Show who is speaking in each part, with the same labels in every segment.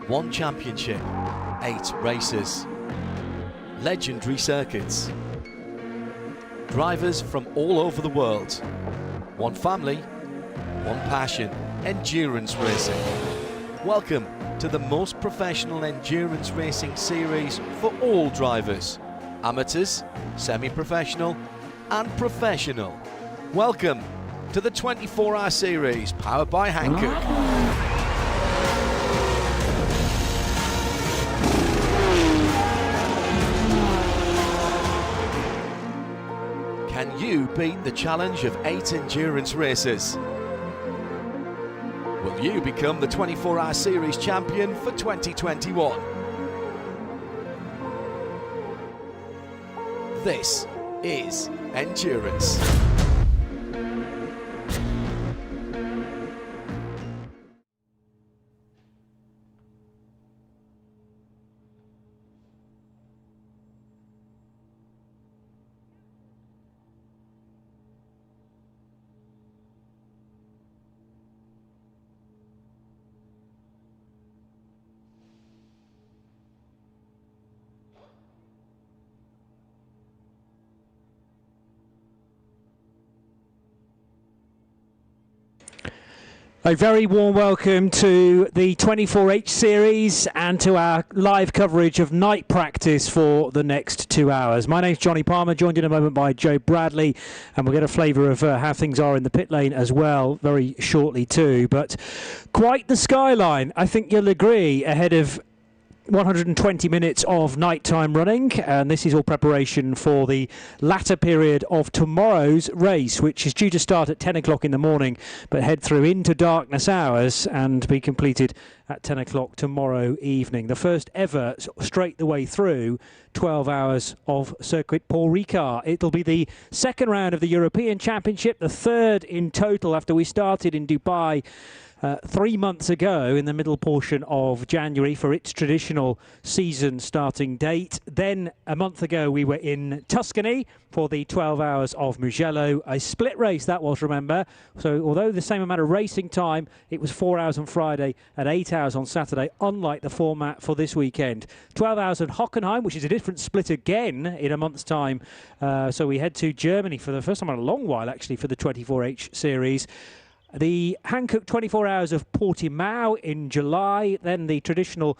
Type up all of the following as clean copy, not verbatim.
Speaker 1: One championship, 8 races, legendary circuits, drivers from all over the world, one family, one passion, endurance racing. Welcome to the most professional endurance racing series for all drivers, amateurs, semi-professional and professional. Welcome to the 24-hour series powered by Hankook. Can you beat the challenge of 8 endurance races? Will you become the 24-hour series champion for 2021? This is endurance.
Speaker 2: A very warm welcome to the 24H series and to our live coverage of night practice for the next 2 hours. My name's Johnny Palmer, joined in a moment by Joe Bradley, and we'll get a flavour of how things are in the pit lane as well very shortly too. But quite the skyline, I think you'll agree, ahead of 120 minutes of nighttime running, and this is all preparation for the latter period of tomorrow's race, which is due to start at 10 o'clock in the morning but head through into darkness hours and be completed at 10 o'clock tomorrow evening. The first ever straight the way through 12 hours of Circuit Paul Ricard. It'll be the second round of the European Championship, the third in total after we started in Dubai 3 months ago in the middle portion of January for its traditional season starting date. Then a month ago we were in Tuscany for the 12 hours of Mugello, a split race that was, remember. So although the same amount of racing time, it was 4 hours on Friday and 8 hours on Saturday, unlike the format for this weekend. 12 hours at Hockenheim, which is a different split again in a month's time. So we head to Germany for the first time in a long while actually for the 24H series. The Hankook 24 hours of Portimao in July, then the traditional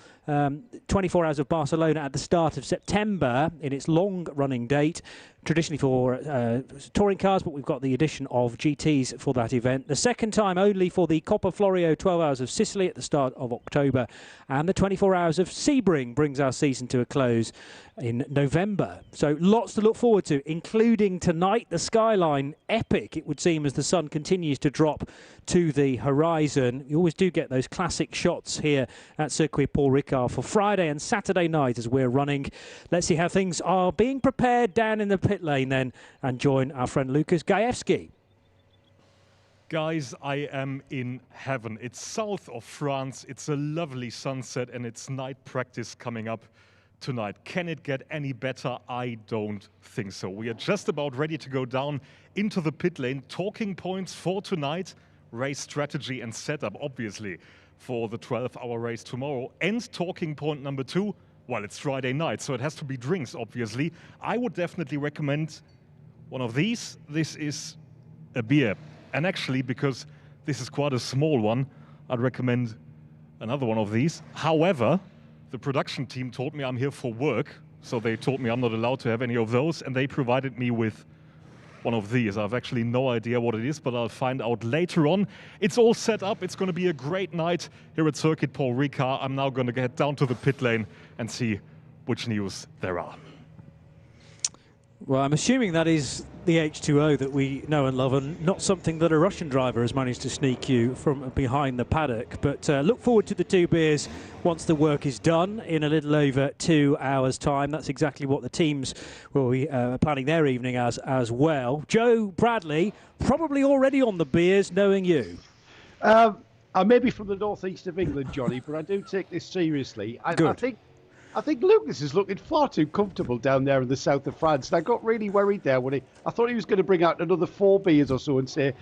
Speaker 2: 24 hours of Barcelona at the start of September in its long-running date, traditionally for touring cars, but we've got the addition of GTs for that event. The second time only for the Coppa Florio 12 hours of Sicily at the start of October, and the 24 hours of Sebring brings our season to a close in November. So lots to look forward to, including tonight, the skyline epic, it would seem, as the sun continues to drop to the horizon. You always do get those classic shots here at Circuit Paul Ricard for Friday and Saturday night as we're running. Let's see how things are being prepared down in the pit lane then, and join our friend Lucas Gajewski.
Speaker 3: Guys, I am in heaven. It's south of France, it's a lovely sunset, and it's night practice coming up tonight. Can it get any better? I don't think so. We are just about ready to go down into the pit lane. Talking points for tonight, race strategy and setup, obviously, for the 12-hour race tomorrow. And talking point number 2, well, it's Friday night, so it has to be drinks, obviously. I would definitely recommend one of these. This is a beer. And actually, because this is quite a small one, I'd recommend another one of these. However, the production team told me I'm here for work, so they told me I'm not allowed to have any of those, and they provided me with one of these. I have actually no idea what it is, but I'll find out later on. It's all set up. It's going to be a great night here at Circuit Paul Ricard. I'm now going to get down to the pit lane and see which news there are.
Speaker 2: Well, I'm assuming that is the H2O that we know and love, and not something that a Russian driver has managed to sneak you from behind the paddock. But look forward to the 2 beers once the work is done in a little over 2 hours' time. That's exactly what the teams will be planning their evening as well. Joe Bradley, probably already on the beers, knowing you.
Speaker 4: I may be from the northeast of England, Johnny, but I do take this seriously. I think Lucas is looking far too comfortable down there in the south of France. And I got really worried there when I thought he was going to bring out another 4 beers or so and say,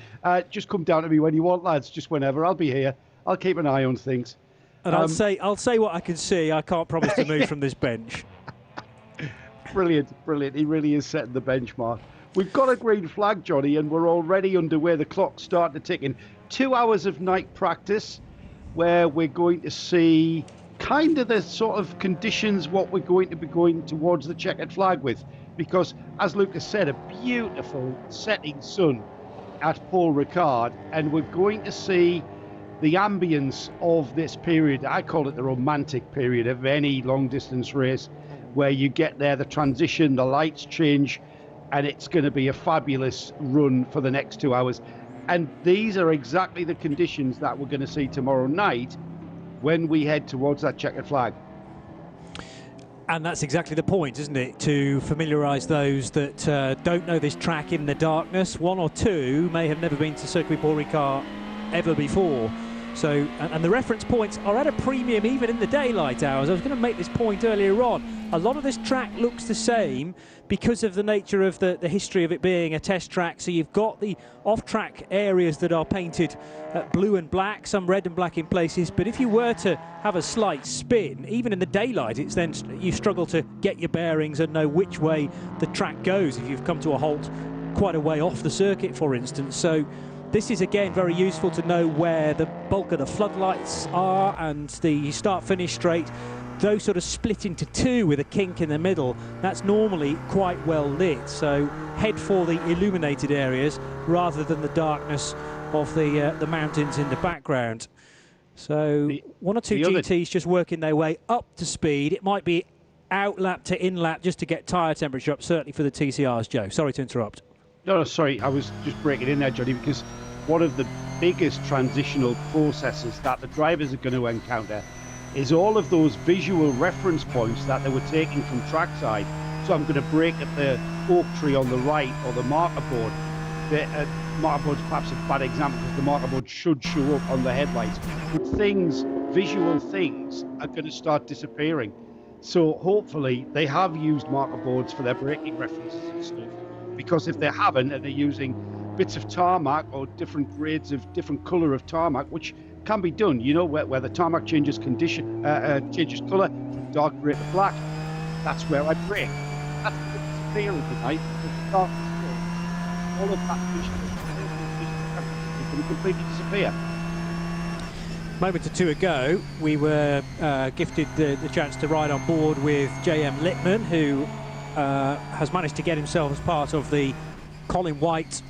Speaker 4: just come down to me when you want, lads, just whenever. I'll be here. I'll keep an eye on things.
Speaker 2: And I'll say what I can see. I can't promise to move from this bench.
Speaker 4: Brilliant. He really is setting the benchmark. We've got a green flag, Johnny, and we're already underway. The clock's starting to tick in. 2 hours of night practice where we're going to see kind of the sort of conditions what we're going to be going towards the checkered flag with. Because, as Lucas said, a beautiful setting sun at Paul Ricard, and we're going to see the ambience of this period. I call it the romantic period of any long-distance race, where you get there, the transition, the lights change, and it's going to be a fabulous run for the next 2 hours. And these are exactly the conditions that we're going to see tomorrow night when we head towards that checkered flag.
Speaker 2: And that's exactly the point, isn't it? To familiarise those that don't know this track in the darkness. One or two may have never been to Circuit Paul Ricard ever before. So, and the reference points are at a premium even in the daylight hours. I was going to make this point earlier on. A lot of this track looks the same because of the nature of the history of it being a test track. So you've got the off-track areas that are painted blue and black, some red and black in places. But if you were to have a slight spin, even in the daylight, it's then you struggle to get your bearings and know which way the track goes if you've come to a halt quite a way off the circuit, for instance. So this is again very useful to know where the bulk of the floodlights are and the start-finish straight. Those sort of split into two with a kink in the middle. That's normally quite well lit. So head for the illuminated areas rather than the darkness of the mountains in the background. So one or two GTs just working their way up to speed. It might be out lap to in lap just to get tyre temperature up, certainly for the TCRs, Joe. Sorry to interrupt.
Speaker 4: No, sorry, I was just breaking in there, Johnny, because one of the biggest transitional processes that the drivers are going to encounter is all of those visual reference points that they were taking from trackside. So I'm going to break at the oak tree on the right, or the marker board. The marker board's perhaps a bad example because the marker board should show up on the headlights. But visual things are going to start disappearing. So hopefully they have used marker boards for their braking references and stuff. Because if they haven't, and they're using bits of tarmac or different grades of different colour of tarmac, which can be done, you know, where the tarmac changes changes colour from dark grey to black. That's where I brake. That's the disappearing tonight. All of that vision will completely disappear.
Speaker 2: Moment or two ago, we were gifted the chance to ride on board with J.M. Littman, who has managed to get himself as part of the Colin White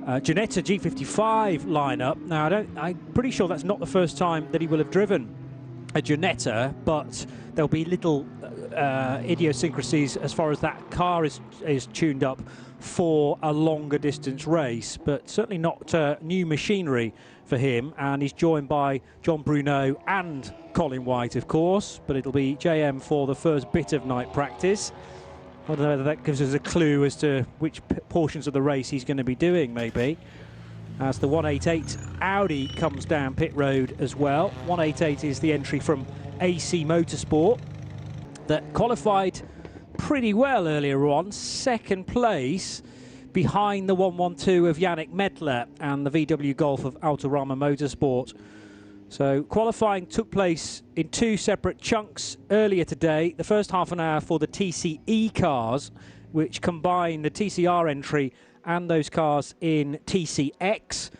Speaker 2: Ginetta G55 lineup. Now, I'm pretty sure that's not the first time that he will have driven a Ginetta, but there'll be little idiosyncrasies as far as that car is tuned up for a longer distance race, but certainly not new machinery for him. And he's joined by John Bruno and Colin White, of course, but it'll be JM for the first bit of night practice. I don't know whether that gives us a clue as to which portions of the race he's going to be doing, maybe. As the 188 Audi comes down pit road as well. 188 is the entry from AC Motorsport that qualified pretty well earlier on. Second place behind the 112 of Yannick Medler and the VW Golf of Autorama Motorsport. So qualifying took place in two separate chunks earlier today. The first half an hour for the TCE cars, which combine the TCR entry and those cars in TCX.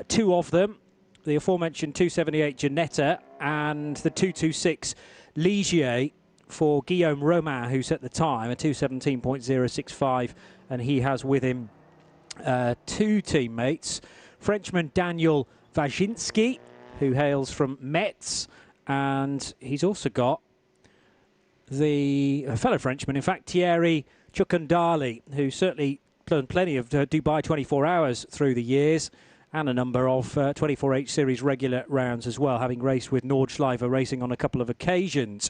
Speaker 2: Two of them, the aforementioned 278 Ginetta and the 226 Ligier for Guillaume Romain, who set the time, a 217.065, and he has with him two teammates, Frenchman Daniel Wajinski, who hails from Metz, and he's also got a fellow Frenchman, in fact, Thierry Chukandali, who certainly done plenty of Dubai 24 hours through the years, and a number of 24H Series regular rounds as well, having raced with Nordschleifer Racing on a couple of occasions.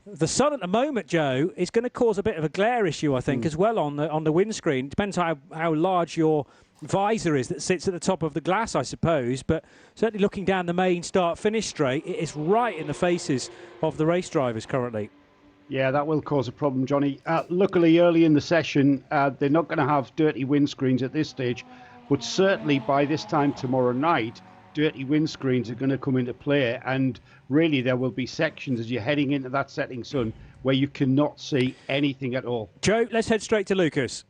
Speaker 2: The sun at the moment, Joe, is going to cause a bit of a glare issue, I think, as well on the windscreen. It depends how large your visor is that sits at the top of the glass, I suppose, but certainly looking down the main start-finish straight, it is right in the faces of the race drivers currently.
Speaker 4: Yeah, that will cause a problem, Johnny. Luckily, early in the session, they're not going to have dirty windscreens at this stage, but certainly by this time tomorrow night, dirty windscreens are going to come into play, and really there will be sections as you're heading into that setting sun where you cannot see anything at all.
Speaker 2: Joe, let's head straight to Lucas.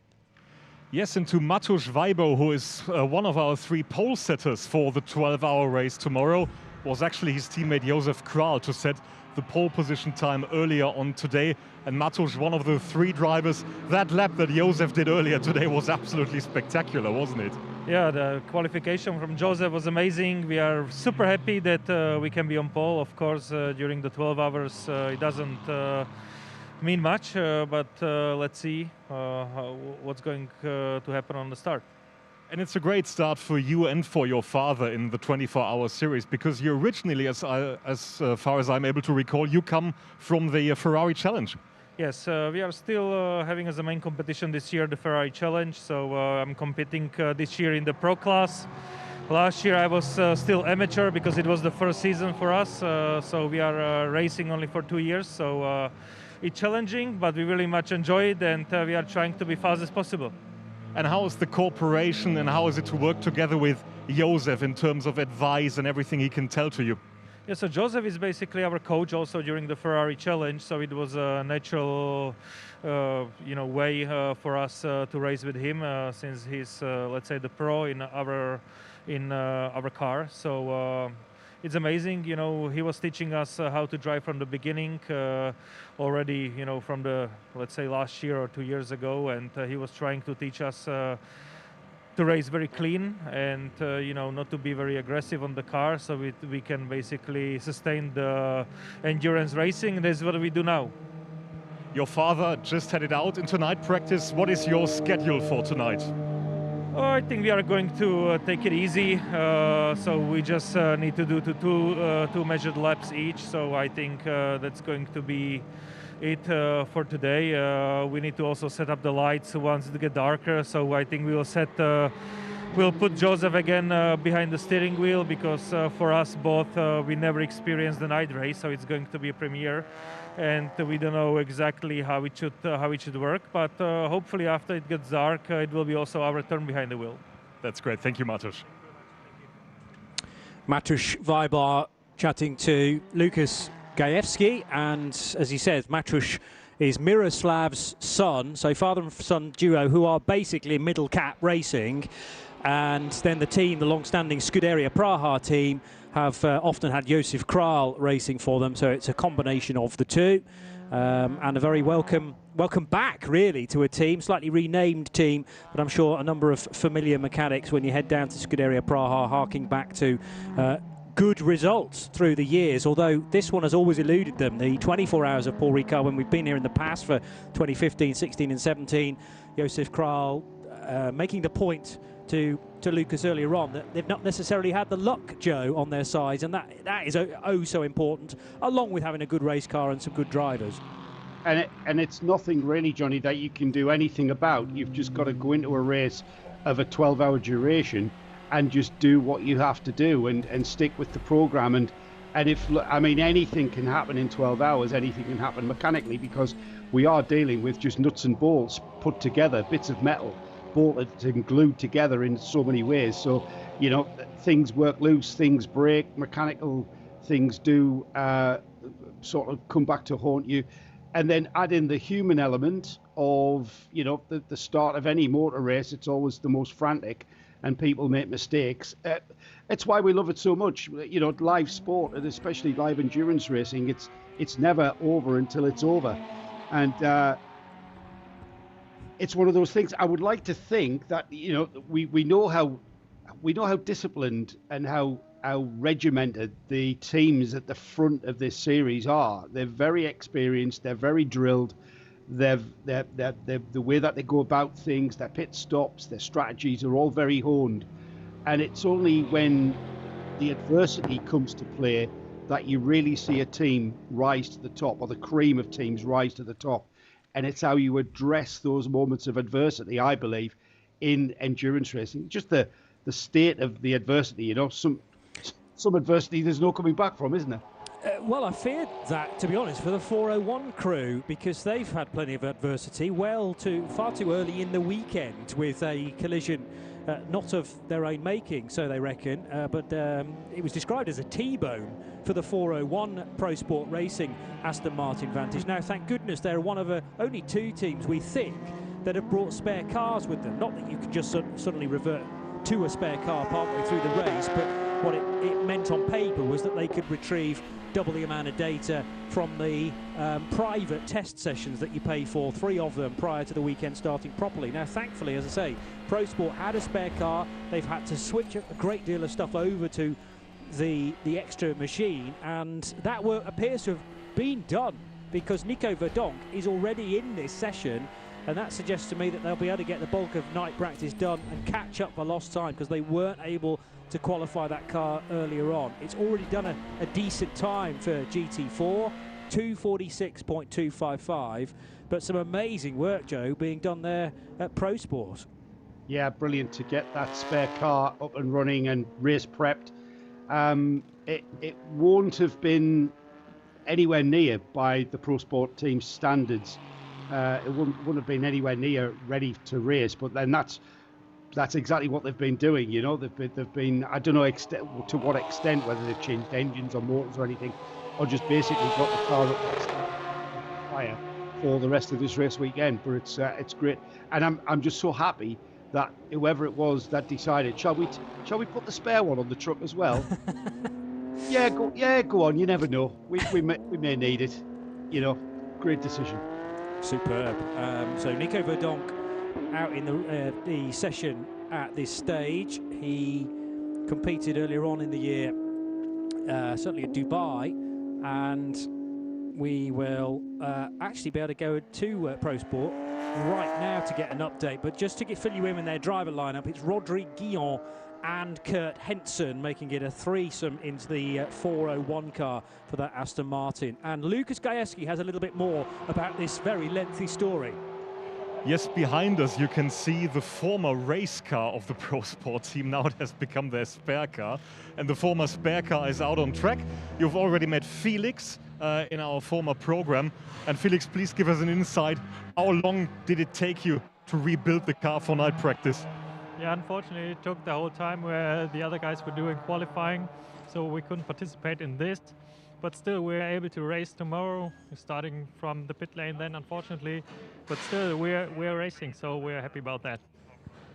Speaker 3: Yes, and to Mateusz Weibo, who is one of our 3 pole setters for the 12-hour race tomorrow, was actually his teammate Josef Kral to set the pole position time earlier on today. And Mateusz, one of the 3 drivers, that lap that Josef did earlier today was absolutely spectacular, wasn't it?
Speaker 5: Yeah, the qualification from Josef was amazing. We are super happy that we can be on pole. Of course, during the 12 hours, it doesn't mean much, but let's see what's going to happen on the start.
Speaker 3: And it's a great start for you and for your father in the 24-hour series, because you originally, as far as I'm able to recall, you come from the Ferrari Challenge.
Speaker 5: Yes, we are still having as a main competition this year the Ferrari Challenge, so I'm competing this year in the Pro class. Last year I was still amateur because it was the first season for us, so we are racing only for 2 years, so it's challenging, but we really much enjoy it, and we are trying to be fast as possible.
Speaker 3: And how is the cooperation and how is it to work together with Josef in terms of advice and everything he can tell to you?
Speaker 5: Yeah, so Josef is basically our coach also during the Ferrari Challenge, so it was a natural way for us to race with him since he's, let's say, the pro in our car. So it's amazing, he was teaching us how to drive from the beginning already, from the, let's say, last year or 2 years ago, and he was trying to teach us to race very clean and, not to be very aggressive on the car, so we can basically sustain the endurance racing, and this is what we do now.
Speaker 3: Your father just headed out into night practice. What is your schedule for tonight?
Speaker 5: I think we are going to take it easy, so we just need to do two measured laps each, so I think that's going to be it for today. We need to also set up the lights once it gets darker, so I think we'll put Josef again behind the steering wheel, because for us both, we never experienced the night race, so it's going to be a premiere, and we don't know exactly how it should work, but hopefully after it gets dark, it will be also our turn behind the wheel.
Speaker 3: That's great. Thank you, Mateusz.
Speaker 2: Mateusz Weibo chatting to Lucas Gajewski, and as he says, Mateusz is Miroslav's son, so father and son duo who are basically middle cap racing, and then the team, the long-standing Scuderia Praha team, have often had Josef Kral racing for them, so it's a combination of the two, and a very welcome back really to a team, slightly renamed team, but I'm sure a number of familiar mechanics when you head down to Scuderia Praha, harking back to good results through the years, although this one has always eluded them. The 24 hours of Paul Ricard, when we've been here in the past for 2015, 16 and 17, Josef Kral making the point to Lucas earlier on that they've not necessarily had the luck, Joe, on their sides, and that is oh so important, along with having a good race car and some good drivers.
Speaker 4: And it's nothing really, Johnny, that you can do anything about. You've just got to go into a race of a 12-hour duration and just do what you have to do and stick with the program. And anything can happen in 12 hours, anything can happen mechanically, because we are dealing with just nuts and bolts put together, bits of metal bolted and glued together in so many ways. So, things work loose, things break, mechanical things do sort of come back to haunt you. And then add in the human element of, the start of any motor race. It's always the most frantic and people make mistakes. It's why we love it so much. Live sport, and especially live endurance racing, it's never over until it's over. And it's one of those things. I would like to think that, we know how disciplined and how regimented the teams at the front of this series are. They're very experienced. They're very drilled. They're the way that they go about things, their pit stops, their strategies are all very honed. And it's only when the adversity comes to play that you really see a team rise to the top, or the cream of teams rise to the top. And it's how you address those moments of adversity, I believe, in endurance racing. Just the state of the adversity, some adversity there's no coming back from, isn't there?
Speaker 2: Well, I feared that, to be honest, for the 401 crew, because they've had plenty of adversity far too early in the weekend with a collision not of their own making, so they reckon, but it was described as a T-bone for the 401 Pro Sport Racing Aston Martin Vantage. Now, thank goodness they're one of only 2 teams, we think, that have brought spare cars with them. Not that you can just suddenly revert to a spare car partway through the race, but what it meant on paper was that they could retrieve double the amount of data from the private test sessions that you pay for, 3 of them prior to the weekend starting properly. Now, thankfully, as I say, Pro Sport had a spare car. They've had to switch a great deal of stuff over to the extra machine, and that work appears to have been done because Nico Verdonk is already in this session, and that suggests to me that they'll be able to get the bulk of night practice done and catch up for lost time because they weren't able to qualify that car earlier on. It's already done a decent time for GT4, 2:46.255, but some amazing work, Joe, being done there at Pro Sport.
Speaker 4: Yeah, brilliant to get that spare car up and running and race prepped. It won't have been anywhere near by the Pro Sport team's standards. It wouldn't have been anywhere near ready to race, but then that's exactly what they've been doing. You know, they've been I don't know to what extent, whether they've changed engines or motors or anything, or just basically got the car up fire for the rest of this race weekend. But it's great, and I'm just so happy that whoever it was that decided, shall we put the spare one on the truck as well? go on. You never know. We may need it. You know, great decision.
Speaker 2: Superb. So Nico Verdonk out in the session at this stage. He competed earlier on in the year, certainly at Dubai, and we will actually be able to go to Pro Sport right now to get an update. But just to fill you in their driver lineup, it's Rodri Guillon and Kurt Henson making it a threesome into the 401 car for that Aston Martin. And Lucas Gajewski has a little bit more about this very lengthy story.
Speaker 3: Yes, behind us you can see the former race car of the Pro Sport team. Now it has become their spare car, and the former spare car is out on track. You've already met Felix in our former program. And Felix, please give us an insight. How long did it take you to rebuild the car for night practice?
Speaker 5: Yeah, unfortunately, it took the whole time where the other guys were doing qualifying, so we couldn't participate in this. But still, we're able to race tomorrow, starting from the pit lane then, unfortunately. But still, we're racing, so we're happy about that.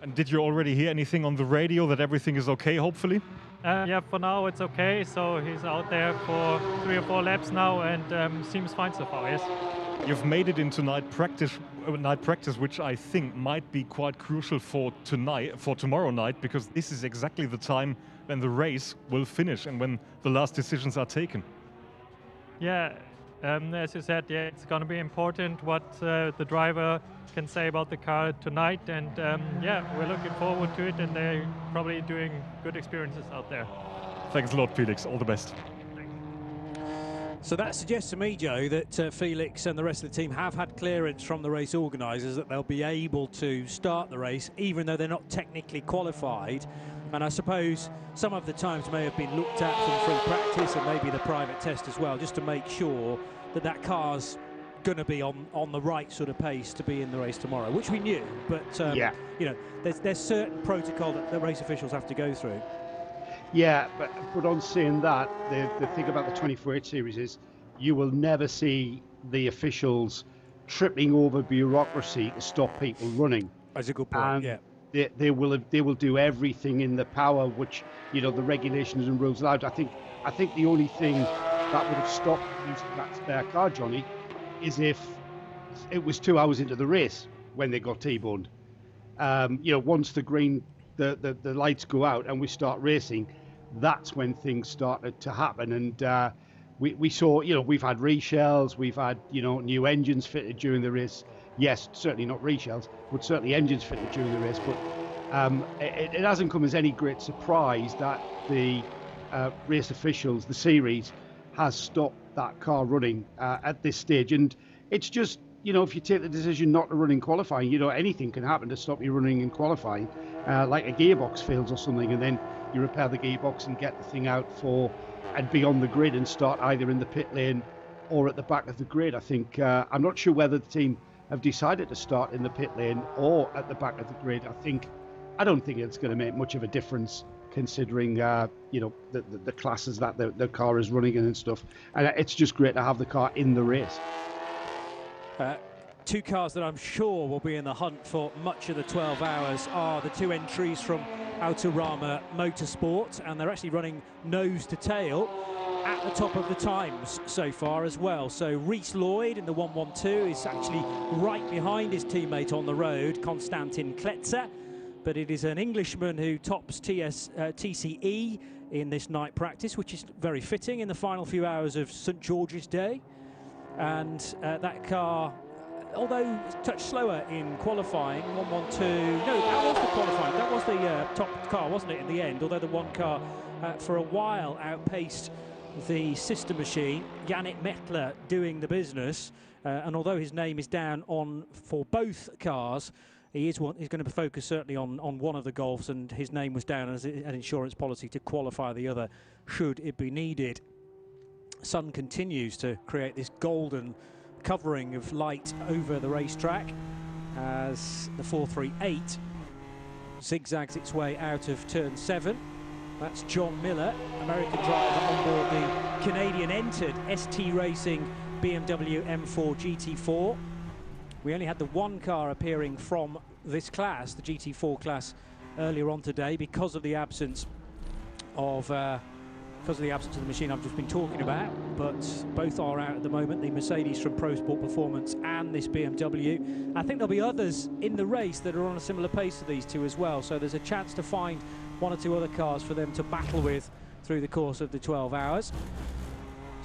Speaker 3: And did you already hear anything on the radio that everything is okay, hopefully?
Speaker 5: Yeah, for now it's okay. So he's out there for 3 or 4 laps now, and seems fine so far, yes.
Speaker 3: You've made it into night practice, which I think might be quite crucial for tomorrow night, because this is exactly the time when the race will finish and when the last decisions are taken.
Speaker 5: Yeah, as you said, yeah, it's going to be important what the driver can say about the car tonight, and yeah, we're looking forward to it, and they're probably doing good experiences out there.
Speaker 3: Thanks a lot, Felix. All the best.
Speaker 2: So that suggests to me, Joe, that Felix and the rest of the team have had clearance from the race organisers that they'll be able to start the race, even though they're not technically qualified. And I suppose some of the times may have been looked at from free practice and maybe the private test as well, just to make sure that that car's going to be on the right sort of pace to be in the race tomorrow, which we knew. But,
Speaker 4: yeah,
Speaker 2: you know, there's certain protocol that the race officials have to go through.
Speaker 4: Yeah, but on saying that, the thing about the 24H series is you will never see the officials tripping over bureaucracy to stop people running.
Speaker 2: That's a good point.
Speaker 4: And
Speaker 2: yeah,
Speaker 4: they will do everything in the power which, you know, the regulations and rules allowed. I think the only thing that would have stopped using that spare car, Johnny, is if it was 2 hours into the race when they got T-boned. You know, once the green the lights go out and we start racing, that's when things started to happen. And we saw, you know, we've had reshells, we've had, you know, new engines fitted during the race. Yes, certainly not reshells, but certainly engines fitted during the race. But it hasn't come as any great surprise that the race officials, the series, has stopped that car running at this stage. And it's just, you know, if you take the decision not to run in qualifying, you know, anything can happen to stop you running in qualifying, like a gearbox fails or something, and then you repair the gearbox and get the thing out and be on the grid and start either in the pit lane or at the back of the grid. I think, I'm not sure whether the team have decided to start in the pit lane or at the back of the grid. I think I don't think it's going to make much of a difference, considering the classes that the car is running in and stuff. And it's just great to have the car in the race.
Speaker 2: Two cars that I'm sure will be in the hunt for much of the 12 hours are the two entries from Autorama Motorsport, and they're actually running nose to tail at the top of the times so far as well. So Reece Lloyd in the 112 is actually right behind his teammate on the road, Konstantin Kletzer, but it is an Englishman who tops TCE in this night practice, which is very fitting in the final few hours of St George's Day. And that car, although touch slower in qualifying, 112, no, that was the qualifying, that was the top car, wasn't it, in the end, although the one car for a while outpaced the sister machine, Yannick Mettler doing the business, and although his name is down on for both cars, he's going to focus certainly on one of the Golfs, and his name was down as an insurance policy to qualify the other should it be needed. Sun continues to create this golden covering of light over the racetrack as the 438 zigzags its way out of turn 7. That's John Miller, American driver on board the Canadian entered ST Racing BMW M4 GT4. We only had the one car appearing from this class, the GT4 class, earlier on today because of the absence of the machine I've just been talking about, but both are out at the moment, the Mercedes from Pro Sport Performance and this BMW. I think there'll be others in the race that are on a similar pace to these two as well, so there's a chance to find one or two other cars for them to battle with through the course of the 12 hours.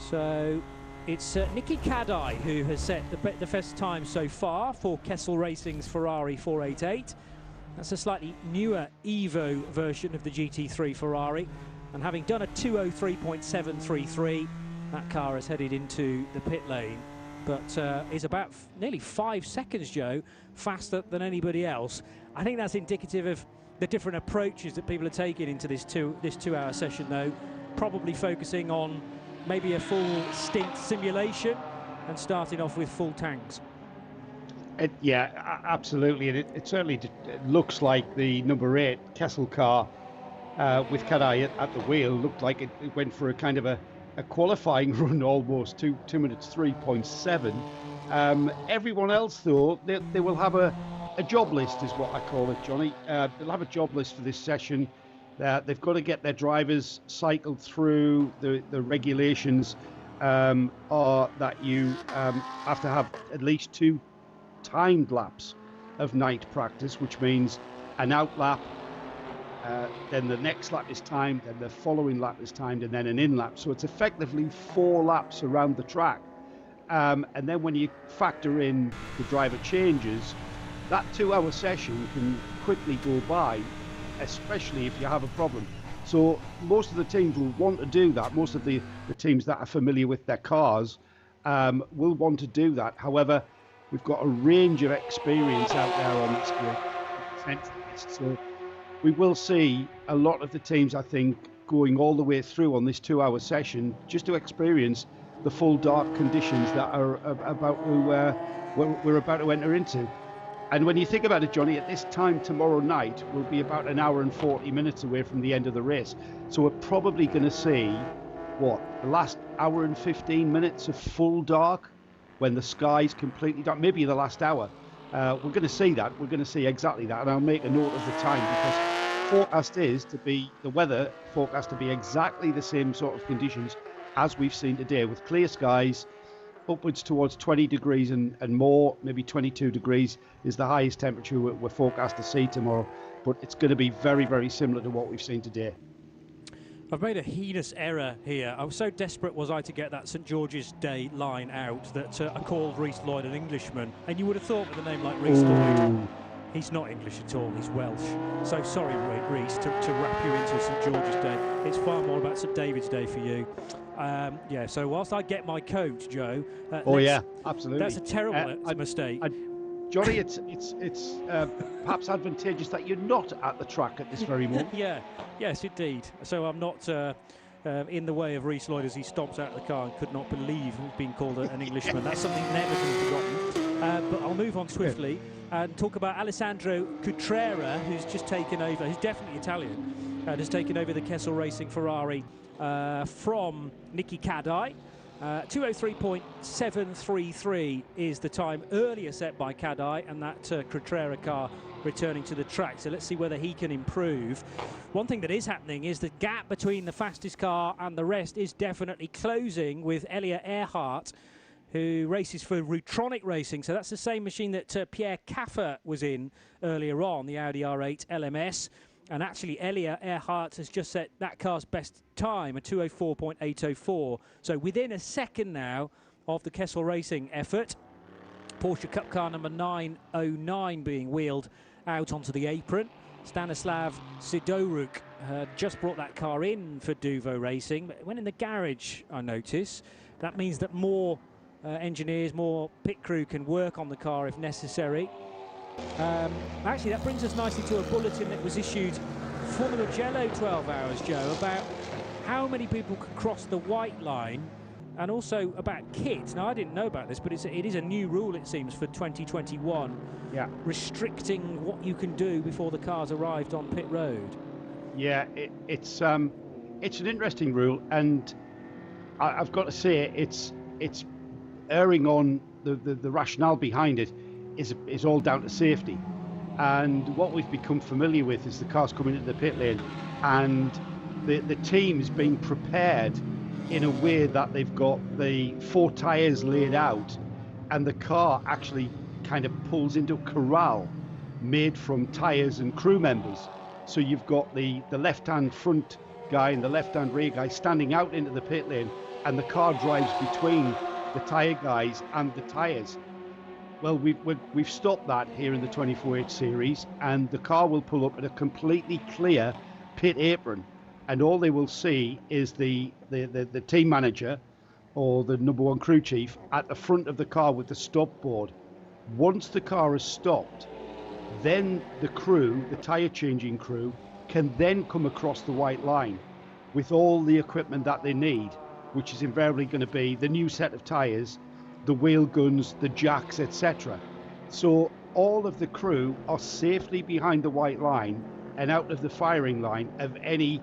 Speaker 2: So it's Niki Kadai who has set the best time so far for Kessel Racing's Ferrari 488. That's a slightly newer Evo version of the GT3 Ferrari. And having done a 203.733, that car has headed into the pit lane, but is about nearly 5 seconds, Joe, faster than anybody else. I think that's indicative of the different approaches that people are taking into this two-hour session, though. Probably focusing on maybe a full stint simulation and starting off with full tanks.
Speaker 4: Yeah, absolutely. And it certainly looks like the number 8 Kessel car with Kadai at the wheel looked like it went for a kind of a qualifying run almost, 2 minutes 3.7. Everyone else, though, they will have a job list, is what I call it, Johnny. They'll have a job list for this session. They've got to get their drivers cycled through the regulations are that you have to have at least 2 timed laps of night practice, which means an out lap, then the next lap is timed, then the following lap is timed, and then an in lap. So it's effectively 4 laps around the track. And then when you factor in the driver changes, that 2-hour session can quickly go by, especially if you have a problem. So most of the teams will want to do that. Most of the teams that are familiar with their cars will want to do that. However, we've got a range of experience out there on this grid. So we will see a lot of the teams, I think, going all the way through on this 2-hour session just to experience the full dark conditions that are we're about to enter into. And when you think about it, Johnny, at this time tomorrow night, we'll be about an hour and 40 minutes away from the end of the race. So we're probably going to see, the last hour and 15 minutes of full dark when the sky's completely dark, maybe the last hour. We're going to see that. We're going to see exactly that. And I'll make a note of the time because the weather forecast to be exactly the same sort of conditions as we've seen today, with clear skies, upwards towards 20 degrees and more, maybe 22 degrees is the highest temperature we're forecast to see tomorrow. But it's going to be very, very similar to what we've seen today.
Speaker 2: I've made a heinous error here. I was so desperate was I to get that St George's Day line out that I called Reece Lloyd an Englishman. And you would have thought with a name like Reece Lloyd, he's not English at all, he's Welsh. So sorry, Reece, to wrap you into St George's Day. It's far more about St David's Day for you. So whilst I get my coat, Joe...
Speaker 4: yeah, absolutely.
Speaker 2: That's a terrible mistake.
Speaker 4: Johnny, it's perhaps advantageous that you're not at the track at this very moment.
Speaker 2: Yes, indeed. So I'm not in the way of Reece Lloyd as he stomps out of the car and could not believe being called an Englishman. That's something never to be forgotten. But I'll move on swiftly. and talk about Alessandro Coutrera, who's just taken over, who's definitely Italian, has taken over the Kessel Racing Ferrari from Nicky Kadai. 2:03.733 is the time earlier set by Kadai, and that Coutrera car returning to the track. So let's see whether he can improve. One thing that is happening is the gap between the fastest car and the rest is definitely closing, with Elia Earhart, who races for Rutronic Racing. So that's the same machine that Pierre Caffer was in earlier on, the Audi R8 LMS. And actually, Elia Earhart has just set that car's best time, a 2:04.804. So within a second now of the Kessel Racing effort. Porsche Cup car number 909 being wheeled out onto the apron. Stanislav Sidoruk just brought that car in for Duvo Racing, but it went in the garage, I notice. That means that more engineers, more pit crew can work on the car if necessary. Actually, that brings us nicely to a bulletin that was issued for the Mugello 12 Hours, Joe, about how many people could cross the white line, and also about kit. Now, I didn't know about this, but it is a new rule, it seems, for 2021, restricting what you can do before the car's arrived on pit road. Yeah,
Speaker 4: it's an interesting rule, and I've got to say it's erring on the rationale behind it is all down to safety. And what we've become familiar with is the cars coming into the pit lane, and the team's being prepared in a way that they've got the 4 tyres laid out, and the car actually kind of pulls into a corral made from tyres and crew members. So you've got the left-hand front guy and the left-hand rear guy standing out into the pit lane, and the car drives between the tyre guys and the tyres. Well, we've stopped that here in the 24H series, and the car will pull up at a completely clear pit apron, and all they will see is the team manager or the number 1 crew chief at the front of the car with the stop board. Once the car is stopped, then the crew, the tyre changing crew, can then come across the white line with all the equipment that they need, which is invariably going to be the new set of tyres, the wheel guns, the jacks, etc. So all of the crew are safely behind the white line and out of the firing line of any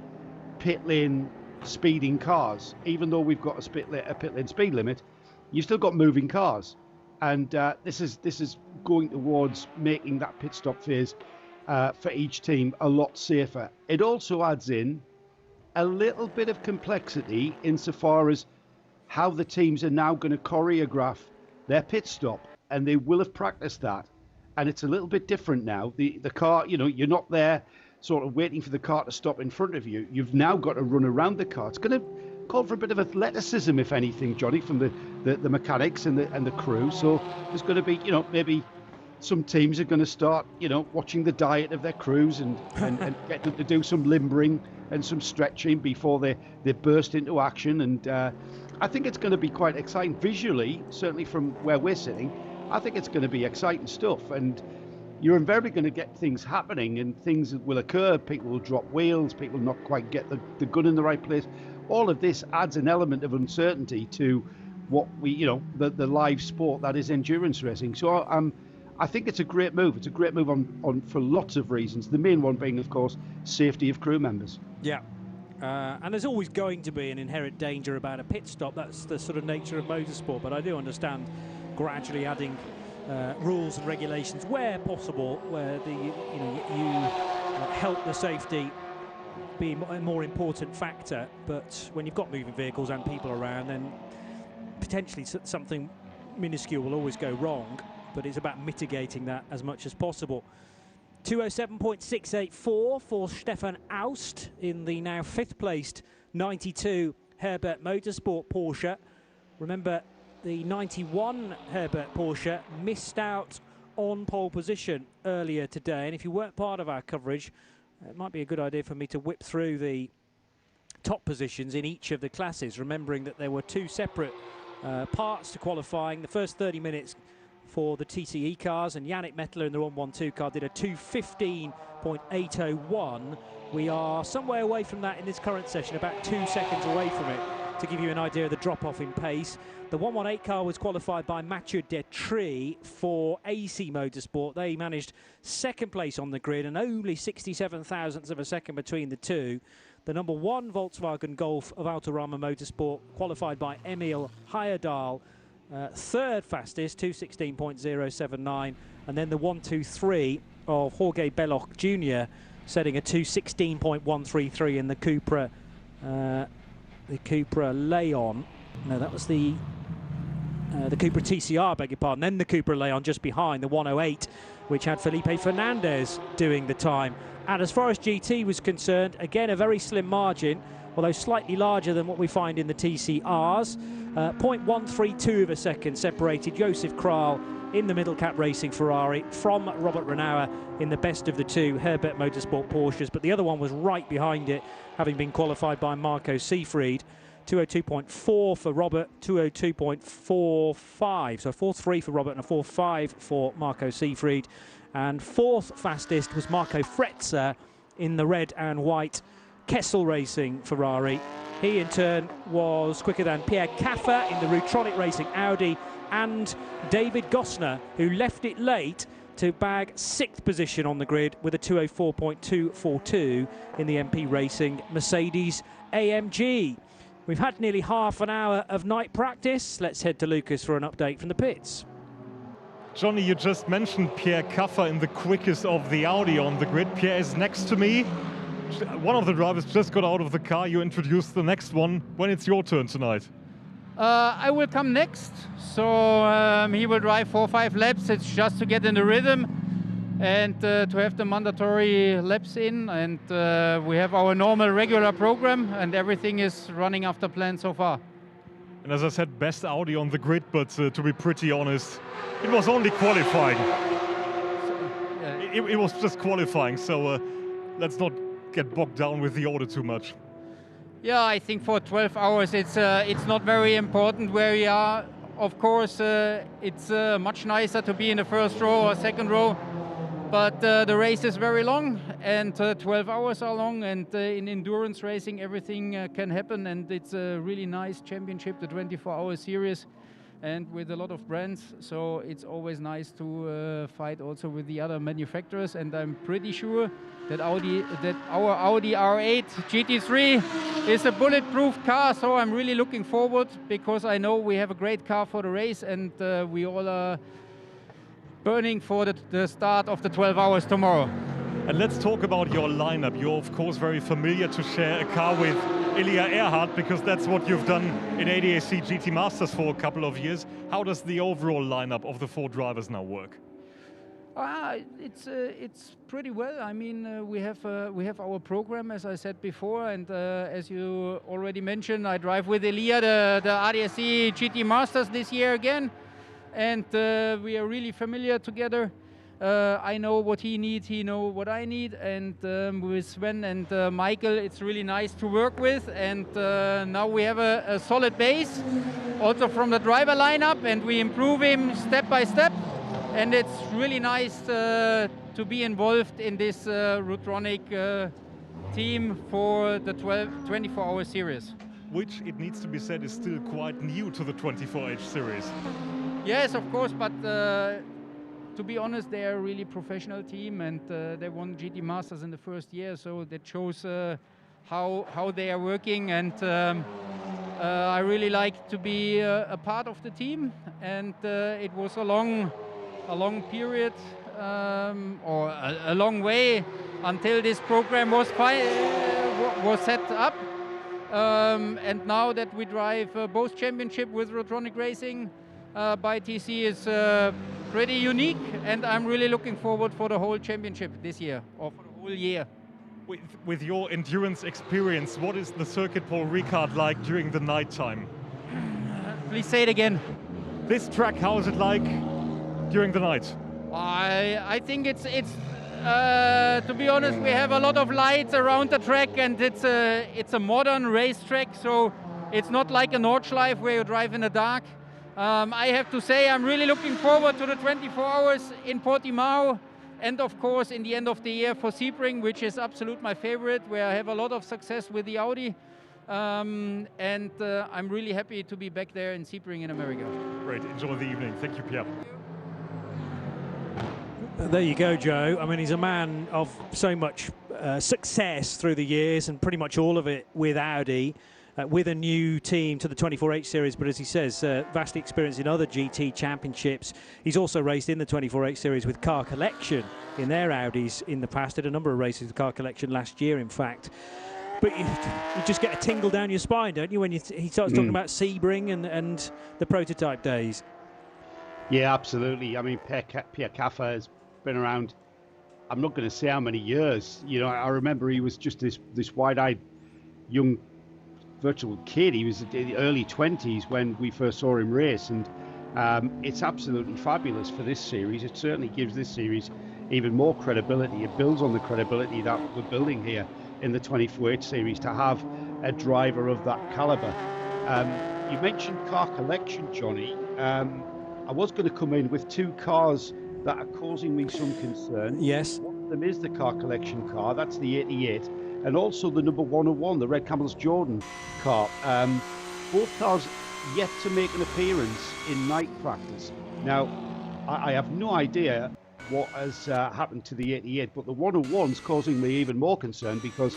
Speaker 4: pit lane speeding cars. Even though we've got a pit lane speed limit, you've still got moving cars, and this is going towards making that pit stop phase for each team a lot safer. It also adds in a little bit of complexity insofar as how the teams are now going to choreograph their pit stop, and they will have practiced that, and it's a little bit different now. The car, you're not there sort of waiting for the car to stop in front of you. You've now got to run around the car. It's going to call for a bit of athleticism, if anything, Johnny, from the mechanics and the crew. So there's going to be, maybe some teams are going to start, watching the diet of their crews and get them to do some limbering and some stretching before they burst into action. And I think it's going to be quite exciting visually, certainly from where we're sitting. I think it's going to be exciting stuff, and you're invariably going to get things happening, and things will occur. People will drop wheels, people will not quite get the gun in the right place. All of this adds an element of uncertainty to what the live sport that is endurance racing. So I think it's a great move. It's a great move on for lots of reasons. The main one being, of course, safety of crew members.
Speaker 2: Yeah. And there's always going to be an inherent danger about a pit stop. That's the sort of nature of motorsport. But I do understand gradually adding rules and regulations where possible, where you help the safety be a more important factor. But when you've got moving vehicles and people around, then potentially something minuscule will always go wrong. But it's about mitigating that as much as possible. 2:07.684 for Stefan Aust in the now 5th placed 92 Herbert Motorsport Porsche. Remember, the 91 Herbert Porsche missed out on pole position earlier today, and if you weren't part of our coverage, it might be a good idea for me to whip through the top positions in each of the classes, remembering that there were 2 separate parts to qualifying. The first 30 minutes for the TCE cars, and Yannick Mettler in the 112 car did a 2:15.801. We are somewhere away from that in this current session, about 2 seconds away from it, to give you an idea of the drop-off in pace. The 118 car was qualified by Mathieu Detry for AC Motorsport. They managed second place on the grid and only 67 thousandths of a second between the two. The number 1 Volkswagen Golf of Autorama Motorsport, qualified by Emil Heyerdahl, third fastest, 2:16.079, and then the 123 of Jorge Belloc Jr. setting a 2:16.133 in the Cupra Leon. No, that was the Cupra TCR, beg your pardon. Then the Cupra Leon just behind, the 108, which had Felipe Fernandez doing the time. And as far as GT was concerned, again, a very slim margin, although slightly larger than what we find in the TCRs. 0.132 of a second separated Josef Kral in the middle cap racing Ferrari from Robert Renauer in the best of the two Herbert Motorsport Porsches, but the other one was right behind it, having been qualified by Marco Seefried. 202.4 for Robert, 202.45, so 4.3 for Robert and a 4.5 for Marco Seefried. And fourth fastest was Marco Fretzer in the red and white Kessel Racing Ferrari. He in turn was quicker than Pierre Caffer in the Rutronic Racing Audi, and David Gossner, who left it late to bag 6th position on the grid with a 204.242 in the MP Racing Mercedes AMG. We've had nearly half an hour of night practice. Let's head to Lucas for an update from the pits.
Speaker 3: Johnny, you just mentioned Pierre Caffer in the quickest of the Audi on the grid. Pierre is next to me. One of the drivers just got out of the car. You introduced the next one. When it's your turn tonight?
Speaker 6: I will come next. So he will drive 4 or 5 laps. It's just to get in the rhythm and to have the mandatory laps in. And we have our normal regular program and everything is running after plan so far.
Speaker 3: And as I said, best Audi on the grid, but to be pretty honest, it was only qualifying. It was just qualifying, so let's not get bogged down with the order too much.
Speaker 6: Yeah, I think for 12 hours it's not very important where we are. Of course, it's much nicer to be in the first row or second row, but the race is very long and 12 hours are long, and in endurance racing everything can happen, and it's a really nice championship, the 24-hour series, and with a lot of brands, so it's always nice to fight also with the other manufacturers, and I'm pretty sure that our Audi R8 GT3 is a bulletproof car, so I'm really looking forward, because I know we have a great car for the race, and we all are burning for the start of the 12 hours tomorrow.
Speaker 3: And let's talk about your lineup. You're of course very familiar to share a car with Elia Earhart, because that's what you've done in ADAC GT Masters for a couple of years. How does the overall lineup of the 4 drivers now work?
Speaker 6: It's pretty well. I mean, we have our program, as I said before, and as you already mentioned, I drive with Elia the ADAC GT Masters this year again, and we are really familiar together. I know what he needs, he knows what I need, and with Sven and Michael, it's really nice to work with, and now we have a solid base, also from the driver lineup, and we improve him step by step. And it's really nice to be involved in this Rutronic team for the 24-hour series.
Speaker 3: Which, it needs to be said, is still quite new to the 24H series.
Speaker 6: Yes, of course, but to be honest, they are a really professional team, and they won GT Masters in the first year, so that shows how they are working, and I really like to be a part of the team, and it was a long period or a long way until this program was set up, and now that we drive both championship with Rutronic Racing by TC is pretty unique, and I'm really looking forward for the whole championship this year, or for the whole year.
Speaker 3: With your endurance experience, what is the circuit Paul Ricard like during the night time?
Speaker 6: Please say it again.
Speaker 3: This track, how is it like during the night?
Speaker 6: I think it's to be honest, we have a lot of lights around the track, and it's a modern racetrack, so it's not like a Nordschleife where you drive in the dark. I have to say I'm really looking forward to the 24 hours in Portimao, and of course in the end of the year for Sebring, which is absolute my favorite, where I have a lot of success with the Audi. and I'm really happy to be back there in Sebring in America.
Speaker 3: Great, enjoy the evening. Thank you, Pierre.
Speaker 2: There you go, Joe. I mean, he's a man of so much success through the years, and pretty much all of it with Audi, with a new team to the 24H series. But as he says, vast experience in other GT championships. He's also raced in the 24H series with Car Collection in their Audis in the past. Did a number of races with Car Collection last year, in fact. But you just get a tingle down your spine, don't you, when he starts talking about Sebring and the prototype days?
Speaker 4: Yeah, absolutely. I mean, Pierre Caffa has been around, I'm not going to say how many years. You know, I remember he was just this wide-eyed young virtual kid. He was in the early 20s when we first saw him race, and it's absolutely fabulous for this series. It certainly gives this series even more credibility. It builds on the credibility that we're building here in the 24H series to have a driver of that caliber. You mentioned Car Collection, Johnny. I was going to come in with two cars that are causing me some concern.
Speaker 2: Yes.
Speaker 4: One of them is the Car Collection car, that's the 88, and also the number 101, the Red Camels Jordan car. Both cars yet to make an appearance in night practice. Now, I have no idea what has happened to the 88, but the 101's causing me even more concern, because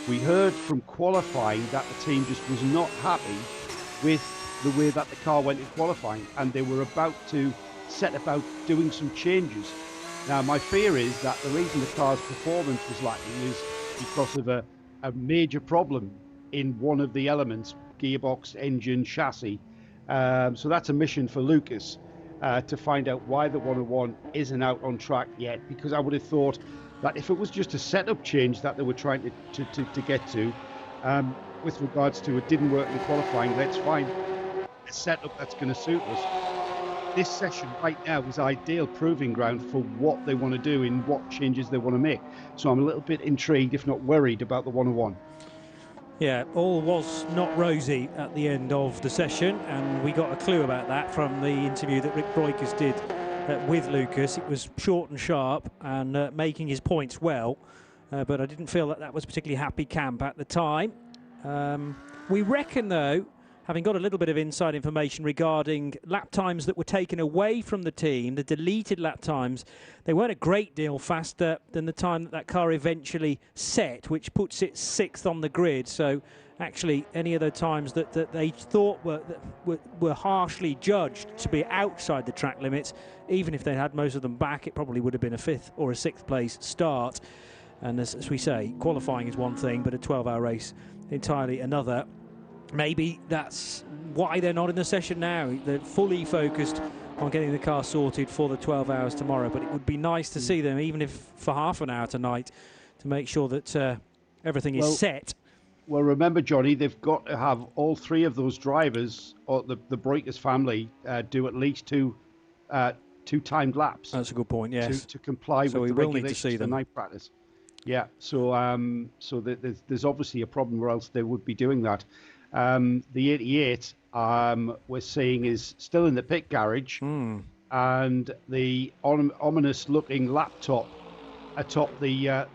Speaker 4: we heard from qualifying that the team just was not happy with the way that the car went in qualifying, and they were about to set about doing some changes. Now, my fear is that the reason the car's performance was lacking is because of a major problem in one of the elements, gearbox, engine, chassis. So that's a mission for Lucas to find out why the 101 isn't out on track yet, because I would have thought that if it was just a setup change that they were trying to get to, with regards to it didn't work in qualifying, let's find a setup that's going to suit us. This session right now is ideal proving ground for what they want to do and what changes they want to make. So I'm a little bit intrigued, if not worried, about the 101.
Speaker 2: Yeah, all was not rosy at the end of the session, and we got a clue about that from the interview that Rick Breukers did with Lucas. It was short and sharp and making his points well, but I didn't feel that was particularly happy camp at the time. We reckon, though, having got a little bit of inside information regarding lap times that were taken away from the team, the deleted lap times, they weren't a great deal faster than the time that car eventually set, which puts it 6th on the grid. So actually any of the times that they thought were harshly judged to be outside the track limits, even if they had most of them back, it probably would have been a 5th or a 6th place start. And as we say, qualifying is one thing, but a 12-hour race entirely another. Maybe that's why they're not in the session now. They're fully focused on getting the car sorted for the 12 hours tomorrow. But it would be nice to see them, even if for half an hour tonight, to make sure that everything is set.
Speaker 4: Well, remember, Johnny, they've got to have all three of those drivers, or the Breukers family, do at least two timed laps.
Speaker 2: That's a good point, yes.
Speaker 4: To comply with the regulations for night practice. Yeah, so there's obviously a problem, or else they would be doing that. The 88 we're seeing is still in the pit garage, and the ominous-looking laptop atop the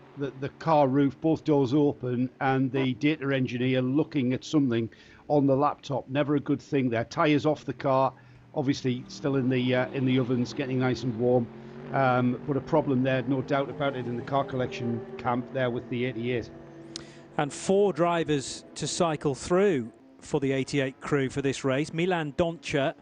Speaker 4: car roof, both doors open, and the data engineer looking at something on the laptop. Never a good thing there. Tyres off the car, obviously still in the ovens, getting nice and warm. But a problem there, no doubt about it, in the Car Collection camp there with the 88.
Speaker 2: And 4 drivers to cycle through for the 88 crew for this race. Milan Doncha,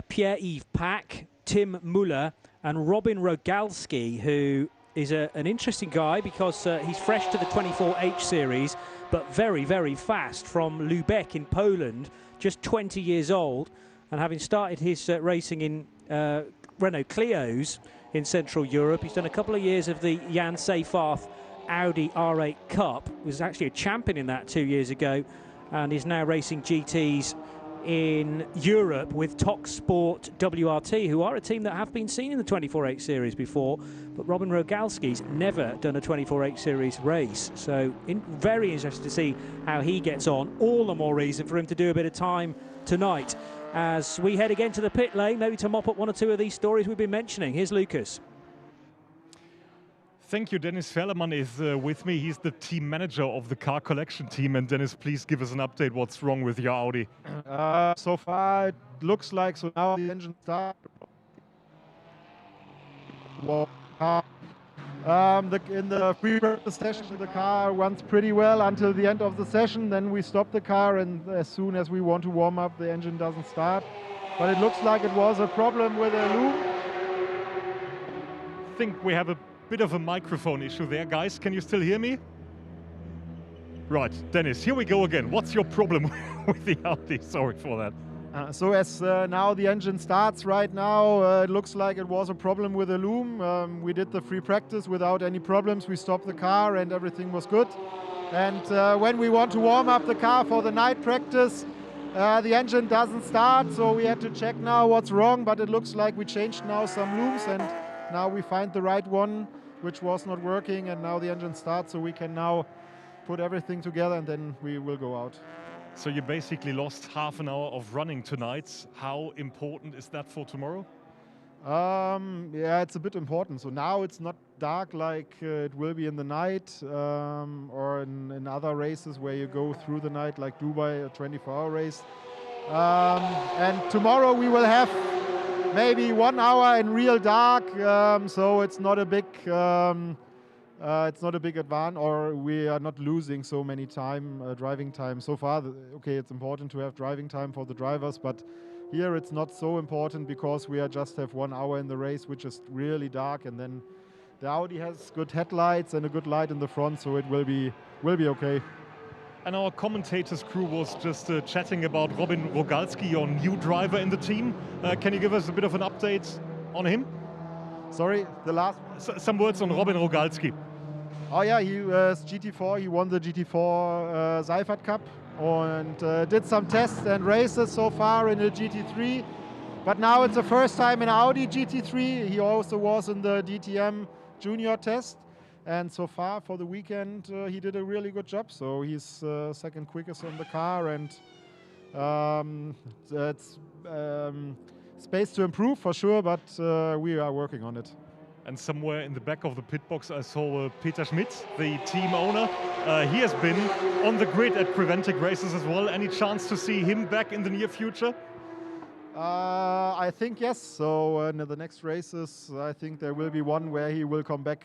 Speaker 2: Pierre-Yves Pack, Tim Muller and Robin Rogalski, who is an interesting guy because he's fresh to the 24H series, but very, very fast, from Lubeck in Poland, just 20 years old, and having started his racing in Renault Clios in Central Europe. He's done a couple of years of the Jan Seyfarth Audi R8 Cup, was actually a champion in that 2 years ago, and is now racing GTs in Europe with Tok Sport WRT, who are a team that have been seen in the 24H series before, but Robin Rogalski's never done a 24H series race, so very interested to see how he gets on. All the more reason for him to do a bit of time tonight as we head again to the pit lane, maybe to mop up one or two of these stories we've been mentioning. Here's Lucas.
Speaker 3: Thank you. Dennis Ferlemann is with me. He's the team manager of the car collection team. And Dennis, please give us an update. What's wrong with your Audi?
Speaker 7: So far, it looks like so now the engine starts. In the pre-practice session, the car runs pretty well until the end of the session. Then we stop the car, and as soon as we want to warm up, the engine doesn't start. But it looks like it was a problem with a loom.
Speaker 3: I think we have a bit of a microphone issue there. Guys, can you still hear me? Right, Dennis, here we go again. What's your problem with the Audi? Sorry for that.
Speaker 7: So as now the engine starts right now, it looks like it was a problem with the loom. We did the free practice without any problems. We stopped the car and everything was good. And when we want to warm up the car for the night practice, the engine doesn't start. So we had to check now what's wrong, but it looks like we changed now some looms and now we find the right one, which was not working, and now the engine starts, so we can now put everything together and then we will go out.
Speaker 3: So you basically lost half an hour of running tonight. How important is that for tomorrow?
Speaker 7: Yeah, it's a bit important. So now it's not dark like it will be in the night or in other races where you go through the night, like Dubai, a 24-hour race. And tomorrow we will have maybe 1 hour in real dark, so it's not a big advance, or we are not losing so many driving time. So far, okay, it's important to have driving time for the drivers, but here it's not so important because we just have 1 hour in the race, which is really dark, and then the Audi has good headlights and a good light in the front, so it will be okay.
Speaker 3: And our commentators crew was just chatting about Robin Rogalski, your new driver in the team. Can you give us a bit of an update on him?
Speaker 7: Sorry, the last...
Speaker 3: Some words on Robin Rogalski.
Speaker 7: Oh yeah, he was GT4, he won the GT4 Seifert Cup and did some tests and races so far in the GT3. But now it's the first time in Audi GT3. He also was in the DTM Junior test. And so far for the weekend, he did a really good job. So he's second quickest on the car, and it's space to improve for sure, but we are working on it.
Speaker 3: And somewhere in the back of the pit box, I saw Peter Schmidt, the team owner. He has been on the grid at Preventic races as well. Any chance to see him back in the near future?
Speaker 7: I think yes. So in the next races, I think there will be one where he will come back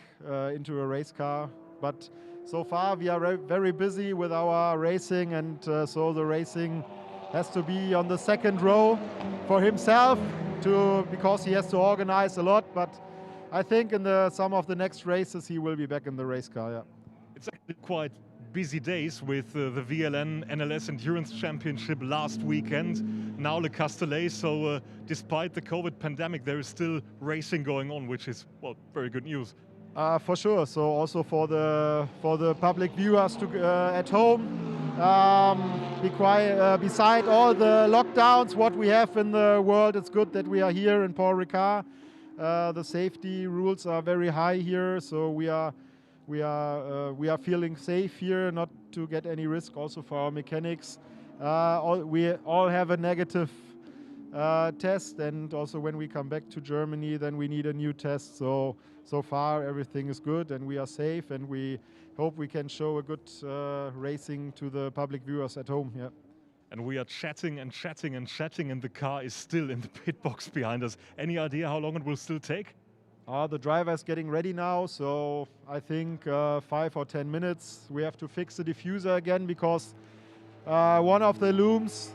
Speaker 7: into a race car. But so far we are very busy with our racing, and so the racing has to be on the second row for himself because he has to organize a lot. But I think in some of the next races he will be back in the race car. Yeah.
Speaker 3: It's actually quite busy days with the VLN NLS Endurance Championship last weekend, now Le Castellet. So despite the COVID pandemic, there is still racing going on, which is, well, very good news.
Speaker 7: For sure. So also for the public viewers at home, beside all the lockdowns what we have in the world, it's good that we are here in Paul Ricard. The safety rules are very high here, so we are feeling safe here, not to get any risk also for our mechanics. We all have a negative test, and also when we come back to Germany, then we need a new test. So far everything is good and we are safe, and we hope we can show a good racing to the public viewers at home. Yeah.
Speaker 3: And we are chatting and chatting and chatting, and the car is still in the pit box behind us. Any idea how long it will still take?
Speaker 7: The driver is getting ready now, so I think 5 or 10 minutes. We have to fix the diffuser again because one of the looms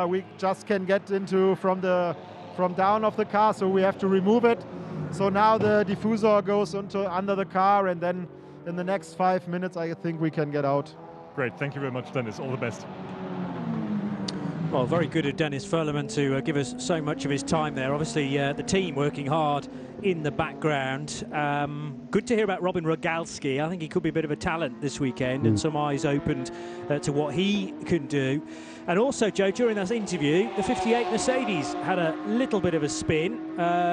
Speaker 7: we just can get into from down of the car, so we have to remove it. So now the diffuser goes under the car, and then in the next 5 minutes I think we can get out.
Speaker 3: Great, thank you very much, Dennis. All the best.
Speaker 2: Well, very good of Dennis Ferlemann to give us so much of his time there. Obviously, the team working hard in the background. Good to hear about Robin Rogalski. I think he could be a bit of a talent this weekend, and some eyes opened to what he can do. And also, Joe, during that interview, the 58 Mercedes had a little bit of a spin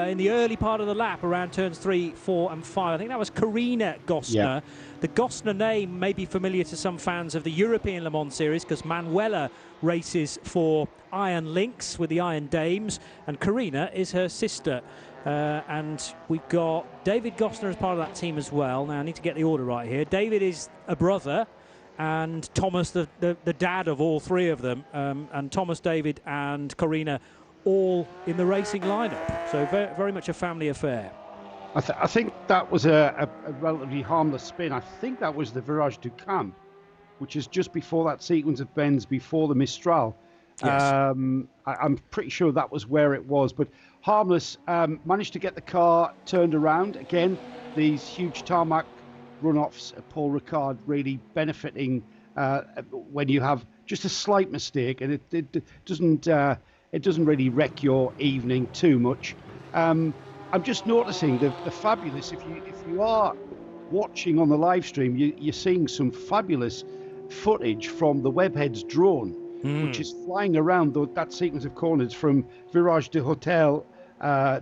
Speaker 2: in the early part of the lap around turns 3, 4 and 5. I think that was Karina Gossner. Yeah. The Gossner name may be familiar to some fans of the European Le Mans Series because Manuela races for Iron Lynx with the Iron Dames, and Karina is her sister. And we've got David Gossner as part of that team as well. Now I need to get the order right here. David is a brother, and Thomas the dad of all three of them, and Thomas, David and Corina all in the racing lineup. So very much a family affair.
Speaker 4: I think that was a relatively harmless spin. I think that was the Virage du Camp, which is just before that sequence of bends before the Mistral.
Speaker 2: Yes.
Speaker 4: I'm pretty sure that was where it was, but harmless. Managed to get the car turned around. Again, these huge tarmac runoffs at Paul Ricard really benefiting when you have just a slight mistake, and it doesn't really wreck your evening too much. I'm just noticing the fabulous. If you are watching on the live stream, you're seeing some fabulous footage from the Webhead's drone, which is flying around that sequence of corners from Virage du Hotel,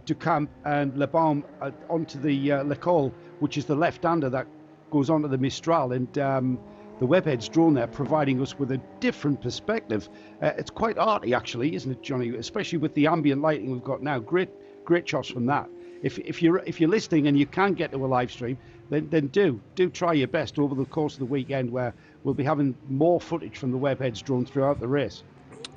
Speaker 4: du Camp and Le Baume onto the Le Col, which is the left-hander that goes onto the Mistral, and the Webhead's drone there providing us with a different perspective. It's quite arty, actually, isn't it, Johnny? Especially with the ambient lighting we've got now. Great shots from that. If you're listening and you can get to a live stream, then do try your best over the course of the weekend, where we'll be having more footage from the Webhead's drone throughout the race.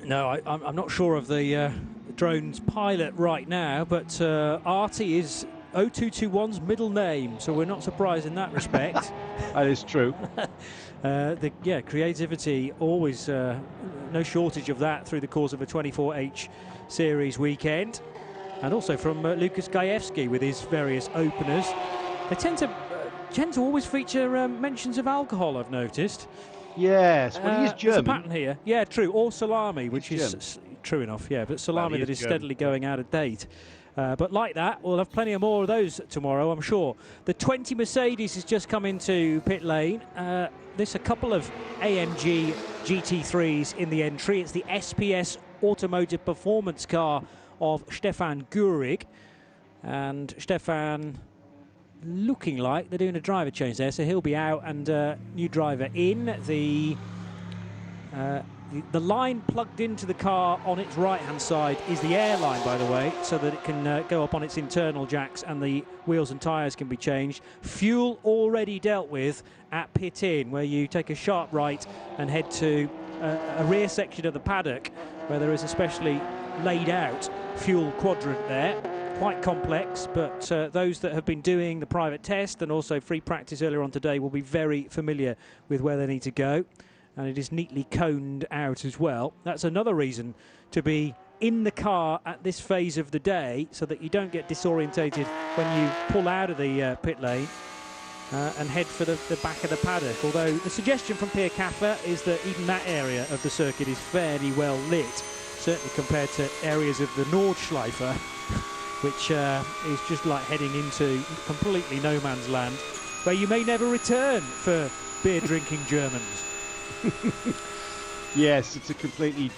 Speaker 2: No, I'm not sure of the drone's pilot right now, but Artie is 0221's middle name, so we're not surprised in that respect.
Speaker 4: That is true.
Speaker 2: Creativity, always no shortage of that through the course of a 24H series weekend. And also from Lukas Gajewski with his various openers. They tend to always feature mentions of alcohol, I've noticed.
Speaker 4: Yes, well, he is German.
Speaker 2: There's a pattern here. Yeah, true. Or salami, which is true enough, yeah. But salami that is steadily going out of date. But like that, we'll have plenty of more of those tomorrow, I'm sure. The 20 Mercedes has just come into pit lane. There's a couple of AMG GT3s in the entry. It's the SPS Automotive Performance car of Stefan Gurig. And Stefan looking like they're doing a driver change there, so he'll be out and new driver in. The line plugged into the car on its right-hand side is the air line, by the way, so that it can go up on its internal jacks and the wheels and tyres can be changed. Fuel already dealt with at pit in, where you take a sharp right and head to a rear section of the paddock where there is a specially laid out fuel quadrant there. Quite complex, but those that have been doing the private test and also free practice earlier on today will be very familiar with where they need to go. And it is neatly coned out as well. That's another reason to be in the car at this phase of the day, so that you don't get disorientated when you pull out of the pit lane and head for the back of the paddock. Although the suggestion from Pierre Caffer is that even that area of the circuit is fairly well lit, certainly compared to areas of the Nordschleife, which is just like heading into completely no man's land, where you may never return for beer-drinking Germans.
Speaker 4: Yes, it's a completely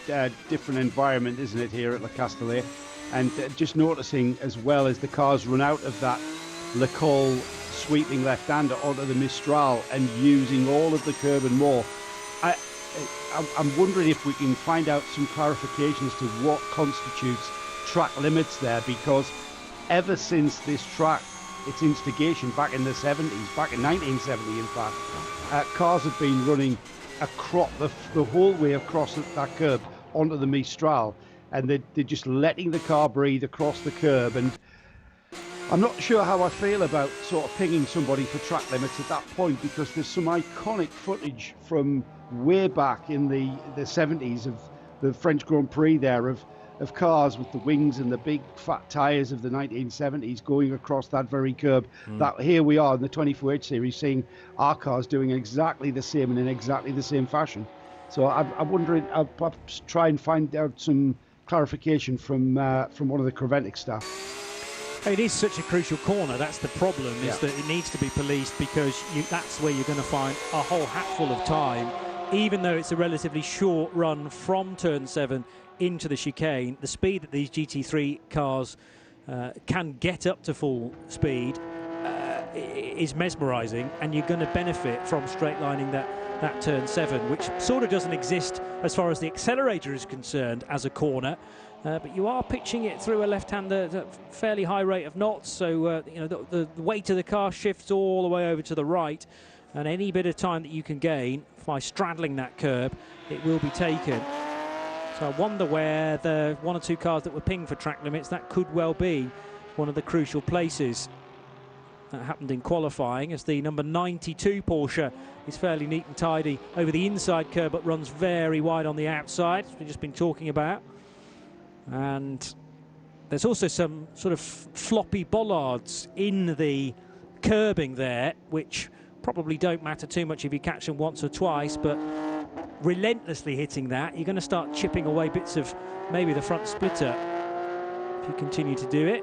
Speaker 4: different environment, isn't it, here at Le Castellet? And just noticing as well as the cars run out of that Le Col sweeping left-hander onto the Mistral and using all of the curb and more. I'm wondering if we can find out some clarification as to what constitutes track limits there, because ever since this track, its instigation back in the 70s, back in 1970 in fact, cars have been running across the whole way across that curb onto the Mistral, and they're just letting the car breathe across the curb. And I'm not sure how I feel about sort of pinging somebody for track limits at that point, because there's some iconic footage from way back in the 70s of the French Grand Prix there of cars with the wings and the big fat tyres of the 1970s going across that very curb. That here we are in the 24H series seeing our cars doing exactly the same and in exactly the same fashion. So I'm wondering, I'll perhaps try and find out some clarification from one of the Creventic staff.
Speaker 2: It is such a crucial corner. That's the problem, is that it needs to be policed, because that's where you're going to find a whole hatful of time. Even though it's a relatively short run from turn 7 into the chicane, the speed that these GT3 cars can get up to full speed is mesmerising, and you're going to benefit from straight lining that turn 7, which sort of doesn't exist as far as the accelerator is concerned as a corner. But you are pitching it through a left-hander at a fairly high rate of knots, so you know the weight of the car shifts all the way over to the right, and any bit of time that you can gain by straddling that curb, it will be taken. So I wonder where the 1 or 2 cars that were pinged for track limits, that could well be one of the crucial places. That happened in qualifying, as the number 92 Porsche is fairly neat and tidy over the inside curb, but runs very wide on the outside, as we've just been talking about. And there's also some sort of floppy bollards in the curbing there, which probably don't matter too much if you catch them once or twice, but relentlessly hitting that, you're going to start chipping away bits of maybe the front splitter if you continue to do it.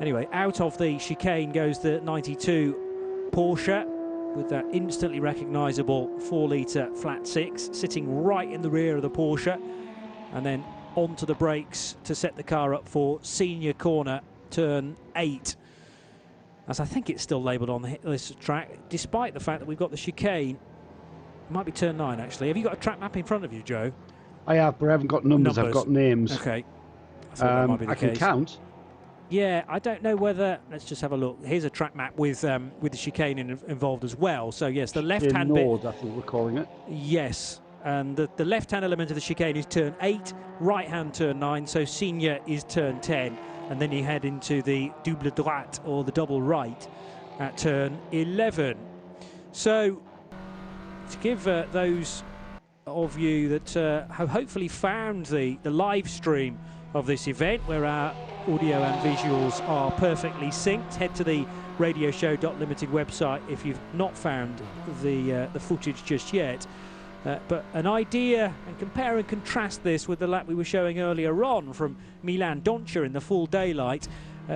Speaker 2: Anyway, out of the chicane goes the 92 Porsche with that instantly recognisable 4-litre flat 6 sitting right in the rear of the Porsche, and then onto the brakes to set the car up for senior corner, turn 8. As I think it's still labelled on this track, despite the fact that we've got the chicane. It might be turn 9, actually. Have you got a track map in front of you, Joe?
Speaker 4: I have, but I haven't got numbers. I've got names.
Speaker 2: Okay. I thought that might be the
Speaker 4: case. Can count.
Speaker 2: Yeah, I don't know whether... Let's just have a look. Here's a track map with the chicane involved as well. So, yes, the left-hand bit...
Speaker 4: I think we're calling it.
Speaker 2: Yes. And the left-hand element of the chicane is turn 8, right-hand turn 9, so senior is turn 10. And then you head into the double droite, or the double right, at turn 11. So, to give those of you that have hopefully found the live stream of this event, where our audio and visuals are perfectly synced, head to the radioshow.limited website if you've not found the footage just yet. But an idea, and compare and contrast this with the lap we were showing earlier on from Milan Doncia in the full daylight.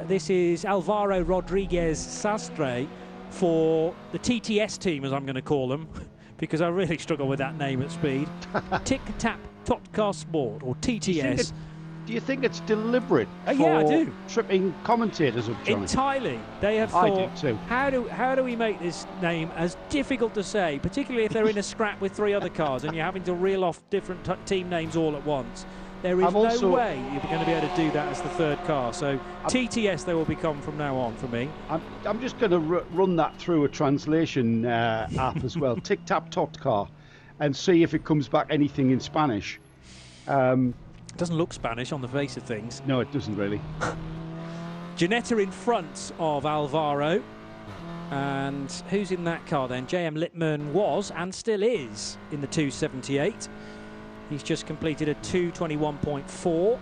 Speaker 2: This is Alvaro Rodriguez Sastre for the TTS team, as I'm going to call them, because I really struggle with that name at speed. Tic Tap Totcar Sport, or TTS.
Speaker 4: Do you think it's deliberate for
Speaker 2: yeah, I do.
Speaker 4: tripping commentators up, Johnny?
Speaker 2: Entirely. They have thought,
Speaker 4: I do too.
Speaker 2: How do we make this name as difficult to say, particularly if they're in a scrap with 3 other cars and you're having to reel off different team names all at once? There is no way you're going to be able to do that as the 3rd car. So TTS they will become from now on for me.
Speaker 4: I'm just going to run that through a translation app as well, Tic Tap Totcar, and see if it comes back anything in Spanish.
Speaker 2: It doesn't look Spanish on the face of things.
Speaker 4: No, it doesn't really.
Speaker 2: Ginetta in front of Alvaro. And who's in that car then? J.M. Littman was, and still is, in the 278. He's just completed a 221.4.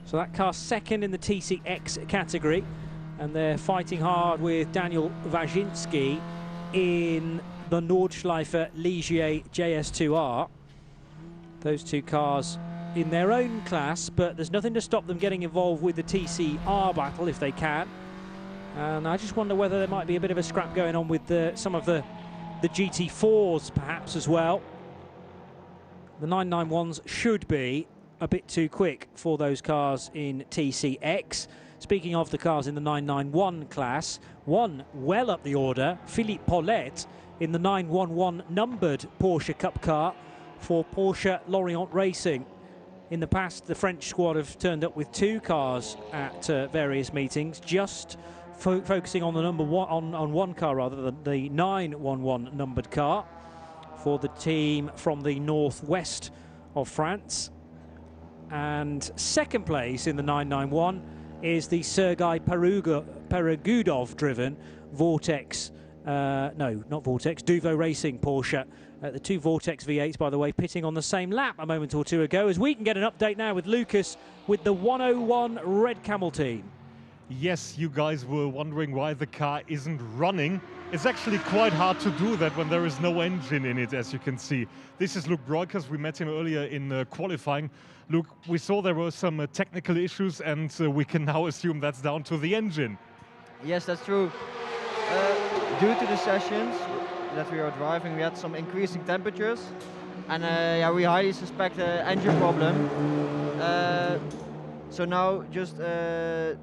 Speaker 2: So that car's 2nd in the TCX category. And they're fighting hard with Daniel Wajinski in the Nordschleife Ligier JS2R. Those 2 cars in their own class, but there's nothing to stop them getting involved with the TCR battle if they can. And I just wonder whether there might be a bit of a scrap going on with some of the GT4s perhaps as well. The 991s should be a bit too quick for those cars in TCX. Speaking of the cars in the 991 class, one well up the order, Philippe Paulette in the 911 numbered Porsche Cup car for Porsche Lorient Racing. In the past, the French squad have turned up with 2 cars at various meetings, just focusing on the number one, on one car rather than the 911 numbered car for the team from the northwest of France. And 2nd place in the 991 is the Sergei Peregudov driven Vortex, no, not Vortex, Duvo Racing Porsche. The 2 Vortex V8s, by the way, pitting on the same lap a moment or 2 ago, as we can get an update now with Lucas with the 101 Red Camel team.
Speaker 3: Yes, you guys were wondering why the car isn't running. It's actually quite hard to do that when there is no engine in it, as you can see. This is Luke Broikers. We met him earlier in qualifying. Luke, we saw there were some technical issues, and we can now assume that's down to the engine.
Speaker 8: Yes, that's true. Due to the sessions that we are driving, we had some increasing temperatures, and yeah, we highly suspect an engine problem. So now, just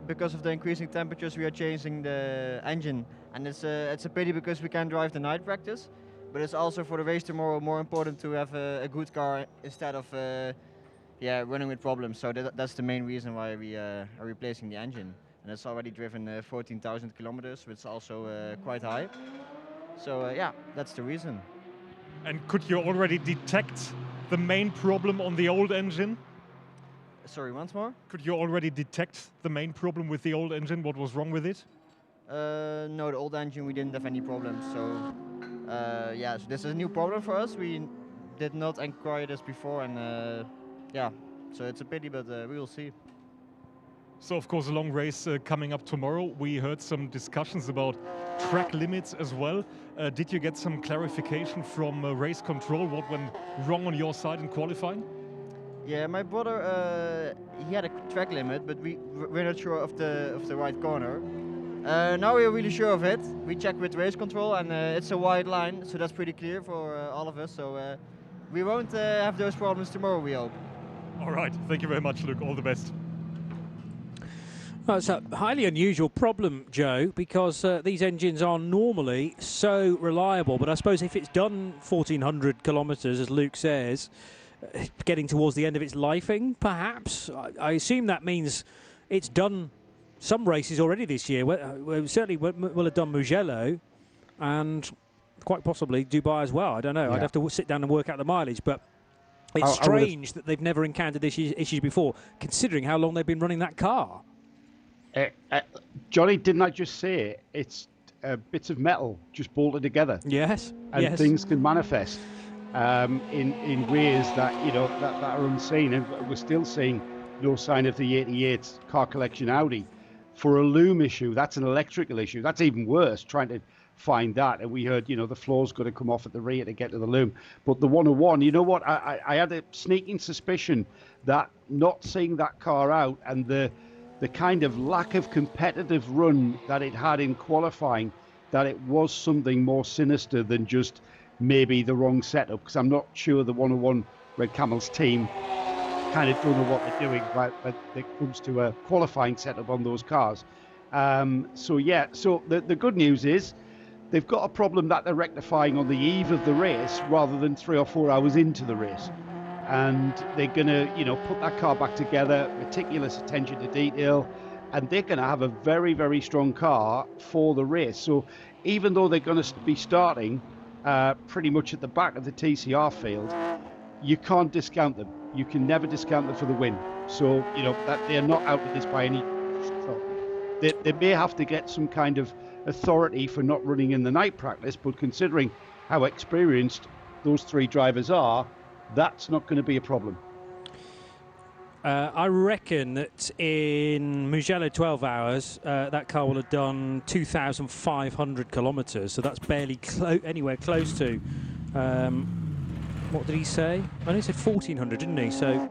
Speaker 8: because of the increasing temperatures, we are changing the engine, and it's a pity because we can drive the night practice, but it's also for the race tomorrow more important to have a good car instead of running with problems. So that's the main reason why we are replacing the engine. And it's already driven 14,000 kilometers, which is also quite high. So that's the reason.
Speaker 3: And could you already detect the main problem on the old engine?
Speaker 8: Sorry, once more?
Speaker 3: Could you already detect the main problem with the old engine? What was wrong with it?
Speaker 8: No, the old engine we didn't have any problems. So so this is a new problem for us. We did not inquire this before, and so it's a pity, but we will see.
Speaker 3: So of course a long race coming up tomorrow. We heard some discussions about track limits as well. Did you get some clarification from race control? What went wrong on your side in qualifying?
Speaker 8: Yeah, my brother he had a track limit, but we're not sure of the right corner. Now we're really sure of it. We checked with race control, and it's a wide line, so that's pretty clear for all of us. So we won't have those problems tomorrow, we hope.
Speaker 3: All right, thank you very much, Luke. All the best.
Speaker 2: Well, it's a highly unusual problem, Joe, because these engines are normally so reliable. But I suppose if it's done 1,400 kilometres, as Luke says, getting towards the end of its lifing, perhaps. I assume that means it's done some races already this year. Certainly will have done Mugello and quite possibly Dubai as well. I don't know. Yeah. I'd have to sit down and work out the mileage, but it's strange that they've never encountered this issue before, considering how long they've been running that car.
Speaker 4: Johnny, didn't I just say it's bits of metal just bolted together?
Speaker 2: Yes.
Speaker 4: And things can manifest in ways that that are unseen, and we're still seeing no sign of the 88 car collection Audi. For a loom issue, that's an electrical issue. That's even worse, trying to find that. And we heard, the floor's got to come off at the rear to get to the loom. But the 101, you know what? I had a sneaking suspicion that not seeing that car out and the kind of lack of competitive run that it had in qualifying, that it was something more sinister than just maybe the wrong setup. Because I'm not sure the 101 Red Camels team kind of don't know what they're doing when it comes to a qualifying setup on those cars. So the good news is they've got a problem that they're rectifying on the eve of the race rather than 3 or 4 hours into the race. And they're going to, put that car back together, meticulous attention to detail, and they're going to have a very, very strong car for the race. So even though they're going to be starting pretty much at the back of the TCR field, you can't discount them. You can never discount them for the win. So, that they're not out of this by any stretch. They may have to get some kind of authority for not running in the night practice, but considering how experienced those 3 drivers are, that's not going to be a problem.
Speaker 2: I reckon that in Mugello 12 hours, that car will have done 2,500 kilometres, so that's barely anywhere close to... what did he say? I he said 1,400, didn't he? So, no.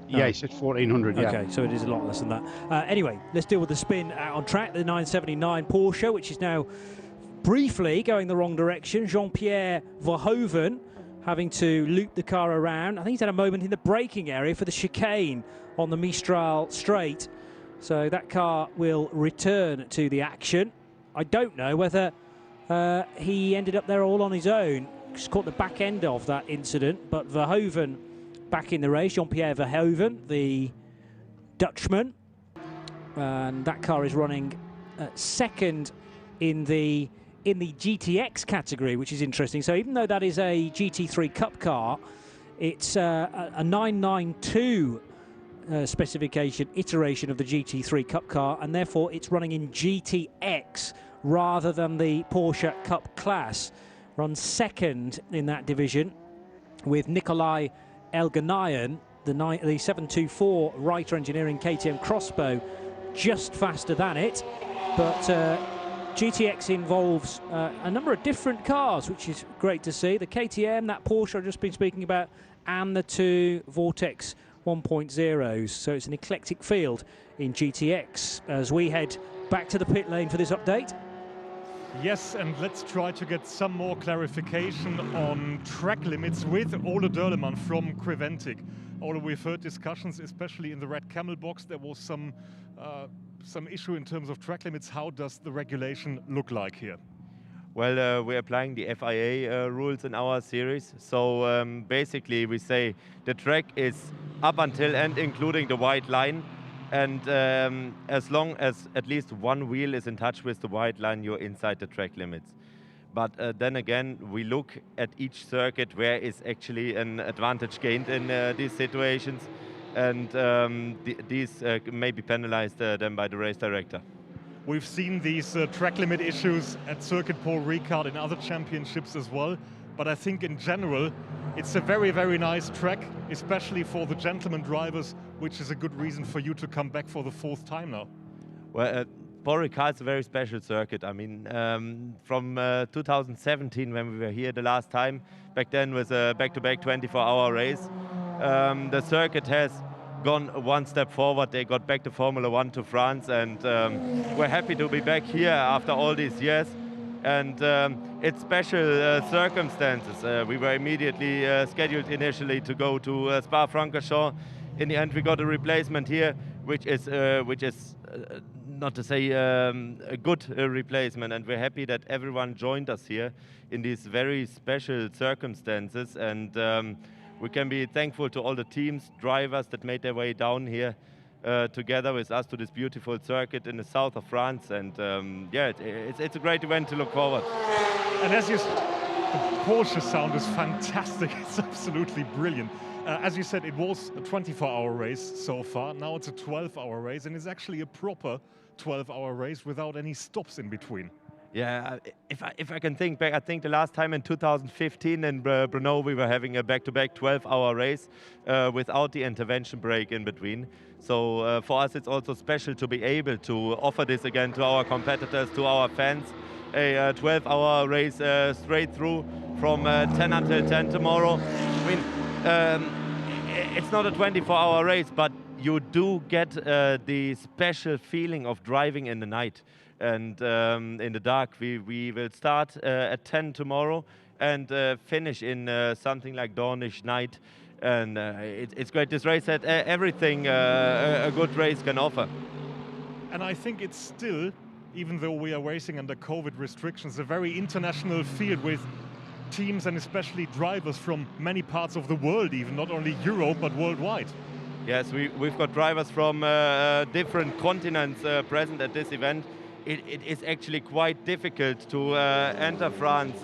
Speaker 4: Yeah, he said 1,400, yeah.
Speaker 2: Okay, so it is a lot less than that. Anyway, let's deal with the spin out on track, the 979 Porsche, which is now briefly going the wrong direction. Jean-Pierre Verhoeven having to loop the car around. I think he's had a moment in the braking area for the chicane on the Mistral straight. So that car will return to the action. I don't know whether he ended up there all on his own. Just caught the back end of that incident, but Verhoeven back in the race. Jean-Pierre Verhoeven, the Dutchman, and that car is running second in the GTX category, which is interesting. So even though that is a GT3 Cup car, it's a 992 specification iteration of the GT3 Cup car, and therefore it's running in GTX rather than the Porsche Cup class. Runs second in that division with Nikolai Elganayan, the 724 Reiter Engineering KTM Crossbow, just faster than it. But GTX involves a number of different cars, which is great to see. The KTM, that Porsche I've just been speaking about, and the 2 Vortex 1.0s. So it's an eclectic field in GTX as we head back to the pit lane for this update.
Speaker 3: Yes, and let's try to get some more clarification on track limits with Ole Dörlemann from Creventic. Ole, we've heard discussions, especially in the Red Camel box. There was some issue in terms of track limits. How does the regulation look like here?
Speaker 9: Well, we're applying the FIA rules in our series. So basically we say the track is up until and including the white line. And as long as at least one wheel is in touch with the white line, you're inside the track limits. But then again, we look at each circuit where is actually an advantage gained in these situations. And these may be penalized then by the race director.
Speaker 3: We've seen these track limit issues at Circuit Paul Ricard in other championships as well, but I think in general it's a very, very nice track, especially for the gentleman drivers, which is a good reason for you to come back for the 4th time now.
Speaker 9: Well, Paul Ricard is a very special circuit. I mean, from 2017 when we were here the last time, back then was a back-to-back 24-hour race. The circuit has gone one step forward. They got back to Formula 1 to France, and we're happy to be back here after all these years. And it's special circumstances. We were immediately scheduled initially to go to Spa-Francorchamps. In the end, we got a replacement here, which is not to say a good replacement. And we're happy that everyone joined us here in these very special circumstances. And we can be thankful to all the teams, drivers that made their way down here together with us to this beautiful circuit in the south of France. And yeah, it's a great event to look forward.
Speaker 3: And as you the Porsche sound is fantastic. It's absolutely brilliant. As you said, it was a 24-hour race so far. Now it's a 12-hour race, and it's actually a proper 12-hour race without any stops in between.
Speaker 9: Yeah, if I can think back, I think the last time in 2015 in Brno we were having a back-to-back 12-hour race without the intervention break in between. So for us it's also special to be able to offer this again to our competitors, to our fans. A 12-hour race straight through from 10 until 10 tomorrow. I mean, it's not a 24-hour race, but you do get the special feeling of driving in the night. And in the dark, we will start at 10 tomorrow and finish in something like dawnish night. And it's great. This race had everything a good race can offer.
Speaker 3: And I think it's still, even though we are racing under COVID restrictions, a very international field with teams and especially drivers from many parts of the world, even not only Europe but worldwide.
Speaker 9: Yes, we've got drivers from different continents present at this event. It is actually quite difficult to enter France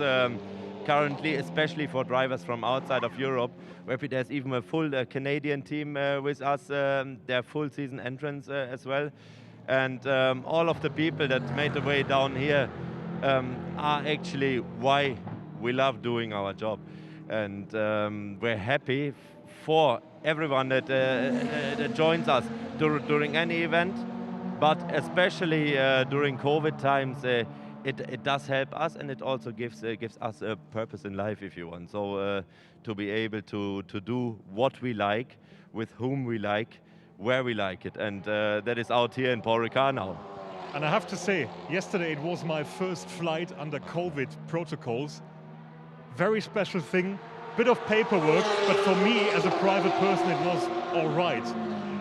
Speaker 9: currently, especially for drivers from outside of Europe. Where there's even a full Canadian team with us, their full season entrance as well. And all of the people that made the way down here are actually why we love doing our job. And we're happy for everyone that joins us during any event. But especially during COVID times, it does help us, and it also gives us a purpose in life, if you want. So to be able to do what we like, with whom we like, where we like it, and that is out here in Paul Ricard now.
Speaker 3: And I have to say, yesterday it was my first flight under COVID protocols. Very special thing, bit of paperwork, but for me as a private person it was all right.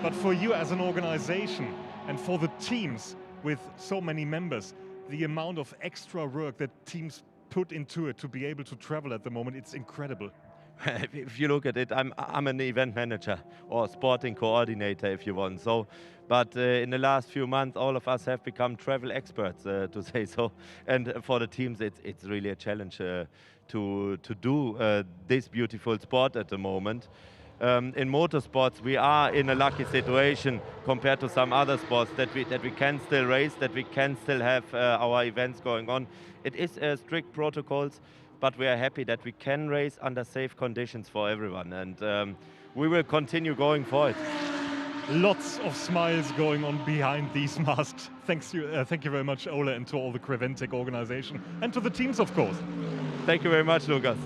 Speaker 3: But for you as an organization, and for the teams with so many members, the amount of extra work that teams put into it to be able to travel at the moment, it's incredible.
Speaker 9: If you look at it, I'm an event manager or sporting coordinator, if you want. So, but in the last few months, all of us have become travel experts, to say so. And for the teams, it's really a challenge to do this beautiful sport at the moment. In motorsports, we are in a lucky situation compared to some other sports that we can still race, that we can still have our events going on. It is strict protocols, but we are happy that we can race under safe conditions for everyone, and we will continue going for it.
Speaker 3: Lots of smiles going on behind these masks. Thank you very much, Ole, and to all the Creventic organization, and to the teams, of course.
Speaker 9: Thank you very much, Lucas.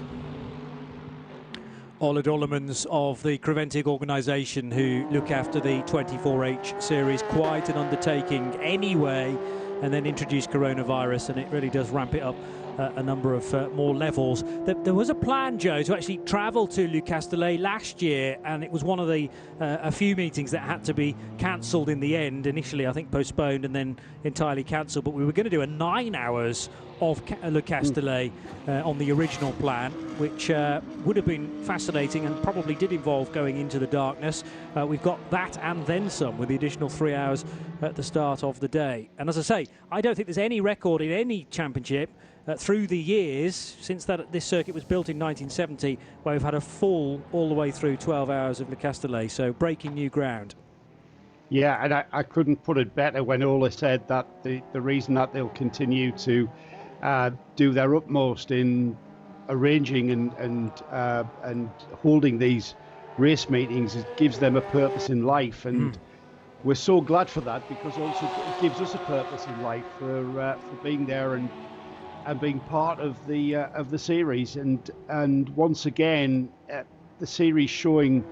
Speaker 2: Ole Dollemans of the Creventic organisation, who look after the 24H series. Quite an undertaking anyway, and then introduce coronavirus, and it really does ramp it up a number of more levels. There was a plan, Joe, to actually travel to Le Castellet last year, and it was one of the a few meetings that had to be cancelled in the end. Initially, I think postponed and then entirely cancelled. But we were going to do a 9 hours of Le Castellet on the original plan, which would have been fascinating and probably did involve going into the darkness. We've got that and then some with the additional 3 hours at the start of the day. And as I say, I don't think there's any record in any championship through the years since this circuit was built in 1970 where we've had a full all the way through 12 hours of Le Castellet, so breaking new ground.
Speaker 4: Yeah, and I couldn't put it better when Ola said that the reason that they'll continue to do their utmost in arranging and holding these race meetings, it gives them a purpose in life, and we're so glad for that, because also it gives us a purpose in life for being there and being part of the series, and once again the series showing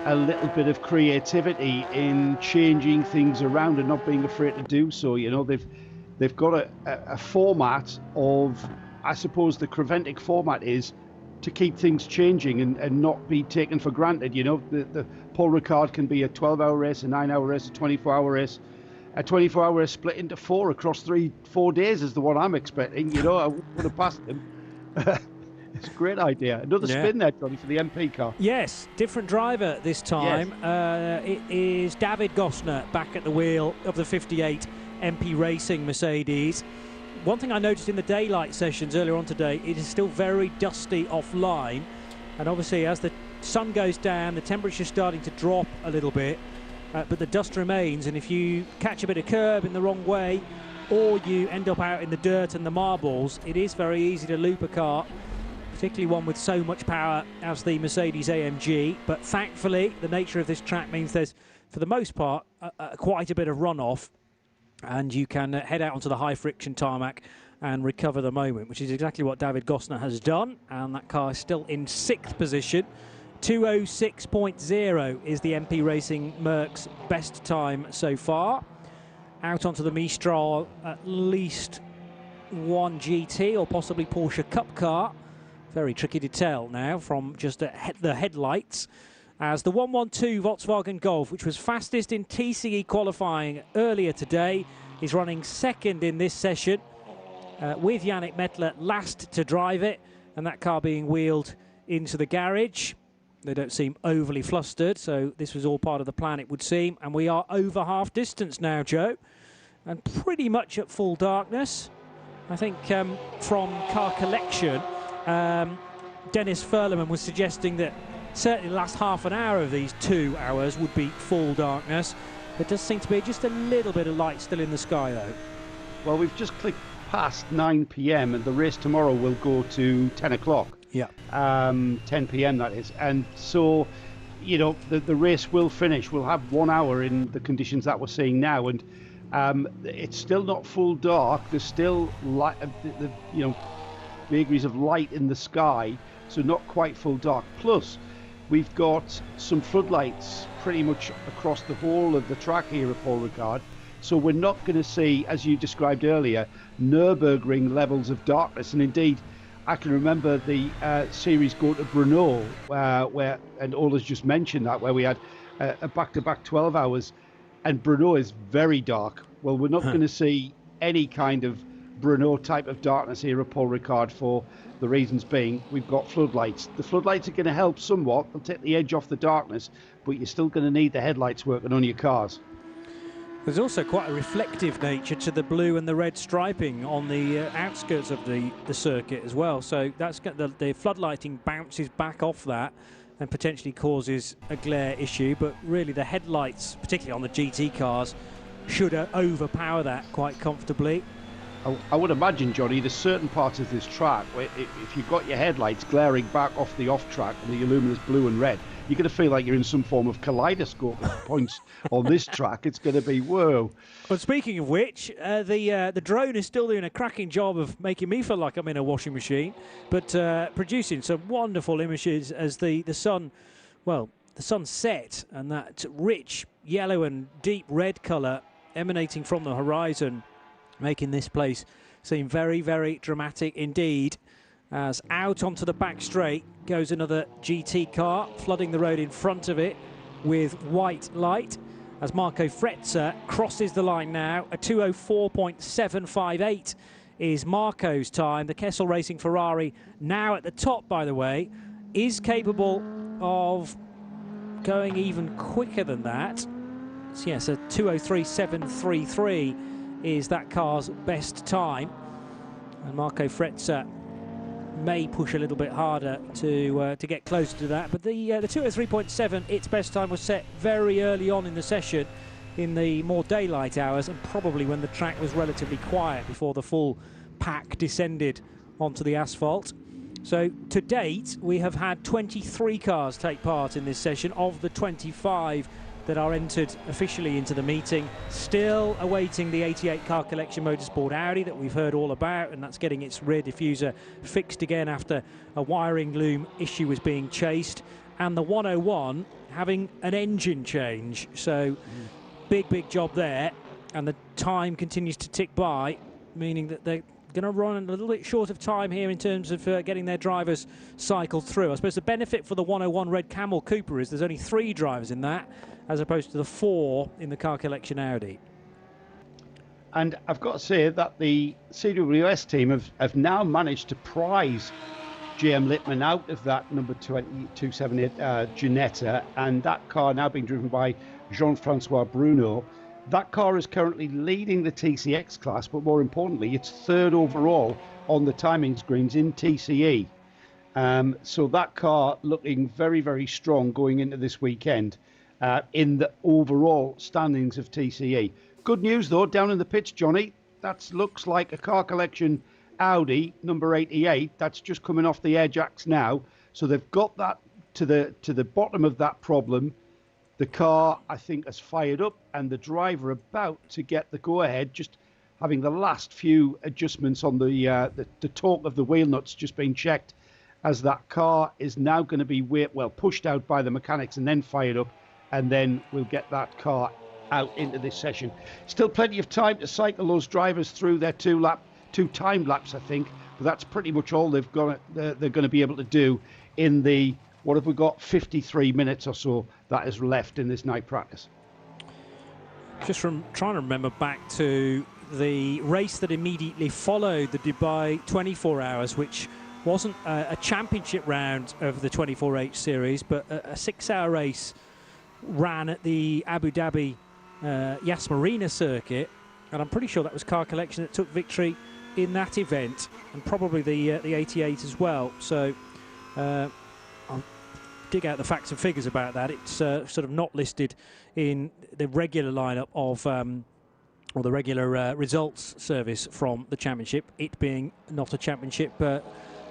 Speaker 4: a little bit of creativity in changing things around and not being afraid to do so. You know, they've got a format of, I suppose the Creventic format is to keep things changing and not be taken for granted. You know, the Paul Ricard can be a 12-hour race, a 9-hour race, a 24-hour race. A 24-hour race split into 4 across 4 days is the one I'm expecting. You know, I would have passed him. It's a great idea. Another spin there, Johnny, for the MP car.
Speaker 2: Yes, different driver this time. Yes. It is David Gossner back at the wheel of the 58 MP Racing Mercedes. One thing I noticed in the daylight sessions earlier on today, it is still very dusty offline. And obviously as the sun goes down, the temperature's starting to drop a little bit. But the dust remains, and if you catch a bit of curb in the wrong way or you end up out in the dirt and the marbles, it is very easy to loop a car, particularly one with so much power as the Mercedes AMG. But thankfully, the nature of this track means there's, for the most part, quite a bit of runoff, and you can head out onto the high-friction tarmac and recover the moment, which is exactly what David Gossner has done, and that car is still in 6th position. 2:06.0 is the MP Racing Merc's best time so far. Out onto the Mistral, at least one GT or possibly Porsche Cup car. Very tricky to tell now from just the headlights. As the 112 Volkswagen Golf, which was fastest in TCE qualifying earlier today, is running second in this session with Yannick Mettler last to drive it, and that car being wheeled into the garage. They don't seem overly flustered, so this was all part of the plan, it would seem. And we are over half distance now, Joe, and pretty much at full darkness. I think from Car Collection, Dennis Furlerman was suggesting that certainly the last half an hour of these 2 hours would be full darkness. There does seem to be just a little bit of light still in the sky, though.
Speaker 4: Well, we've just clicked past 9 p.m. and the race tomorrow will go to 10 o'clock.
Speaker 2: Yeah.
Speaker 4: 10 p.m. that is. And so, you know, the race will finish. We'll have 1 hour in the conditions that we're seeing now, and it's still not full dark. There's still light, you know, vagaries of light in the sky, so not quite full dark. Plus, we've got some floodlights pretty much across the whole of the track here at Paul Ricard. So we're not going to see, as you described earlier, Nürburgring levels of darkness. And indeed, I can remember the series go to Brno, where, and Ola's just mentioned that, where we had a back-to-back 12 hours, and Brno is very dark. Well, we're not going to see any kind of Brno type of darkness here at Paul Ricard, for the reasons being we've got floodlights. The floodlights are going to help somewhat. They'll take the edge off the darkness, but you're still going to need the headlights working on your cars.
Speaker 2: There's also quite a reflective nature to the blue and the red striping on the outskirts of the circuit as well. So that's got the floodlighting bounces back off that and potentially causes a glare issue. But really the headlights, particularly on the GT cars, should overpower that quite comfortably.
Speaker 4: I would imagine, Johnny, there's certain parts of this track where if you've got your headlights glaring back off the off track and the luminous blue and red, you're going to feel like you're in some form of kaleidoscope at points on this track. It's going to be whoa.
Speaker 2: Well, speaking of which, the drone is still doing a cracking job of making me feel like I'm in a washing machine, but producing some wonderful images as the sun set, and that rich yellow and deep red colour emanating from the horizon, making this place seem very, very dramatic indeed. As out onto the back straight goes another GT car, flooding the road in front of it with white light. As Marco Frezza crosses the line now, a 2:04.758 is Marco's time. The Kessel Racing Ferrari, now at the top, by the way, is capable of going even quicker than that. So yes, a 2:03.733 is that car's best time. And Marco Frezza may push a little bit harder to get closer to that. But the 2:03.7, its best time was set very early on in the session, in the more daylight hours, and probably when the track was relatively quiet before the full pack descended onto the asphalt. So to date, we have had 23 cars take part in this session of the 25 that are entered officially into the meeting. Still awaiting the 88 Car Collection Motorsport Audi that we've heard all about, and that's getting its rear diffuser fixed again after a wiring loom issue was being chased, and the 101 having an engine change. So big job there, and the time continues to tick by, meaning that they're going to run a little bit short of time here in terms of getting their drivers cycled through. I suppose the benefit for the 101 Red Camel Cooper is there's only 3 drivers in that, as opposed to the 4 in the Car Collection Audi.
Speaker 4: And I've got to say that the CWS team have now managed to prize GM Littman out of that number 278 Ginetta, and that car now being driven by Jean-Francois Bruno. That car is currently leading the TCX class, but more importantly, it's 3rd overall on the timing screens in TCE. So that car looking very, very strong going into this weekend in the overall standings of TCE. Good news, though, down in the pits, Johnny. That looks like a Car Collection Audi, number 88. That's just coming off the Ajax now. So they've got that to the bottom of that problem. The car, I think, has fired up, and the driver about to get the go-ahead, just having the last few adjustments on the torque of the wheel nuts just being checked, as that car is now going to be pushed out by the mechanics and then fired up, and then we'll get that car out into this session. Still plenty of time to cycle those drivers through their two time laps, I think, but that's pretty much all they're going to be able to do in the, what have we got, 53 minutes or so that is left in this night practice.
Speaker 2: Just from trying to remember back to the race that immediately followed the Dubai 24 hours, which wasn't a championship round of the 24H series, but a 6-hour race ran at the Abu Dhabi Yas Marina circuit, and I'm pretty sure that was Car Collection that took victory in that event, and probably the 88 as well. So I'll dig out the facts and figures about that. It's sort of not listed in the regular lineup of or the regular results service from the championship, it being not a championship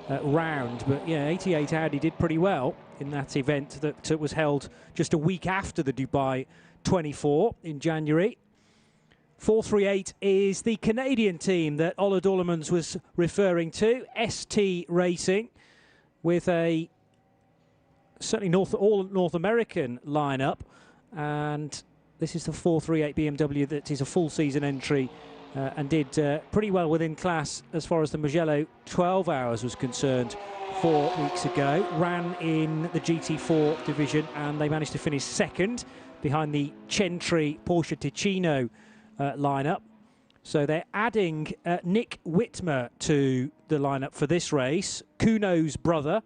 Speaker 2: round. But yeah, 88 Audi did pretty well in that event that was held just a week after the Dubai 24 in January. 438 is the Canadian team that Ola Dollemans was referring to, ST Racing, with a certainly all North American lineup, and this is the 438 BMW that is a full season entry and did pretty well within class as far as the Mugello 12 hours was concerned 4 weeks ago. Ran in the GT4 division, and they managed to finish second behind the Chentry Porsche Ticino lineup. So they're adding Nick Whitmer to the lineup for this race, Kuno's brother,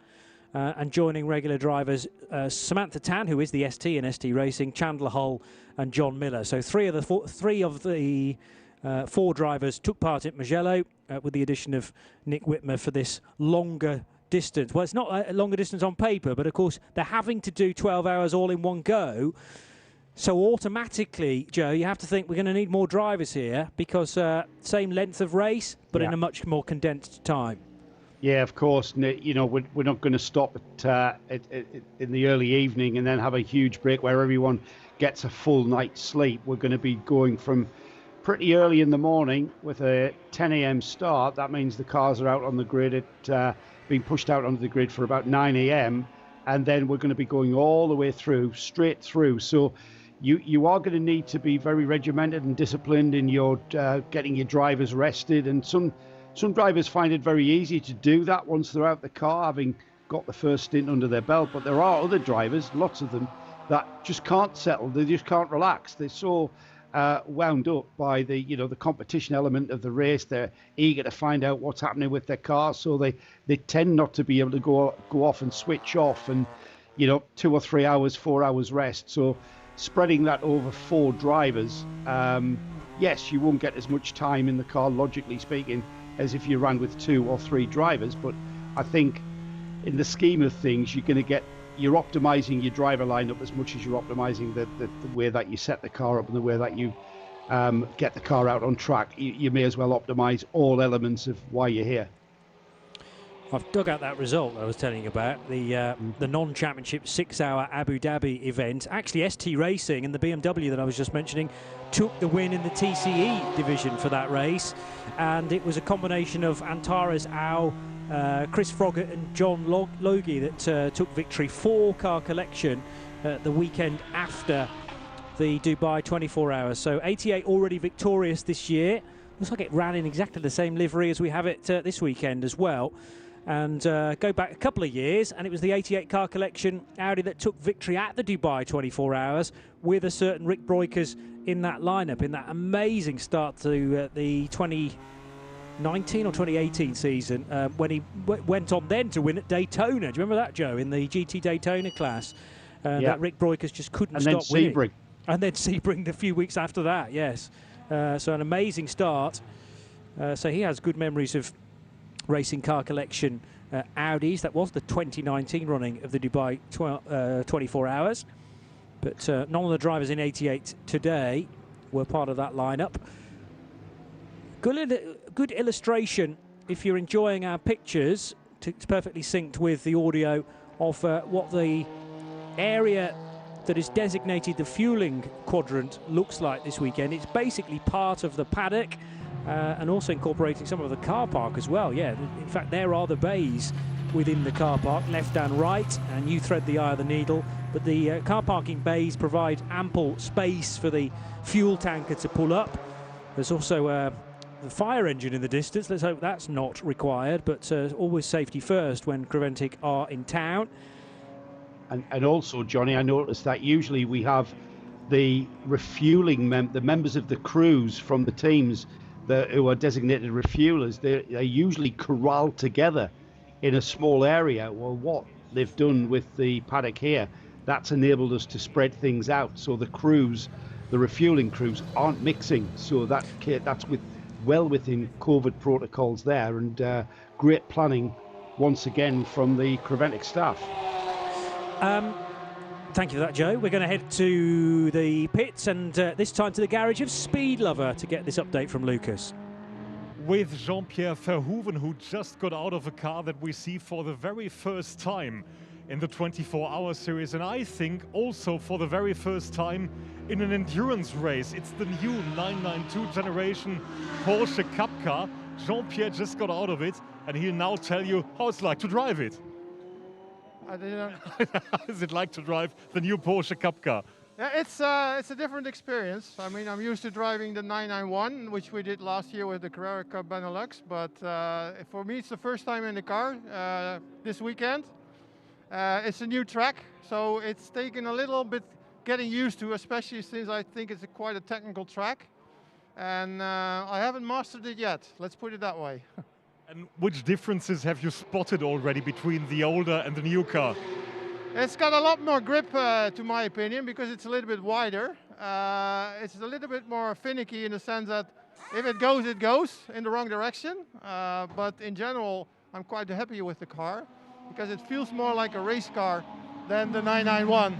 Speaker 2: and joining regular drivers Samantha Tan, who is the ST in ST Racing, Chandler Hull and John Miller. So three of the 4 drivers took part at Mugello, with the addition of Nick Whitmer for this longer distance. Well, it's not a longer distance on paper, but of course they're having to do 12 hours all in one go. So automatically, Joe, you have to think we're going to need more drivers here, because same length of race, but in a much more condensed time.
Speaker 4: Yeah, of course. You know, we're not going to stop in the early evening and then have a huge break where everyone gets a full night's sleep. We're going to be going from pretty early in the morning with a 10 a.m. start. That means the cars are out on the grid being pushed out onto the grid for about 9 a.m. And then we're going to be going all the way through, straight through. So you are going to need to be very regimented and disciplined in your getting your drivers rested. And some drivers find it very easy to do that once they're out the car, having got the first stint under their belt. But there are other drivers, lots of them, that just can't settle. They just can't relax. They're so wound up by the competition element of the race. They're eager to find out what's happening with their car, so they tend not to be able to go off and switch off and 2 or 3 hours, 4 hours rest. So spreading that over 4 drivers, yes, you won't get as much time in the car, logically speaking, as if you ran with 2 or 3 drivers. But I think in the scheme of things, you're optimizing your driver lineup as much as you're optimizing the way that you set the car up and the way that you get the car out on track. You may as well optimize all elements of why you're here.
Speaker 2: I've dug out that result I was telling you about, the non-championship 6-hour Abu Dhabi event. Actually, ST Racing and the BMW that I was just mentioning took the win in the TCE division for that race, and it was a combination of Antares Au, Chris Froggatt and John Logie that took victory. 4-car collection the weekend after the Dubai 24 hours. So 88 already victorious this year. Looks like it ran in exactly the same livery as we have it this weekend as well. And go back a couple of years, and it was the 88 car collection Audi that took victory at the Dubai 24 hours with a certain Rick Breukers in that lineup, in that amazing start to the 2019 or 2018 season, when he went on then to win at Daytona. Do you remember that, Joe, in the GT Daytona class? That Rick Breukers just couldn't stop winning. And then Sebring a few weeks after that, yes. So an amazing start. So he has good memories of racing car collection Audis. That was the 2019 running of the Dubai 24 hours. But none of the drivers in 88 today were part of that lineup. Good illustration, if you're enjoying our pictures, it's perfectly synced with the audio of what the area that is designated the fueling quadrant looks like this weekend. It's basically part of the paddock and also incorporating some of the car park as well. Yeah, in fact, there are the bays within the car park, left and right, and you thread the eye of the needle. But the car parking bays provide ample space for the fuel tanker to pull up. There's also the fire engine in the distance. Let's hope that's not required, but always safety first when Creventic are in town.
Speaker 4: And also, Johnny, I noticed that usually we have the refueling the members of the crews from the teams who are designated refuelers. They're usually corralled together in a small area. Well, what they've done with the paddock here, that's enabled us to spread things out, so the crews, the refueling crews, aren't mixing. So that's well within COVID protocols there, and great planning once again from the Creventic staff.
Speaker 2: Thank you for that, Joe. We're going to head to the pits and this time to the garage of Speed Lover to get this update from Lucas.
Speaker 3: With Jean-Pierre Verhoeven, who just got out of a car that we see for the very first time in the 24-hour series, and I think also for the very first time in an endurance race. It's the new 992 generation Porsche Cup car. Jean-Pierre just got out of it, and he'll now tell you how it's like to drive it.
Speaker 7: I didn't know.
Speaker 3: How is it like to drive the new Porsche Cup car?
Speaker 7: Yeah, it's a different experience. I mean, I'm used to driving the 991, which we did last year with the Carrera Cup Benelux, but for me it's the first time in the car this weekend. It's a new track, so it's taken a little bit getting used to, especially since I think it's quite a technical track, and I haven't mastered it yet, let's put it that way.
Speaker 3: And which differences have you spotted already between the older and the new car?
Speaker 7: It's got a lot more grip, to my opinion, because it's a little bit wider. It's a little bit more finicky in the sense that if it goes in the wrong direction. But in general, I'm quite happy with the car because it feels more like a race car than the 991.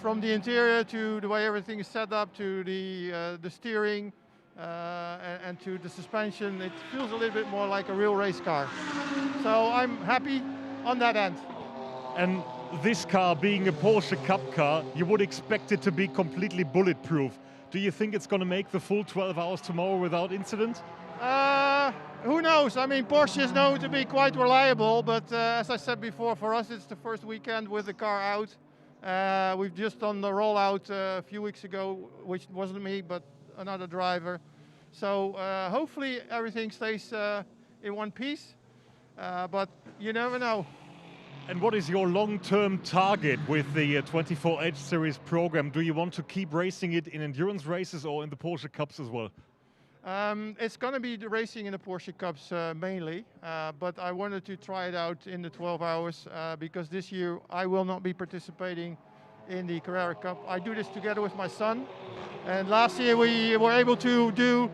Speaker 7: From the interior to the way everything is set up, to the steering, and to the suspension, it feels a little bit more like a real race car. So I'm happy on that end.
Speaker 3: And this car being a Porsche Cup car, you would expect it to be completely bulletproof. Do you think it's going to make the full 12 hours tomorrow without incident?
Speaker 7: Who knows? I mean, Porsche is known to be quite reliable, but as I said before, for us it's the first weekend with the car out. We've just done the rollout a few weeks ago, which wasn't me, but another driver. So hopefully everything stays in one piece, but you never know.
Speaker 3: And what is your long-term target with the 24H Series program? Do you want to keep racing it in endurance races or in the Porsche Cups as well?
Speaker 7: It's going to be the racing in the Porsche Cups mainly, but I wanted to try it out in the 12 hours because this year I will not be participating in the Carrera Cup. I do this together with my son, and last year we were able to do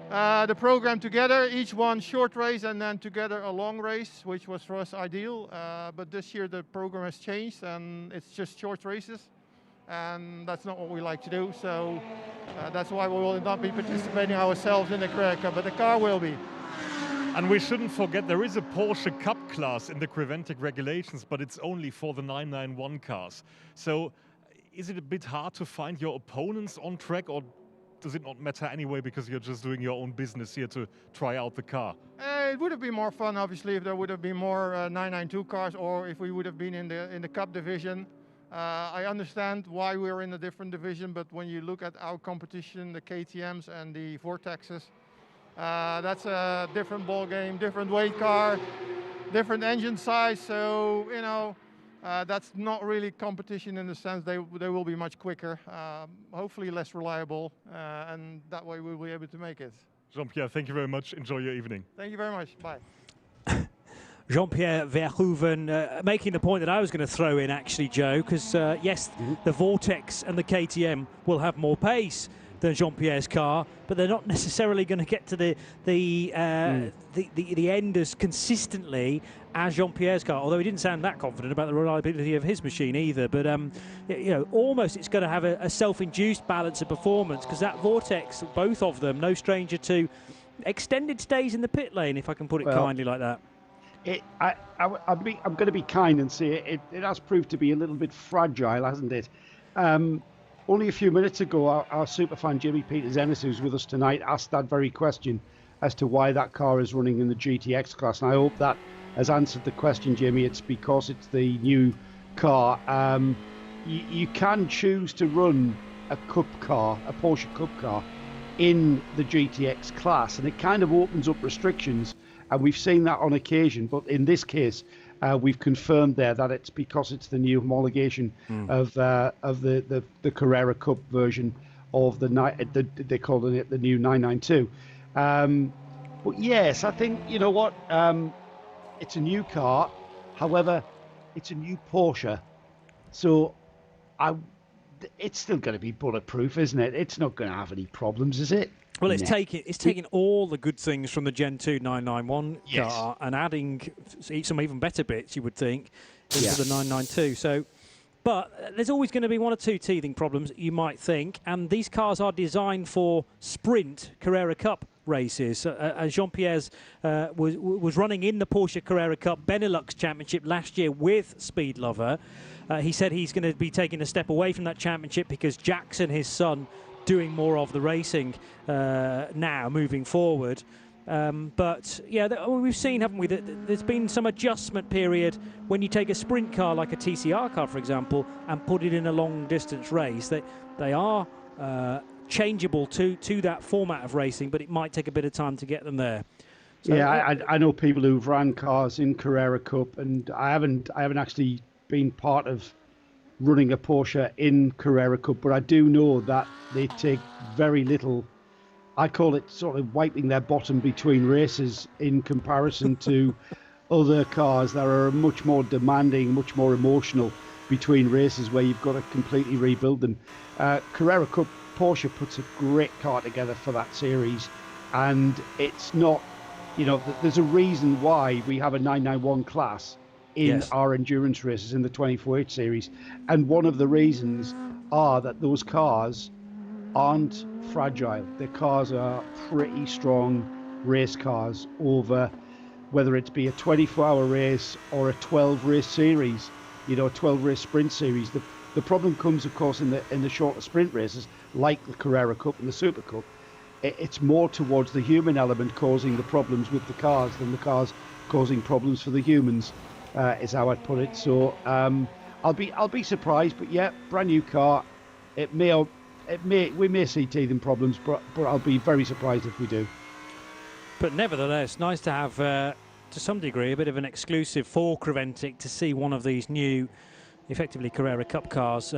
Speaker 7: the program together, each one short race and then together a long race, which was for us ideal. But this year the program has changed and it's just short races, and that's not what we like to do. So that's why we will not be participating ourselves in the Carrera Cup, but the car will be.
Speaker 3: And we shouldn't forget there is a Porsche Cup class in the Creventic regulations, but it's only for the 991 cars. So is it a bit hard to find your opponents on track, or does it not matter anyway because you're just doing your own business here to try out the car?
Speaker 7: It would have been more fun, obviously, if there would have been more 992 cars, or if we would have been in the Cup division. I understand why we're in a different division, but when you look at our competition, the KTMs and the Vortexes, that's a different ball game, different weight car, different engine size. So you know, that's not really competition in the sense they will be much quicker, hopefully less reliable, and that way we'll be able to make it.
Speaker 3: Jean-Pierre, thank you very much. Enjoy your evening.
Speaker 7: Thank you very much. Bye.
Speaker 2: Jean-Pierre Verhoeven making the point that I was going to throw in, actually, Joe, because yes, the Vortex and the KTM will have more pace than Jean-Pierre's car, but they're not necessarily going to get to the end as consistently as Jean-Pierre's car, although he didn't sound that confident about the reliability of his machine either. But you know, almost it's going to have a self-induced balance of performance, because that Vortex, both of them, no stranger to extended stays in the pit lane, if I can put it kindly like that.
Speaker 4: I'm going to be kind and say it has proved to be a little bit fragile, hasn't it? Only a few minutes ago, our superfan Jimmy Peters-Ennis, who's with us tonight, asked that very question as to why that car is running in the GTX class. And I hope that has answered the question, Jimmy. It's because it's the new car. You can choose to run a Cup car, a Porsche Cup car, in the GTX class, and it kind of opens up restrictions. And we've seen that on occasion, but in this case, we've confirmed there that it's because it's the new homologation of the Carrera Cup version of they call it the new 992. But yes, I think, you know what, it's a new car. However, it's a new Porsche, so it's still going to be bulletproof, isn't it? It's not going to have any problems, is it?
Speaker 2: Well, it's taking all the good things from the Gen 2 991 car and adding some even better bits, you would think, into the 992. So, but there's always going to be one or two teething problems, you might think, and these cars are designed for sprint Carrera Cup races. Jean-Pierre's was running in the Porsche Carrera Cup Benelux Championship last year with Speed Lover. He said he's going to be taking a step away from that championship because Jackson, his son, doing more of the racing now moving forward. But yeah, we've seen, haven't we, that there's been some adjustment period when you take a sprint car like a TCR car, for example, and put it in a long distance race. They are changeable to that format of racing, but it might take a bit of time to get them there. So,
Speaker 4: I know people who've ran cars in Carrera Cup, and I haven't actually been part of running a Porsche in Carrera Cup, but I do know that they take very little, I call it sort of wiping their bottom between races in comparison to other cars that are much more demanding, much more emotional between races where you've got to completely rebuild them. Carrera Cup, Porsche puts a great car together for that series, and it's not, you know, there's a reason why we have a 991 class in our endurance races in the 24H series, and one of the reasons are that those cars aren't fragile. The cars are pretty strong race cars over whether it be a 24-hour race or a 12-race series, you know, a 12-race sprint series. The problem comes, of course, in the shorter sprint races like the Carrera Cup and the Super Cup. It's more towards the human element causing the problems with the cars than the cars causing problems for the humans. Is how I'd put it. So I'll be surprised, but yeah, brand new car. It may we may see teething problems, but I'll be very surprised if we do.
Speaker 2: But nevertheless, nice to have, to some degree, a bit of an exclusive for Creventic to see one of these new, effectively Carrera Cup cars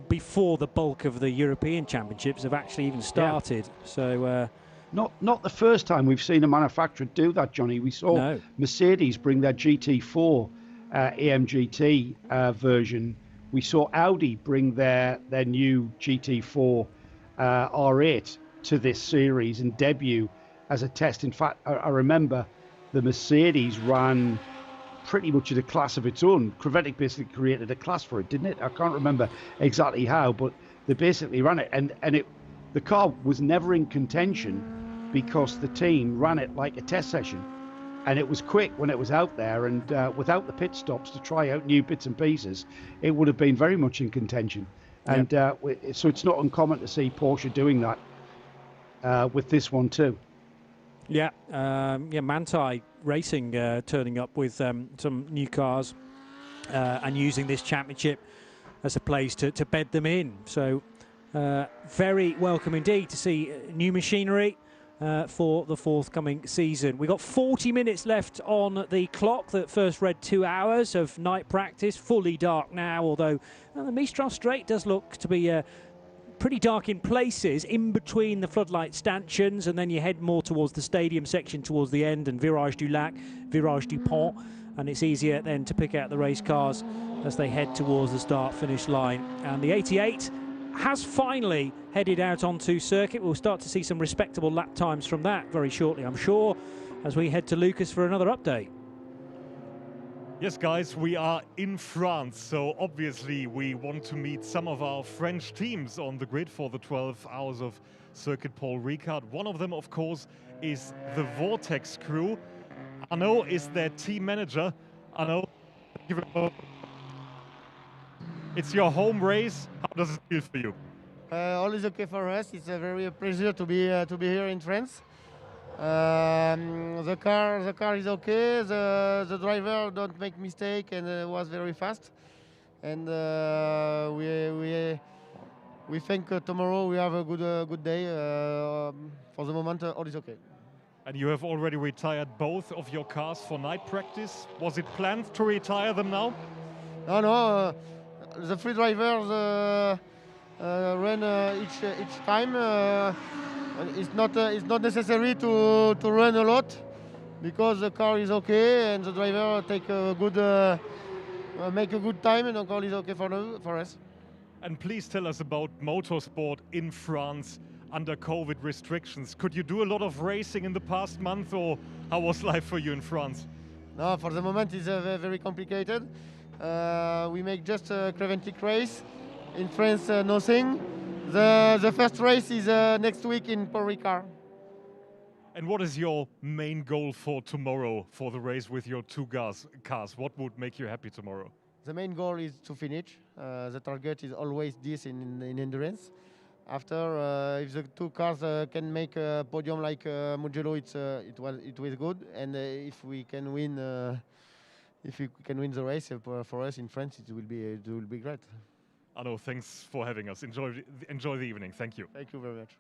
Speaker 2: before the bulk of the European Championships have actually even started. Yeah. So.
Speaker 4: Not the first time we've seen a manufacturer do that, Johnny. We saw Mercedes bring their GT4 AMGT version. We saw Audi bring their new GT4 R8 to this series and debut as a test. In fact, I remember the Mercedes ran pretty much in a class of its own. Creventic basically created a class for it, didn't it? I can't remember exactly how, but they basically ran it, and the car was never in contention because the team ran it like a test session, and it was quick when it was out there, and without the pit stops to try out new bits and pieces, it would have been very much in contention. And so it's not uncommon to see Porsche doing that with this one too.
Speaker 2: Yeah, Manthey Racing turning up with some new cars and using this championship as a place to bed them in. So very welcome indeed to see new machinery for the forthcoming season. We've got 40 minutes left on the clock that first read 2 hours of night practice. Fully dark now, although the Mistral Straight does look to be pretty dark in places in between the floodlight stanchions, and then you head more towards the stadium section towards the end and Virage du Lac, Virage du Pont, and it's easier then to pick out the race cars as they head towards the start-finish line. And the 88 has finally headed out onto circuit. We'll start to see some respectable lap times from that very shortly, I'm sure, as we head to Lucas for another update.
Speaker 3: Yes, guys, we are in France, so obviously we want to meet some of our French teams on the grid for the 12 hours of Circuit Paul Ricard. One of them, of course, is the Vortex crew. Arnaud is their team manager. Arnaud, thank you very much. It's your home race. How does it feel for you?
Speaker 10: Always okay for us. It's a very pleasure to be here in France. The car is okay. The driver don't make mistake and was very fast. And we think tomorrow we have a good day. For the moment, all is okay.
Speaker 3: And you have already retired both of your cars for night practice. Was it planned to retire them now?
Speaker 10: No. The three drivers run each time. It's not necessary to run a lot because the car is okay and the driver take a good make a good time, and the car is okay for us.
Speaker 3: And please tell us about motorsport in France under COVID restrictions. Could you do a lot of racing in the past month, or how was life for you in France?
Speaker 10: No, for the moment it's very complicated. We make just a Creventic race. In France, nothing. The first race is next week in Paul Ricard.
Speaker 3: And what is your main goal for tomorrow for the race with your two cars? What would make you happy tomorrow?
Speaker 10: The main goal is to finish. The target is always this in endurance. After, if the two cars can make a podium like Mugello, it was good. And if we can win. If we can win the race for us in France, it will be great.
Speaker 3: Arnaud, thanks for having us. Enjoy the evening. Thank you.
Speaker 10: Thank you very much.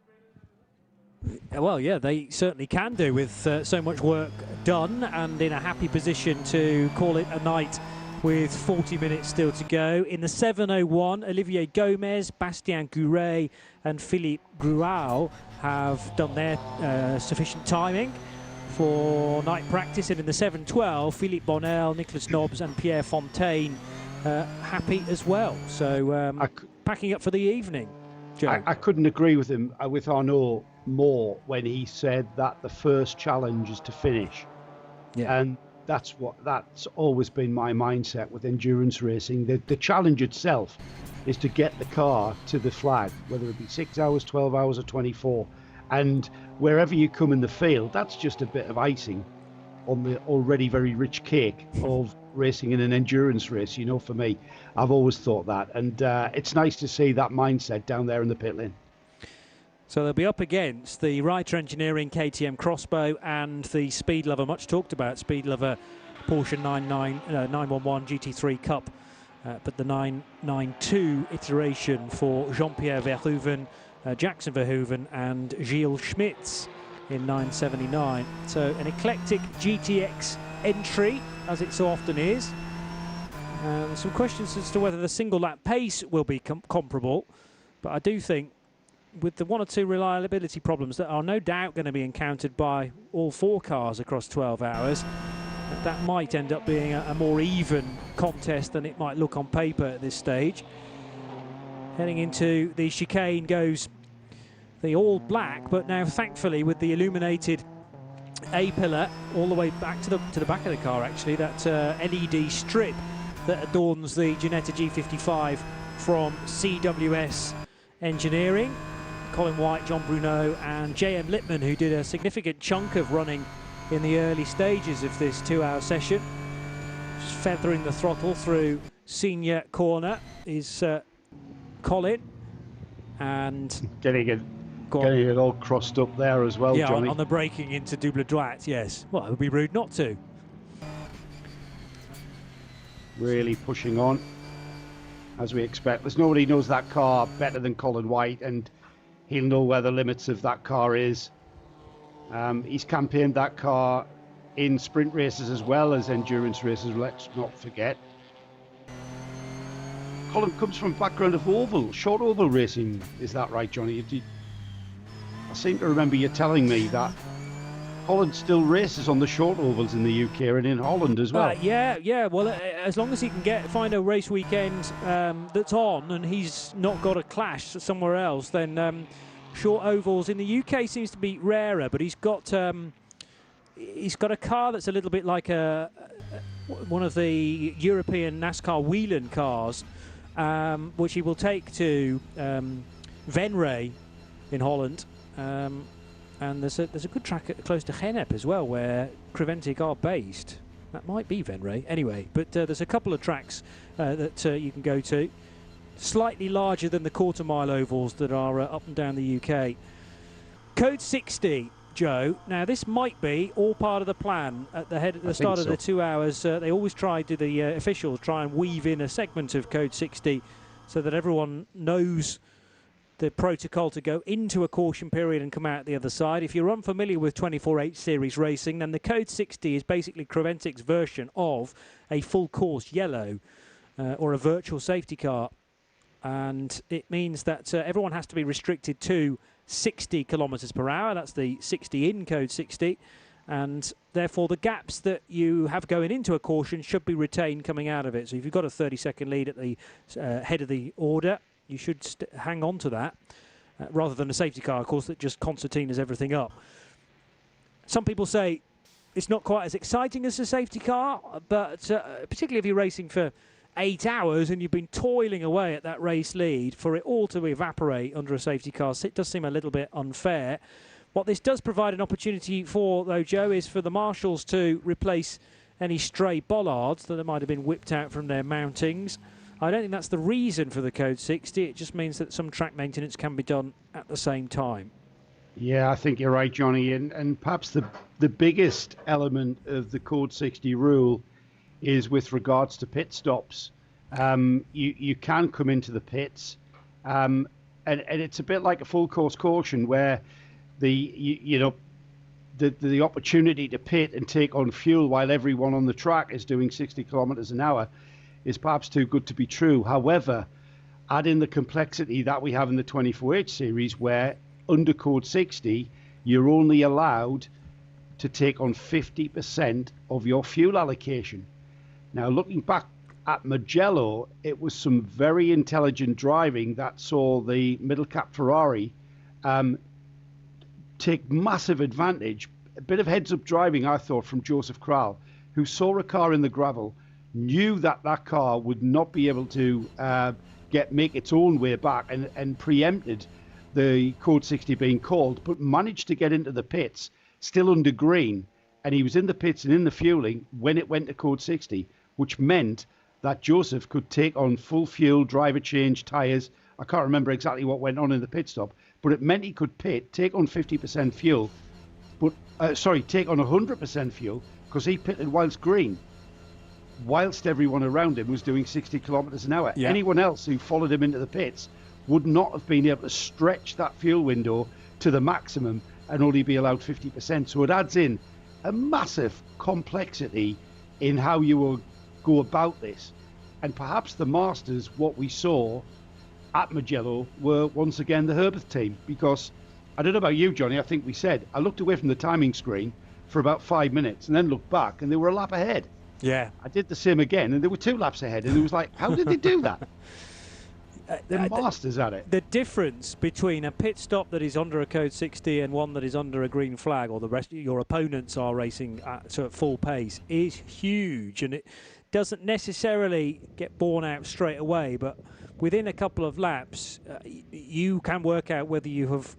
Speaker 2: Well, yeah, they certainly can do with so much work done and in a happy position to call it a night with 40 minutes still to go. In the 7:01, Olivier Gomez, Bastien Gouret and Philippe Gruau have done their sufficient timing for night practice, and in the 7:12, Philippe Bonnel, Nicolas Nobbs and Pierre Fontaine happy as well. So packing up for the evening. Joe.
Speaker 4: I couldn't agree with him, with Arnaud, more when he said that the first challenge is to finish.
Speaker 2: Yeah.
Speaker 4: And that's always been my mindset with endurance racing. The challenge itself is to get the car to the flag, whether it be 6 hours, 12 hours or 24. And wherever you come in the field, that's just a bit of icing on the already very rich cake of racing in an endurance race. You know, for me, I've always thought that. And it's nice to see that mindset down there in the pit lane.
Speaker 2: So they'll be up against the Reiter Engineering KTM Crossbow and the Speed Lover, much talked about, Speed Lover Porsche 911 GT3 Cup. But the 992 iteration for Jean-Pierre Verhoeven Jackson Verhoeven and Gilles Schmitz in 979. So an eclectic GTX entry, as it so often is. Some questions as to whether the single lap pace will be comparable, but I do think with the 1 or 2 reliability problems that are no doubt going to be encountered by all 4 cars across 12 hours, that might end up being a more even contest than it might look on paper at this stage. Heading into the chicane goes the all black, but now thankfully with the illuminated A-pillar all the way back to the back of the car, actually, that LED strip that adorns the Ginetta G55 from CWS Engineering. Colin White, John Bruneau and J.M. Lippmann, who did a significant chunk of running in the early stages of this 2-hour session. Just feathering the throttle through senior corner is Colin, and
Speaker 4: getting it all crossed up there as well,
Speaker 2: yeah,
Speaker 4: Johnny.
Speaker 2: on the braking into Double Droite, yes. Well, it would be rude not to.
Speaker 4: Really pushing on, as we expect. There's nobody knows that car better than Colin White, and he'll know where the limits of that car is. He's campaigned that car in sprint races as well as endurance races, let's not forget. Colin comes from a background of short oval racing. Is that right, Johnny? I seem to remember you telling me that Colin still races on the short ovals in the UK and in Holland as well.
Speaker 2: Yeah. Well, as long as he can find a race weekend that's on and he's not got a clash somewhere else, then short ovals in the UK seems to be rarer. But he's got a car that's a little bit like one of the European NASCAR Whelen cars, which he will take to Venray in Holland. And there's a good track close to Genep as well, where Creventic are based. That might be Venray. Anyway, but there's a couple of tracks that you can go to. Slightly larger than the quarter-mile ovals that are up and down the UK. Code 60, Joe. Now, this might be all part of the plan. At the start of the 2 hours, they always the officials try and weave in a segment of Code 60 so that everyone knows the protocol to go into a caution period and come out the other side. If you're unfamiliar with 24H series racing, then the Code 60 is basically Creventic's version of a full course yellow or a virtual safety car. And it means that everyone has to be restricted to 60 kilometres per hour. That's the 60 in Code 60. And therefore the gaps that you have going into a caution should be retained coming out of it. So if you've got a 30-second lead at the head of the order, you should hang on to that, rather than a safety car, of course, that just concertinas everything up. Some people say it's not quite as exciting as a safety car, but particularly if you're racing for 8 hours and you've been toiling away at that race lead, for it all to evaporate under a safety car, it does seem a little bit unfair. What this does provide an opportunity for, though, Joe, is for the marshals to replace any stray bollards that might have been whipped out from their mountings. I don't think that's the reason for the Code 60. It just means that some track maintenance can be done at the same time.
Speaker 4: Yeah, I think you're right, Johnny. And perhaps the biggest element of the Code 60 rule is with regards to pit stops. You can come into the pits, and it's a bit like a full course caution where the opportunity to pit and take on fuel while everyone on the track is doing 60 kilometers an hour is perhaps too good to be true. However, add in the complexity that we have in the 24H series, where under Code 60, you're only allowed to take on 50% of your fuel allocation. Now, looking back at Mugello, it was some very intelligent driving that saw the middle cap Ferrari take massive advantage. A bit of heads-up driving, I thought, from Joseph Kral, who saw a car in the gravel, knew that car would not be able to make its own way back, and preempted the Code 60 being called, but managed to get into the pits still under green, and he was in the pits and in the fueling when it went to Code 60, which meant that Joseph could take on full fuel, driver change, tyres. I can't remember exactly what went on in the pit stop, but it meant he could take on 50% fuel, take on 100% fuel, because he pitted whilst green, whilst everyone around him was doing 60 kilometers an hour.
Speaker 2: Yeah.
Speaker 4: Anyone else who followed him into the pits would not have been able to stretch that fuel window to the maximum and only be allowed 50%. So it adds in a massive complexity in how you will go about this. And perhaps the Masters, what we saw at Mugello, were once again the Herbert team, because I don't know about you, Johnny, I think we said, I looked away from the timing screen for about 5 minutes and then looked back and they were a lap ahead.
Speaker 2: Yeah.
Speaker 4: I did the same again and they were 2 laps ahead, and it was like, how did they do that? They're masters at it.
Speaker 2: The difference between a pit stop that is under a code 60 and one that is under a green flag, or the rest of your opponents are racing at full pace, is huge, and it doesn't necessarily get borne out straight away, but within a couple of laps you can work out whether you have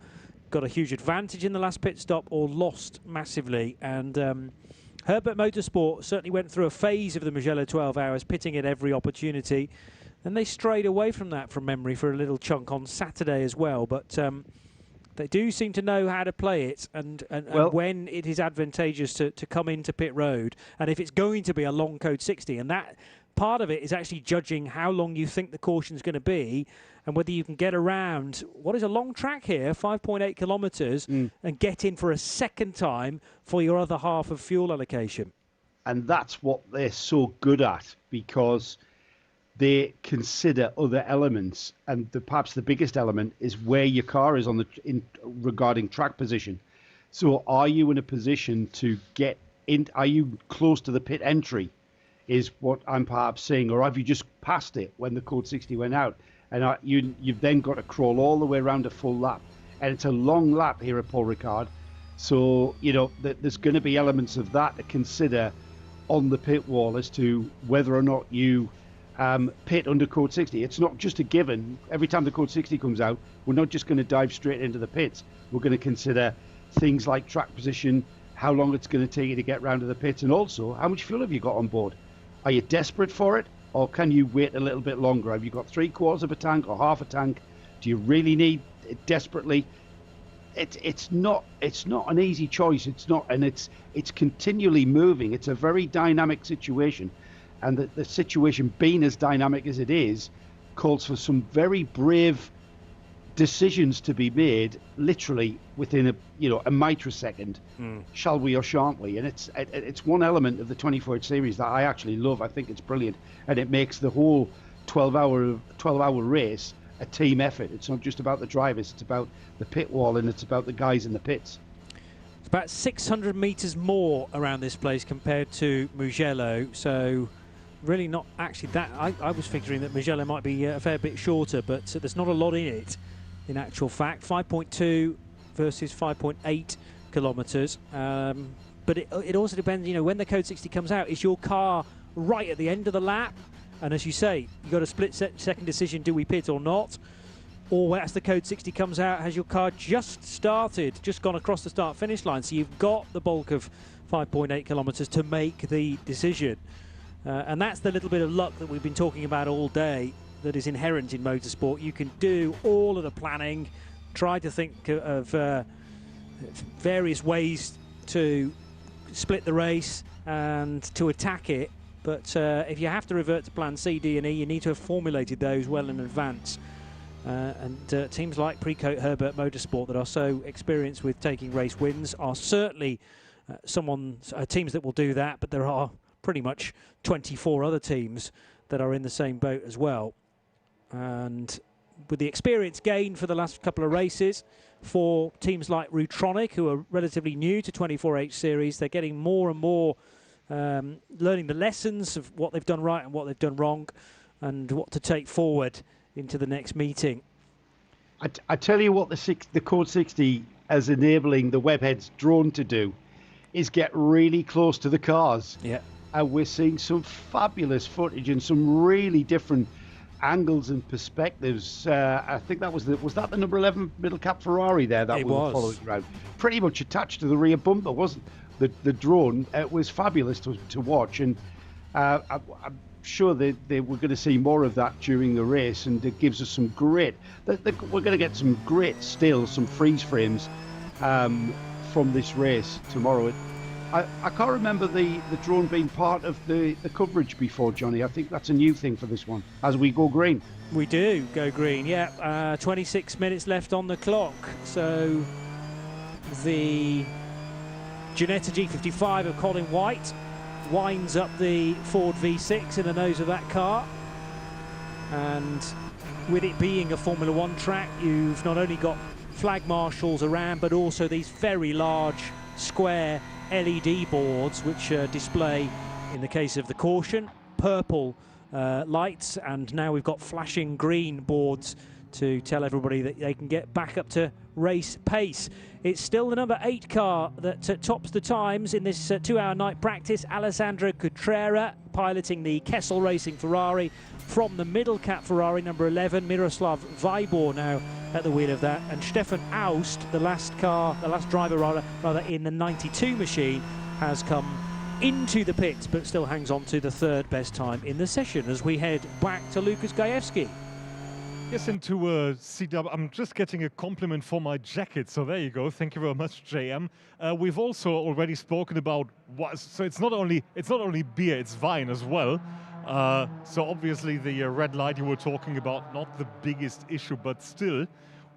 Speaker 2: got a huge advantage in the last pit stop or lost massively. And Herbert Motorsport certainly went through a phase of the Mugello 12 hours, pitting at every opportunity. And they strayed away from that from memory for a little chunk on Saturday as well. But they do seem to know how to play it, and when it is advantageous to come into pit road, and if it's going to be a long code 60. And that part of it is actually judging how long you think the caution is going to be and whether you can get around what is a long track here, 5.8 kilometres, and get in for a second time for your other half of fuel allocation. And
Speaker 4: that's what they're so good at, because they consider other elements, and perhaps the biggest element is where your car is regarding track position. So are you in a position to get in? Are you close to the pit entry is what I'm perhaps saying, or have you just passed it when the code 60 went out? And you've then got to crawl all the way around a full lap, and it's a long lap here at Paul Ricard. So there's going to be elements of that to consider on the pit wall as to whether or not you pit under code 60. It's not just a given. Every time the code 60 comes out, we're not just going to dive straight into the pits. We're going to consider things like track position, how long it's going to take you to get round to the pits, and also how much fuel have you got on board. Are you desperate for it, or can you wait a little bit longer? Have you got 3/4 of a tank or half a tank? Do you really need it desperately? It's not an easy choice. It's not, and it's continually moving. It's a very dynamic situation. And the situation being as dynamic as it is calls for some very brave decisions to be made, literally within a microsecond. Shall we or shan't we? And it's one element of the 24-hour series that I actually love. I think it's brilliant, and it makes the whole 12-hour race a team effort. It's not just about the drivers; it's about the pit wall, and it's about the guys in the pits. It's
Speaker 2: about 600 meters more around this place compared to Mugello, so really not actually that. I was figuring that Mugello might be a fair bit shorter, but there's not a lot in it in actual fact. 5.2 versus 5.8 kilometers, but it also depends, when the code 60 comes out, is your car right at the end of the lap? And as you say, you've got a split second decision, do we pit or not? Or as the code 60 comes out, has your car just gone across the start finish line, so you've got the bulk of 5.8 kilometers to make the decision. And that's the little bit of luck that we've been talking about all day that is inherent in motorsport. You can do all of the planning, try to think of various ways to split the race and to attack it, but if you have to revert to plan C, D and E, you need to have formulated those well in advance. And teams like Precoat Herbert Motorsport that are so experienced with taking race wins are certainly teams that will do that, but there are pretty much 24 other teams that are in the same boat as well. And with the experience gained for the last couple of races for teams like Rutronic, who are relatively new to 24H series, they're getting more and more learning the lessons of what they've done right and what they've done wrong and what to take forward into the next meeting.
Speaker 4: I tell you what the Code 60 as enabling the Webheads drone to do is get really close to the cars.
Speaker 2: Yeah.
Speaker 4: And we're seeing some fabulous footage and some really different angles and perspectives. I think that was that the number 11 middle cap Ferrari there that we were following around, pretty much attached to the rear bumper, wasn't the drone? It was fabulous to watch, and I'm sure they were going to see more of that during the race, and it gives us some great. We're going to get some great stills, some freeze frames from this race tomorrow. I can't remember the drone being part of the coverage before, Johnny. I think that's a new thing for this one, as we go green.
Speaker 2: We do go green, yeah. 26 minutes left on the clock. So the Ginetta G55 of Colin White winds up the Ford V6 in the nose of that car. And with it being a Formula One track, you've not only got flag marshals around, but also these very large square LED boards which display, in the case of the caution, purple lights, and now we've got flashing green boards to tell everybody that they can get back up to race pace. It's still the number 8 car that tops the times in this 2-hour night practice. Alessandro Coutrera piloting the Kessel Racing Ferrari from the middle cap Ferrari, number 11. Miroslav Vajbor now at the wheel of that, and Stefan Aust, the last driver rather in the 92 machine, has come into the pits but still hangs on to the 3rd best time in the session as we head back to Lukas Gajewski.
Speaker 3: Yes, into CW. I'm just getting a compliment for my jacket, so there you go. Thank you very much, JM. We've also already spoken about so it's not only beer, it's wine as well. So obviously the red light you were talking about, not the biggest issue, but still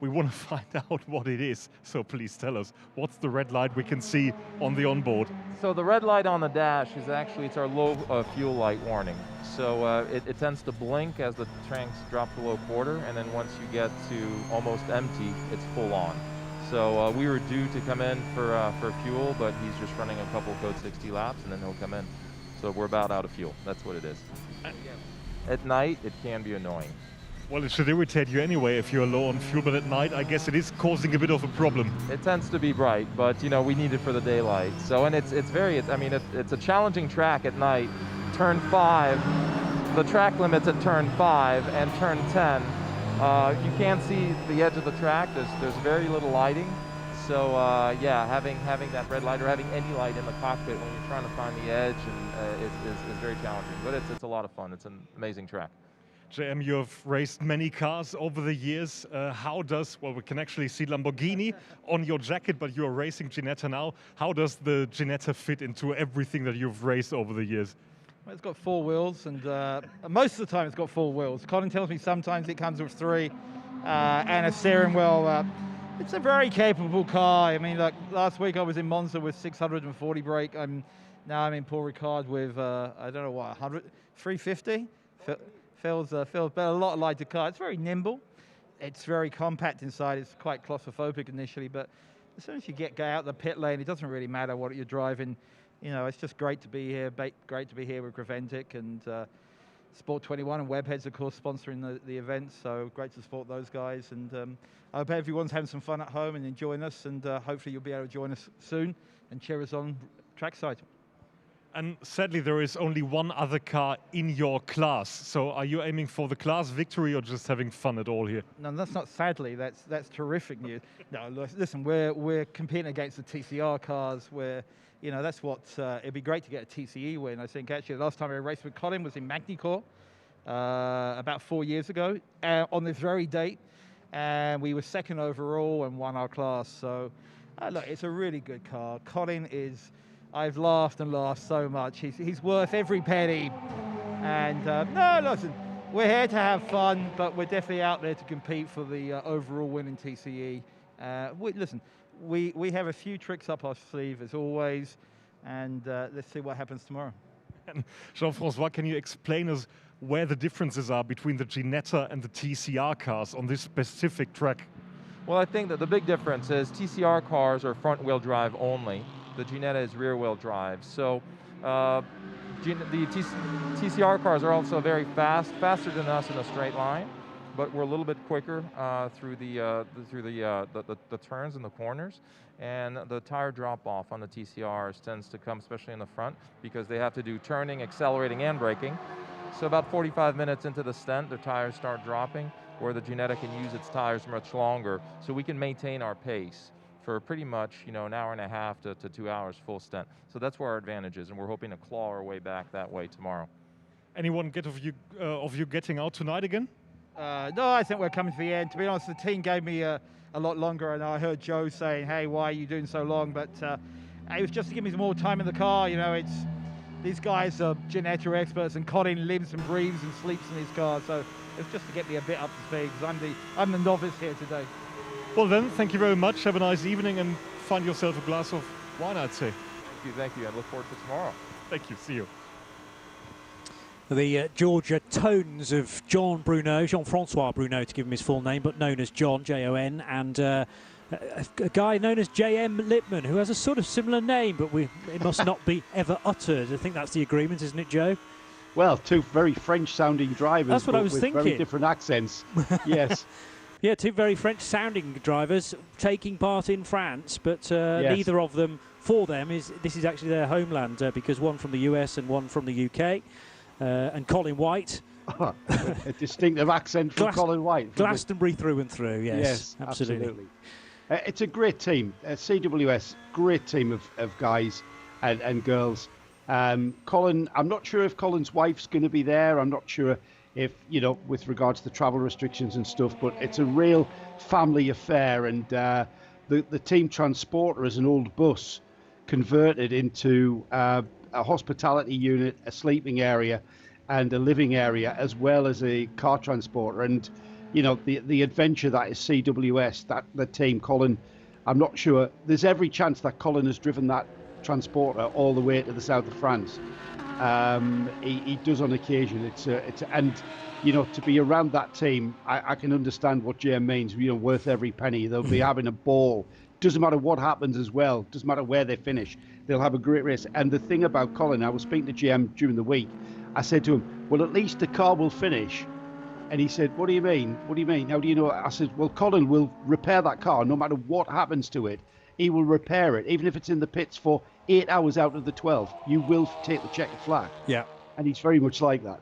Speaker 3: we want to find out what it is. So please tell us, what's the red light we can see on the onboard?
Speaker 11: So the red light on the dash is actually, it's our low fuel light warning. So it tends to blink as the tanks drop below quarter, and then once you get to almost empty, it's full on. So we were due to come in for fuel, but he's just running a couple code 60 laps, and then he'll come in. So we're about out of fuel. That's what it is. At night, it can be annoying.
Speaker 3: Well, it should irritate you anyway if you're low on fuel, but at night, I guess it is causing a bit of a problem.
Speaker 11: It tends to be bright, but you know, we need it for the daylight. So, and it's a challenging track at night. Turn 5, the track limits at turn 5 and turn 10. You can't see the edge of the track. There's very little lighting. So yeah, having that red light or having any light in the cockpit when you're trying to find the edge is very challenging. But it's a lot of fun. It's an amazing track.
Speaker 3: JM, you have raced many cars over the years. Well, we can actually see Lamborghini on your jacket, but you're racing Ginetta now. How does the Ginetta fit into everything that you've raced over the years?
Speaker 12: Well, it's got 4 wheels, and most of the time it's got 4 wheels. Colin tells me sometimes it comes with 3, and a steering wheel. It's a very capable car. I mean, like last week I was in Monza with 640 brake. Now I'm in Paul Ricard with, I don't know what, 350? Feels better, a lot lighter car. It's very nimble. It's very compact inside. It's quite claustrophobic initially, but as soon as you get out the pit lane, it doesn't really matter what you're driving. You know, it's just great to be here. Great to be here with Graventic and Sport 21 and Webheads, of course, sponsoring the event. So great to support those guys. And I hope everyone's having some fun at home and enjoying us. And hopefully you'll be able to join us soon and cheer us on trackside.
Speaker 3: And sadly, there is only one other car in your class. So are you aiming for the class victory or just having fun at all here?
Speaker 12: No, that's not sadly. That's terrific news. No, listen, we're competing against the TCR cars. You know, that's what, it'd be great to get a TCE win. I think actually the last time I raced with Colin was in Magny-Cours about 4 years ago on this very date. And we were 2nd overall and won our class. So look, it's a really good car. Colin is, I've laughed and laughed so much. He's worth every penny. And no, listen, we're here to have fun, but we're definitely out there to compete for the overall win in TCE. Listen, we have a few tricks up our sleeve as always, and let's see what happens tomorrow.
Speaker 3: And Jean-François, can you explain us where the differences are between the Ginetta and the TCR cars on this specific track?
Speaker 11: Well, I think that the big difference is TCR cars are front-wheel drive only. The Ginetta is rear-wheel drive. So the TCR cars are also very faster than us in a straight line, but we're a little bit quicker through the turns and the corners. And the tire drop-off on the TCRs tends to come, especially in the front, because they have to do turning, accelerating, and braking. So about 45 minutes into the stent, the tires start dropping, where the Ginetta can use its tires much longer, so we can maintain our pace for pretty much, you know, an hour and a half to 2 hours full stent. So that's where our advantage is, and we're hoping to claw our way back that way tomorrow.
Speaker 3: Anyone of you getting out tonight again?
Speaker 12: No, I think we're coming to the end. To be honest, the team gave me a lot longer, and I heard Joe saying, hey, why are you doing so long? But It was just to give me some more time in the car. You know, these guys are Ginetta experts, and Colin lives and breathes and sleeps in his car. So it's just to get me a bit up to speed, because I'm the novice here today.
Speaker 3: Well then, thank you very much. Have a nice evening and find yourself a glass of wine, I'd say.
Speaker 11: Thank you. I look forward to tomorrow.
Speaker 3: Thank you. See you.
Speaker 2: The Georgia tones of Jean-Francois Bruno, to give him his full name, but known as John, J-O-N, and a guy known as J.M. Lippmann, who has a sort of similar name, but it must not be ever uttered. I think that's the agreement, isn't it, Joe?
Speaker 4: Well, two very French-sounding drivers,
Speaker 2: that's what I was
Speaker 4: with
Speaker 2: thinking.
Speaker 4: Very different accents. Yes.
Speaker 2: Yeah, two very French-sounding drivers taking part in France, but neither of them, for them, this is actually their homeland, because one from the US and one from the UK. And Colin White.
Speaker 4: A distinctive accent from Colin White.
Speaker 2: Glastonbury through and through, yes. Absolutely.
Speaker 4: It's a great team. CWS, great team of guys and girls. Colin, I'm not sure if Colin's wife's going to be there. I'm not sure if, with regards to travel restrictions and stuff, but it's a real family affair. And the team transporter is an old bus converted into a hospitality unit, a sleeping area, and a living area, as well as a car transporter. And the adventure that is CWS, that the team, Colin, I'm not sure. There's every chance that Colin has driven that transporter all the way to the south of France. He does on occasion. And to be around that team, I can understand what Jim means. Worth every penny. They'll be having a ball. Doesn't matter what happens as well. Doesn't matter where they finish. They'll have a great race. And the thing about Colin, I was speaking to GM during the week. I said to him, well, at least the car will finish. And he said, what do you mean? What do you mean? How do you know? I said, well, Colin will repair that car no matter what happens to it. He will repair it, even if it's in the pits for 8 hours out of the 12. You will take the checkered flag.
Speaker 2: Yeah.
Speaker 4: And he's very much like that.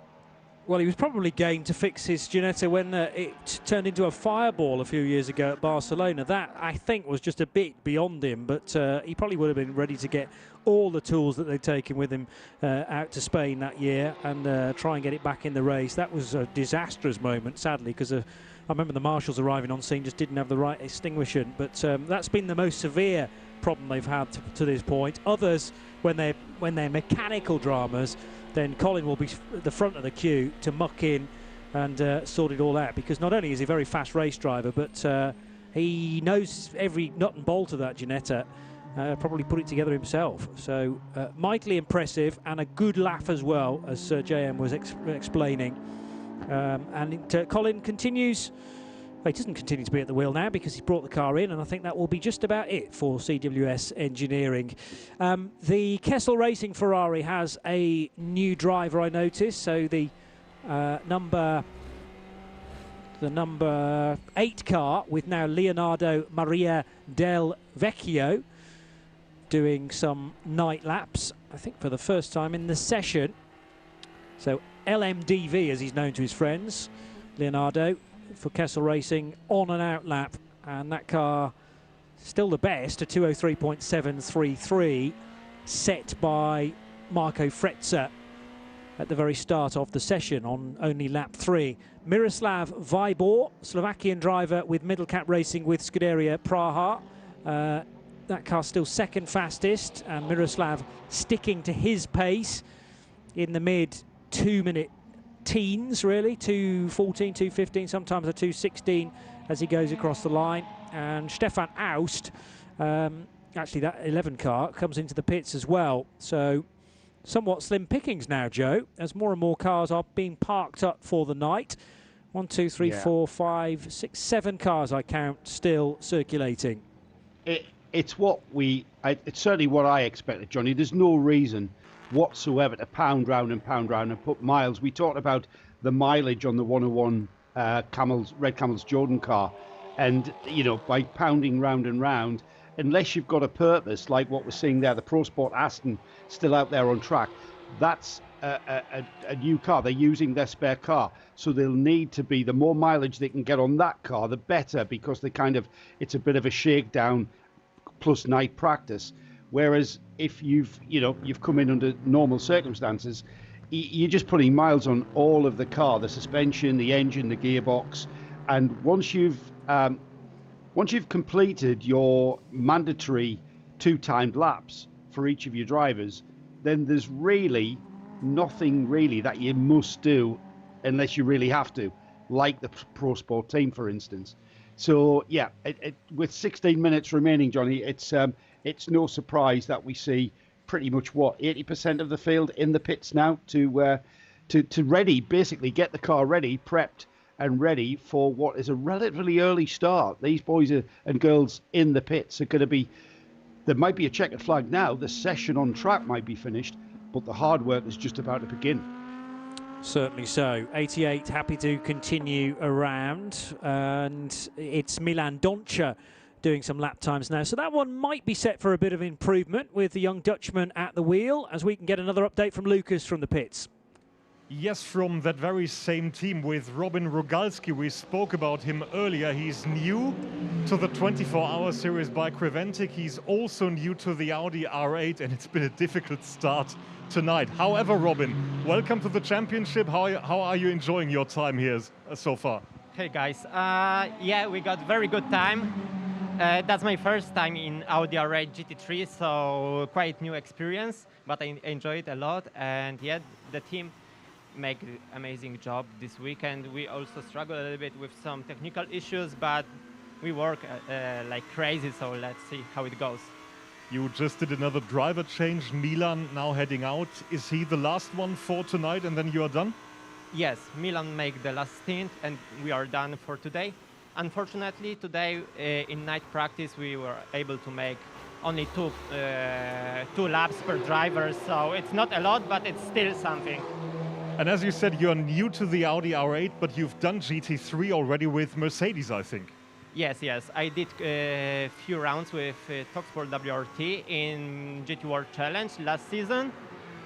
Speaker 2: Well, he was probably game to fix his Ginetta when it turned into a fireball a few years ago at Barcelona. That, I think, was just a bit beyond him, but he probably would have been ready to get all the tools that they'd taken with him out to Spain that year and try and get it back in the race. That was a disastrous moment, sadly, because I remember the marshals arriving on scene just didn't have the right extinguisher. But that's been the most severe problem they've had to this point. Others, when they're mechanical dramas, then Colin will be at the front of the queue to muck in and sort it all out, because not only is he a very fast race driver, but he knows every nut and bolt of that Ginetta, probably put it together himself. So mightily impressive, and a good laugh as well, as JM was explaining. Colin continues. Well, he doesn't continue to be at the wheel now because he's brought the car in, and I think that will be just about it for CWS Engineering. The Kessel Racing Ferrari has a new driver, I noticed. So the number 8 car with now Leonardo Maria Del Vecchio doing some night laps, I think for the first time in the session. So LMDV, as he's known to his friends, Leonardo, for Kessel Racing on and out lap, and that car still the best, a 203.733, set by Marco Frezza at the very start of the session on only lap 3. Miroslav Vibor, Slovakian driver with Middle Cap Racing with Scuderia Praha. That car still second fastest, and Miroslav sticking to his pace in the mid 2-minute teens, really, 2:14, 2:15, sometimes a 2:16 as he goes across the line. And Stefan Aust, actually that 11 car, comes into the pits as well. So somewhat slim pickings now, Joe, as more and more cars are being parked up for the night. 1, 2, 3, 4, 5, 6, 7 cars I count still circulating.
Speaker 4: It's certainly what I expected, Johnny. There's no reason whatsoever to pound round and put miles. We talked about the mileage on the 101 Red Camels Jordan car, and by pounding round and round, unless you've got a purpose like what we're seeing there, the Pro Sport Aston still out there on track, that's a new car. They're using their spare car, so they'll need to be, the more mileage they can get on that car, the better, because it's a bit of a shakedown plus night practice. Whereas if you've come in under normal circumstances, you're just putting miles on all of the car, the suspension, the engine, the gearbox, and once you've completed your mandatory 2 timed laps, for each of your drivers, then there's really nothing really that you must do unless you really have to, like the Pro Sport team, for instance. So yeah, with 16 minutes remaining, Johnny, it's no surprise that we see pretty much 80% of the field in the pits now to ready, basically get the car ready, prepped and ready for what is a relatively early start. These boys and girls in the pits are going to be. There might be a checkered flag now. The session on track might be finished, but the hard work is just about to begin.
Speaker 2: Certainly so. 88 happy to continue around, and it's Milan Doncha doing some lap times now. So that one might be set for a bit of improvement with the young Dutchman at the wheel, as we can get another update from Lucas from the pits.
Speaker 3: Yes, from that very same team with Robin Rogalski. We spoke about him earlier. He's new to the 24-hour series by Creventic. He's also new to the Audi R8, and it's been a difficult start tonight. However, Robin, welcome to the championship. How are you enjoying your time here so far?
Speaker 13: Hey guys, yeah, we got very good time. That's my first time in Audi R8 GT3, so quite new experience, but I enjoyed it a lot. And yeah, the team make an amazing job this weekend. We also struggle a little bit with some technical issues, but we work like crazy, so let's see how it goes.
Speaker 3: You just did another driver change. Milan now heading out. Is he the last one for tonight and then you are done?
Speaker 13: Yes, Milan make the last stint and we are done for today. Unfortunately, today in night practice we were able to make only two laps per driver, so it's not a lot, but it's still something.
Speaker 3: And as you said, you're new to the Audi R8, but you've done GT3 already with Mercedes, I think.
Speaker 13: Yes. I did a few rounds with Talksport WRT in GT World Challenge last season.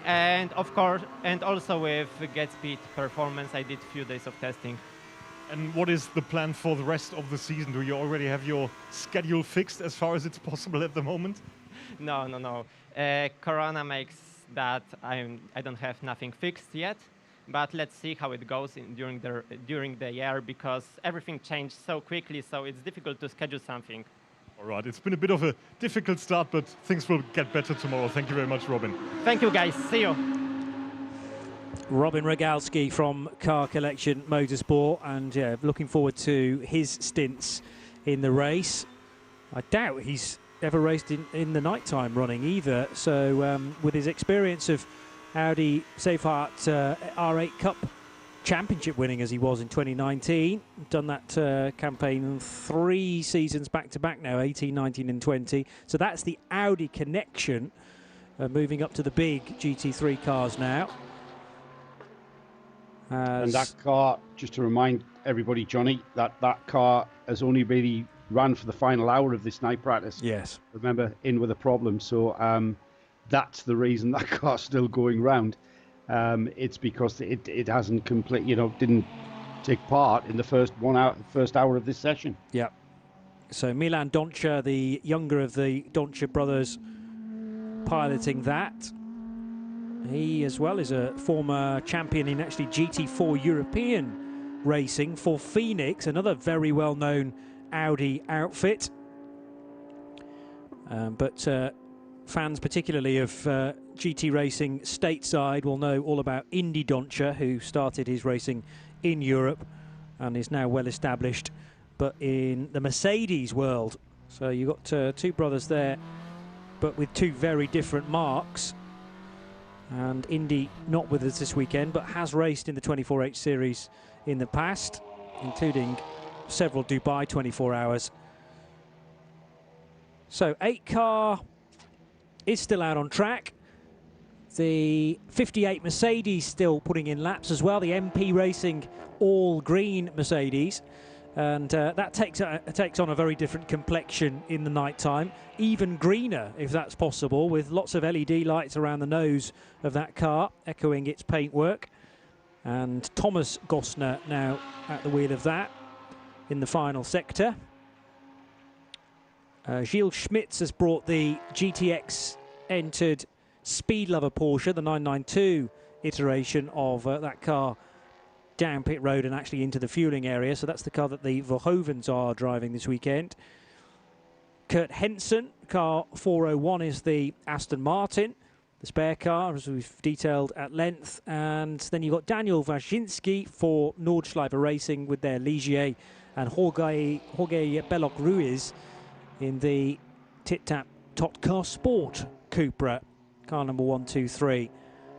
Speaker 13: And of course, and also with Get Speed Performance, I did a few days of testing.
Speaker 3: And what is the plan for the rest of the season? Do you already have your schedule fixed as far as it's possible at the moment?
Speaker 13: No. Corona makes that I don't have nothing fixed yet. But let's see how it goes during the year, because everything changed so quickly, so it's difficult to schedule something.
Speaker 3: All right, it's been a bit of a difficult start, but things will get better tomorrow. Thank you very much, Robin.
Speaker 13: Thank you, guys. See you.
Speaker 2: Robin Rogalski from Car Collection Motorsport, and yeah, looking forward to his stints in the race. I doubt he's ever raced in the nighttime running either, so with his experience of Audi Safeheart R8 Cup Championship winning as he was in 2019. Done that campaign 3 seasons back-to-back now, 18, 19 and 20. So that's the Audi connection, moving up to the big GT3 cars now.
Speaker 4: And that car, just to remind everybody, Johnny, that car has only really ran for the final hour of this night practice.
Speaker 2: Yes.
Speaker 4: Remember, in with a problem. So that's the reason that car's still going round. It's because it hasn't didn't take part in the first hour of this session.
Speaker 2: Yeah. So Milan Doncha, the younger of the Doncha brothers, piloting that. He as well is a former champion in actually GT4 European racing for Phoenix, another very well-known Audi outfit. But fans particularly of GT racing stateside will know all about Indy Doncha, who started his racing in Europe and is now well established, but in the Mercedes world. So you've got two brothers there, but with two very different marks. And Indy not with us this weekend, but has raced in the 24H series in the past, including several Dubai 24 hours. So 8 car is still out on track. The 58 Mercedes still putting in laps as well. The MP Racing all green Mercedes. And that takes on a very different complexion in the night time. Even greener, if that's possible, with lots of LED lights around the nose of that car, echoing its paintwork. And Thomas Gossner now at the wheel of that in the final sector. Gilles Schmitz has brought the GTX entered Speed Lover Porsche, the 992 iteration of that car, down pit road and actually into the fueling area. So that's the car that the Verhoevens are driving this weekend. Kurt Henson. Car 401 is the Aston Martin, the spare car, as we've detailed at length. And then you've got Daniel Wajcinski for Nordschleife Racing with their Ligier, and Jorge Belloc Ruiz in the Tit-Tap Totcar Sport Cupra, car number 123.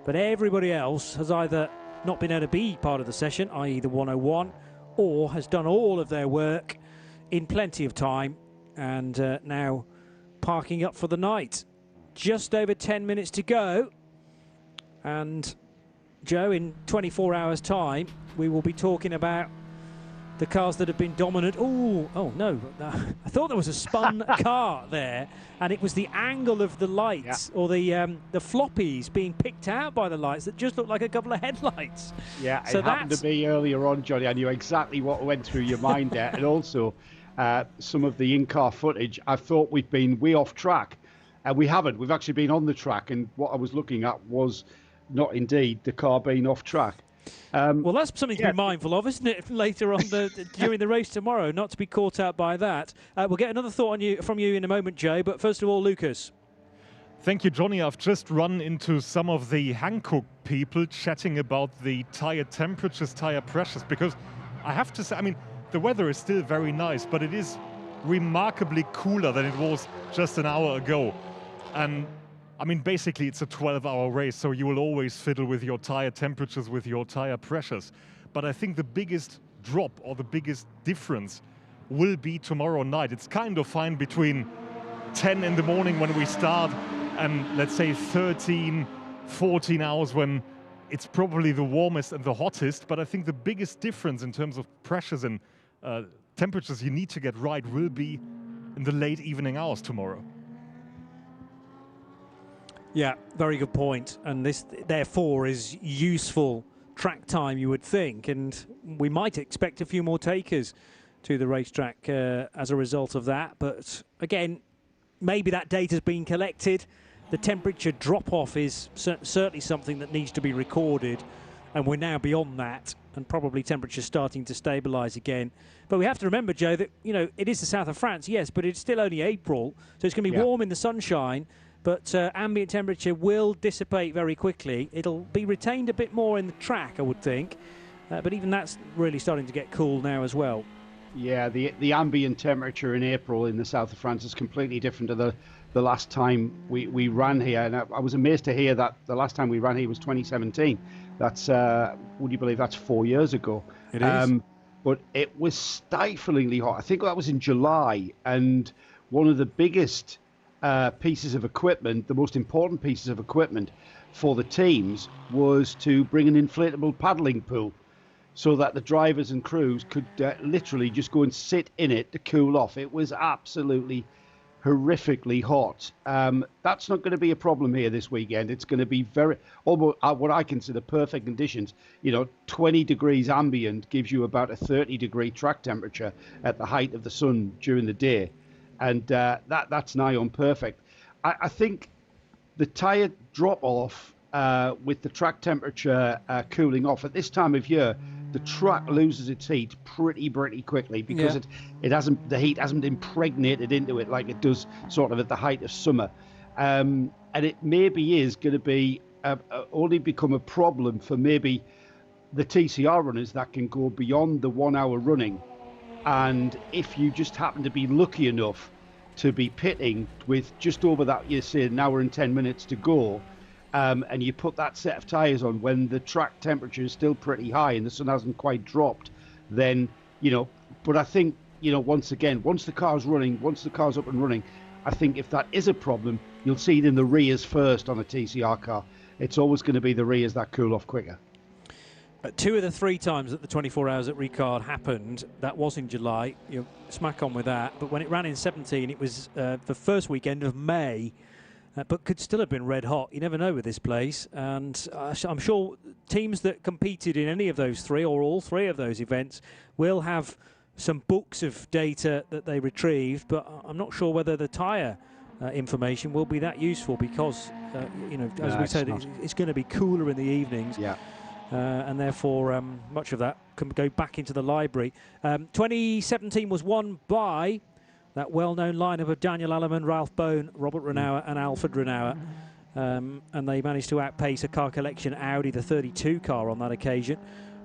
Speaker 2: But everybody else has either not been able to be part of the session, i.e. the 101, or has done all of their work in plenty of time and now parking up for the night. Just over 10 minutes to go. And Joe, in 24 hours' time, we will be talking about the cars that have been dominant. Oh no, I thought there was a spun car there, and it was the angle of the lights, or the floppies being picked out by the lights that just looked like a couple of headlights.
Speaker 4: Yeah,
Speaker 2: so
Speaker 4: it happened to me earlier on, Johnny. I knew exactly what went through your mind there. And also some of the in-car footage, I thought we'd been way off track, and we haven't. We've actually been on the track, and what I was looking at was not indeed the car being off track.
Speaker 2: Well, that's something to be mindful of, isn't it, later on during the race tomorrow, not to be caught out by that. We'll get another thought from you in a moment, Joe, but first of all, Lucas.
Speaker 3: Thank you, Johnny. I've just run into some of the Hankook people chatting about the tyre temperatures, tyre pressures, because I have to say, I mean, the weather is still very nice, but it is remarkably cooler than it was just an hour ago. And I mean, basically, it's a 12-hour race, so you will always fiddle with your tire temperatures, with your tire pressures. But I think the biggest drop or the biggest difference will be tomorrow night. It's kind of fine between 10 in the morning when we start and, let's say, 13, 14 hours when it's probably the warmest and the hottest. But I think the biggest difference in terms of pressures and temperatures you need to get right will be in the late evening hours tomorrow.
Speaker 2: Yeah, very good point. And this, therefore, is useful track time, you would think. And we might expect a few more takers to the racetrack as a result of that. But again, maybe that data's been collected. The temperature drop-off is certainly something that needs to be recorded. And we're now beyond that, and probably temperatures starting to stabilise again. But we have to remember, Joe, that, you know, it is the south of France, yes, but it's still only April. So it's going to be warm in the sunshine. But ambient temperature will dissipate very quickly. It'll be retained a bit more in the track, I would think. But even that's really starting to get cool now as well.
Speaker 4: Yeah, the ambient temperature in April in the south of France is completely different to the last time we ran here. And I was amazed to hear that the last time we ran here was 2017. That's, would you believe that's 4 years ago?
Speaker 2: It is.
Speaker 4: But it was stiflingly hot. I think that was in July. And one of the biggest pieces of equipment, the most important pieces of equipment for the teams, was to bring an inflatable paddling pool so that the drivers and crews could literally just go and sit in it to cool off. It was absolutely horrifically hot. That's not going to be a problem here this weekend. It's going to be almost what I consider perfect conditions. You know, 20 degrees ambient gives you about a 30-degree track temperature at the height of the sun during the day. And that's nigh on perfect. I think the tyre drop-off with the track temperature cooling off at this time of year, the track loses its heat pretty quickly because the heat hasn't impregnated into it like it does sort of at the height of summer. And it maybe is going to be only become a problem for maybe the TCR runners that can go beyond the 1 hour running. And if you just happen to be lucky enough to be pitting with just over that, you say an hour and 10 minutes to go, and you put that set of tyres on when the track temperature is still pretty high and the sun hasn't quite dropped, then, you know, but I think, you know, once again, once the car's up and running, I think if that is a problem, you'll see it in the rears first on a TCR car. It's always going to be the rears that cool off quicker.
Speaker 2: 2 of the 3 times that the 24 hours at RICARD happened, that was in July. You know, smack on with that. But when it ran in 17, it was the first weekend of May, but could still have been red hot. You never know with this place. And I'm sure teams that competed in any of those 3 or all 3 of those events will have some books of data that they retrieved, but I'm not sure whether the tyre information will be that useful because, you know, as we said, it's going to be cooler in the evenings.
Speaker 4: Yeah.
Speaker 2: And therefore, much of that can go back into the library. 2017 was won by that well-known lineup of Daniel Alleman, Ralph Bone, Robert Renauer and Alfred Renauer. And they managed to outpace a car collection Audi, the 32 car on that occasion,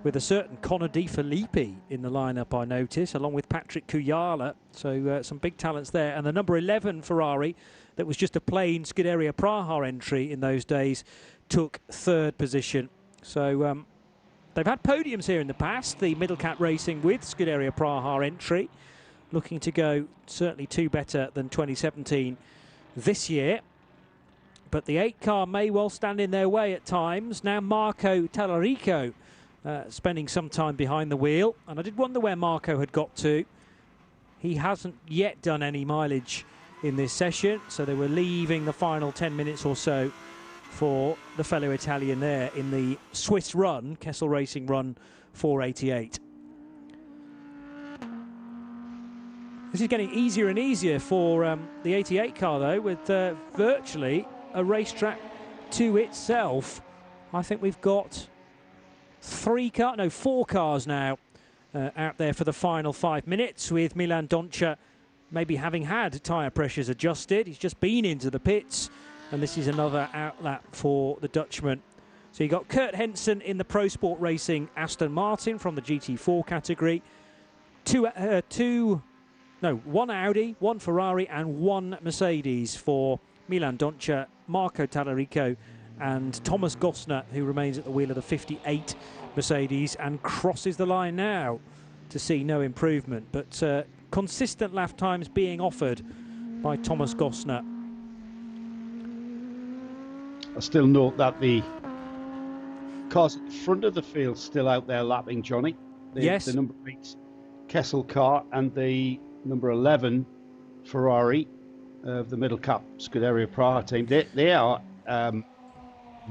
Speaker 2: with a certain Conor Di Filippi in the lineup, I notice, along with Patrick Kujala. So some big talents there. And the number 11 Ferrari, that was just a plain Scuderia Praha entry in those days, took third position. So they've had podiums here in the past, the Middle Cat Racing with Scuderia Praha entry, looking to go certainly 2 better than 2017 this year. But the 8 car may well stand in their way at times. Now Marco Tallarico spending some time behind the wheel. And I did wonder where Marco had got to. He hasn't yet done any mileage in this session, so they were leaving the final 10 minutes or so for the fellow Italian there in the Swiss run, Kessel Racing Run 488. This is getting easier and easier for the 88 car, though, with virtually a racetrack to itself. I think we've got 4 cars now out there for the final 5 minutes, with Milan Doncia maybe having had tyre pressures adjusted. He's just been into the pits, and this is another outlap for the Dutchman. So you got Kurt Henson in the Pro Sport Racing Aston Martin from the GT4 category. 1 Audi, 1 Ferrari and 1 Mercedes for Milan Doncia, Marco Tallarico and Thomas Gossner, who remains at the wheel of the 58 Mercedes and crosses the line now to see no improvement. But consistent lap times being offered by Thomas Gossner.
Speaker 4: I still note that the cars at the front of the field still out there lapping, Johnny.
Speaker 2: Yes.
Speaker 4: The number 8 Kessel car and the number 11 Ferrari of the Middle Cap Scuderia Praha team. They are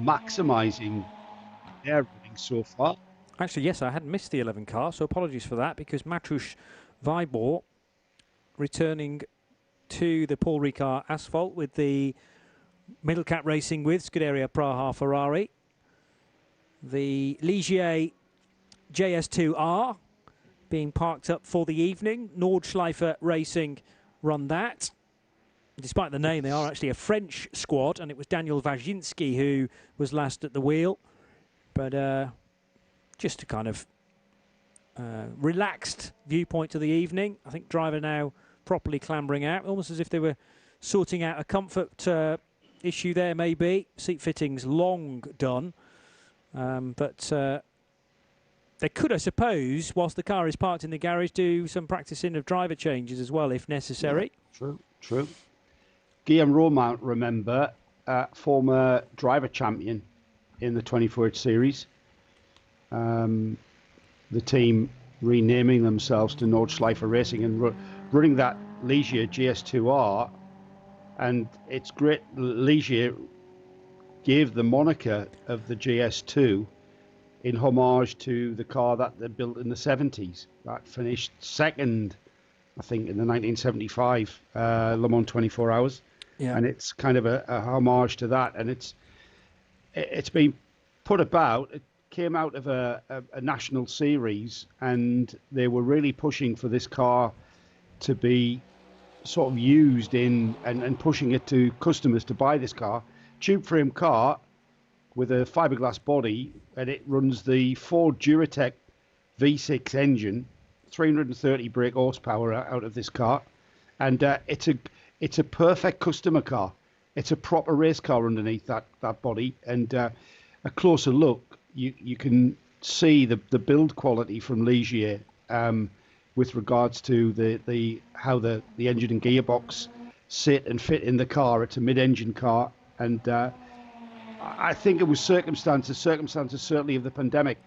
Speaker 4: maximising their running so far.
Speaker 2: Actually, yes, I hadn't missed the 11 car, so apologies for that, because Matrush Vibor returning to the Paul Ricard asphalt with the Middle Cat Racing with Scuderia Praha Ferrari. The Ligier JS2R being parked up for the evening. Nordschleifer Racing run that. Despite the name, they are actually a French squad, and it was Daniel Wajinski who was last at the wheel. But just a kind of relaxed viewpoint to the evening. I think driver now properly clambering out, almost as if they were sorting out a comfort issue there, maybe. Seat fittings long done. But they could, I suppose, whilst the car is parked in the garage, do some practicing of driver changes as well, if necessary.
Speaker 4: Yeah, true. Guillaume Romain, remember, former driver champion in the 24H series. The team renaming themselves to Nordschleifer Racing and running that Ligier GS2R. And it's great. Ligier gave the moniker of the GS2 in homage to the car that they built in the 70s. That finished second, I think, in the 1975 Le Mans 24 Hours. Yeah. And it's kind of a homage to that. And it's been put about. It came out of a national series, and they were really pushing for this car to be sort of used in and pushing it to customers to buy this car. Tube frame car with a fiberglass body, and it runs the Ford Duratec V6 engine, 330 brake horsepower out of this car, and it's a perfect customer car. It's a proper race car underneath that body, and a closer look, you can see the build quality from Ligier with regards to how the engine and gearbox sit and fit in the car. It's a mid-engine car, and I think it was circumstances certainly of the pandemic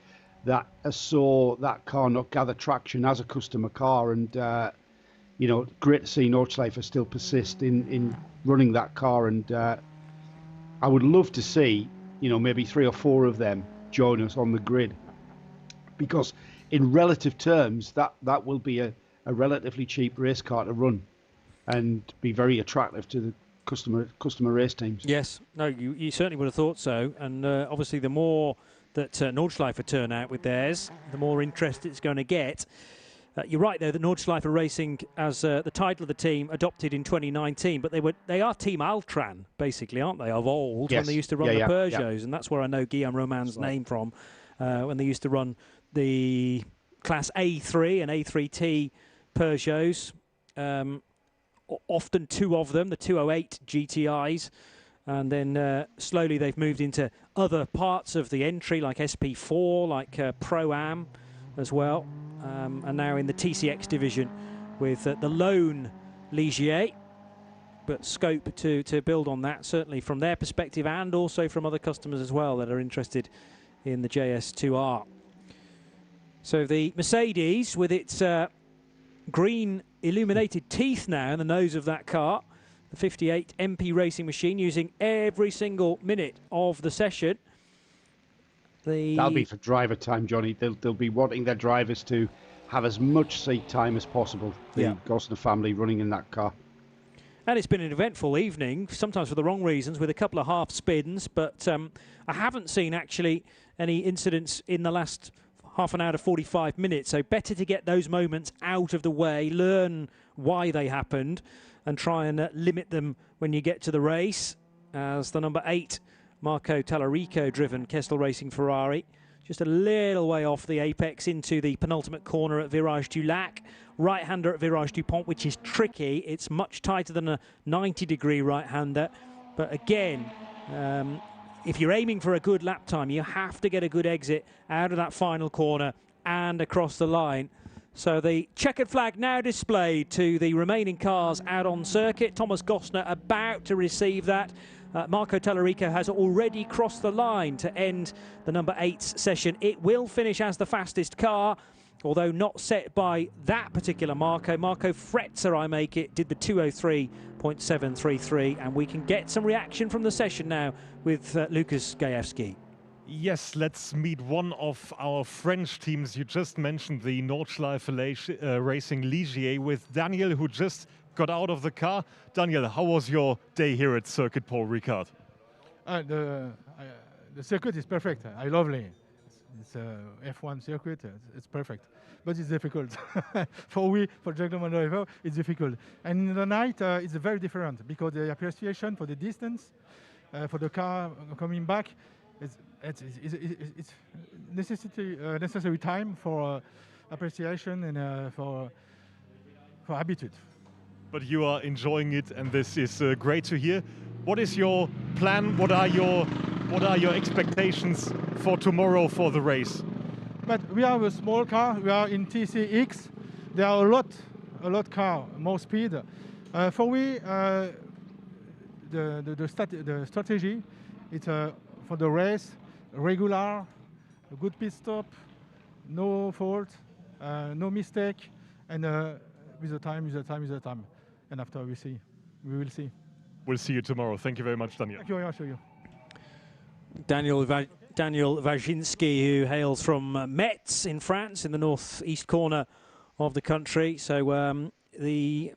Speaker 4: that saw that car not gather traction as a customer car, and great to see Nordschleifer still persist in running that car, and I would love to see maybe 3 or 4 of them join us on the grid, because in relative terms that will be a relatively cheap race car to run and be very attractive to the customer race teams.
Speaker 2: Yes, no, you certainly would have thought so, and obviously the more that Nordschleifer turn out with theirs, the more interest it's going to get. You're right, though, that Nordschleife Racing, as the title of the team, adopted in 2019, but they are Team Altran, basically, aren't they, of old, when they used to run the Peugeots, and that's where I know Guillaume Romain's name from, when they used to run the Class A3 and A3T Peugeots, often two of them, the 208 GTIs, and then slowly they've moved into other parts of the entry, like SP4, like Pro-Am as well. And now in the TCX division with the lone Ligier, but scope to build on that, certainly from their perspective and also from other customers as well that are interested in the JS2R. So the Mercedes, with its green illuminated teeth now in the nose of that car, the 58 MP racing machine, using every single minute of the session.
Speaker 4: That'll be for driver time, Johnny. They'll be wanting their drivers to have as much seat time as possible. The Gossner family running in that car.
Speaker 2: And it's been an eventful evening, sometimes for the wrong reasons, with a couple of half spins. But I haven't seen actually any incidents in the last half an hour to 45 minutes. So better to get those moments out of the way, learn why they happened, and try and limit them when you get to the race. As the number 8 Marco Tallarico driven Kestel Racing Ferrari, just a little way off the apex into the penultimate corner at Virage du Lac. Right-hander at Virage du Pont, which is tricky. It's much tighter than a 90-degree right-hander. But again, if you're aiming for a good lap time, you have to get a good exit out of that final corner and across the line. So the checkered flag now displayed to the remaining cars out on circuit. Thomas Gossner about to receive that. Marco Tallarico has already crossed the line to end the number 8's session. It will finish as the fastest car, although not set by that particular Marco. Marco Fretzer, I make it, did the 203.733, and we can get some reaction from the session now with Lucas Gajewski.
Speaker 3: Yes, let's meet one of our French teams. You just mentioned the Nordschleife Racing Ligier with Daniel, who just got out of the car. Daniel, how was your day here at Circuit Paul Ricard?
Speaker 14: The circuit is perfect. I lovely. It's a F1 circuit. It's perfect, but it's difficult. for gentleman driver, it's difficult. And in the night, it's very different because the appreciation for the distance, for the car coming back, it's necessary time for appreciation and for habitude.
Speaker 3: But you are enjoying it, and this is great to hear. What is your plan? What are your expectations for tomorrow for the race?
Speaker 14: But we have a small car. We are in TCX. There are a lot car, more speed. For we, the strategy, it's for the race, regular, a good pit stop, no fault, no mistake, and with the time. And after we will see.
Speaker 3: We'll see you tomorrow. Thank you very much, Daniel.
Speaker 14: Thank you very much.
Speaker 2: Daniel Wajinski, who hails from Metz in France, in the northeast corner of the country. So the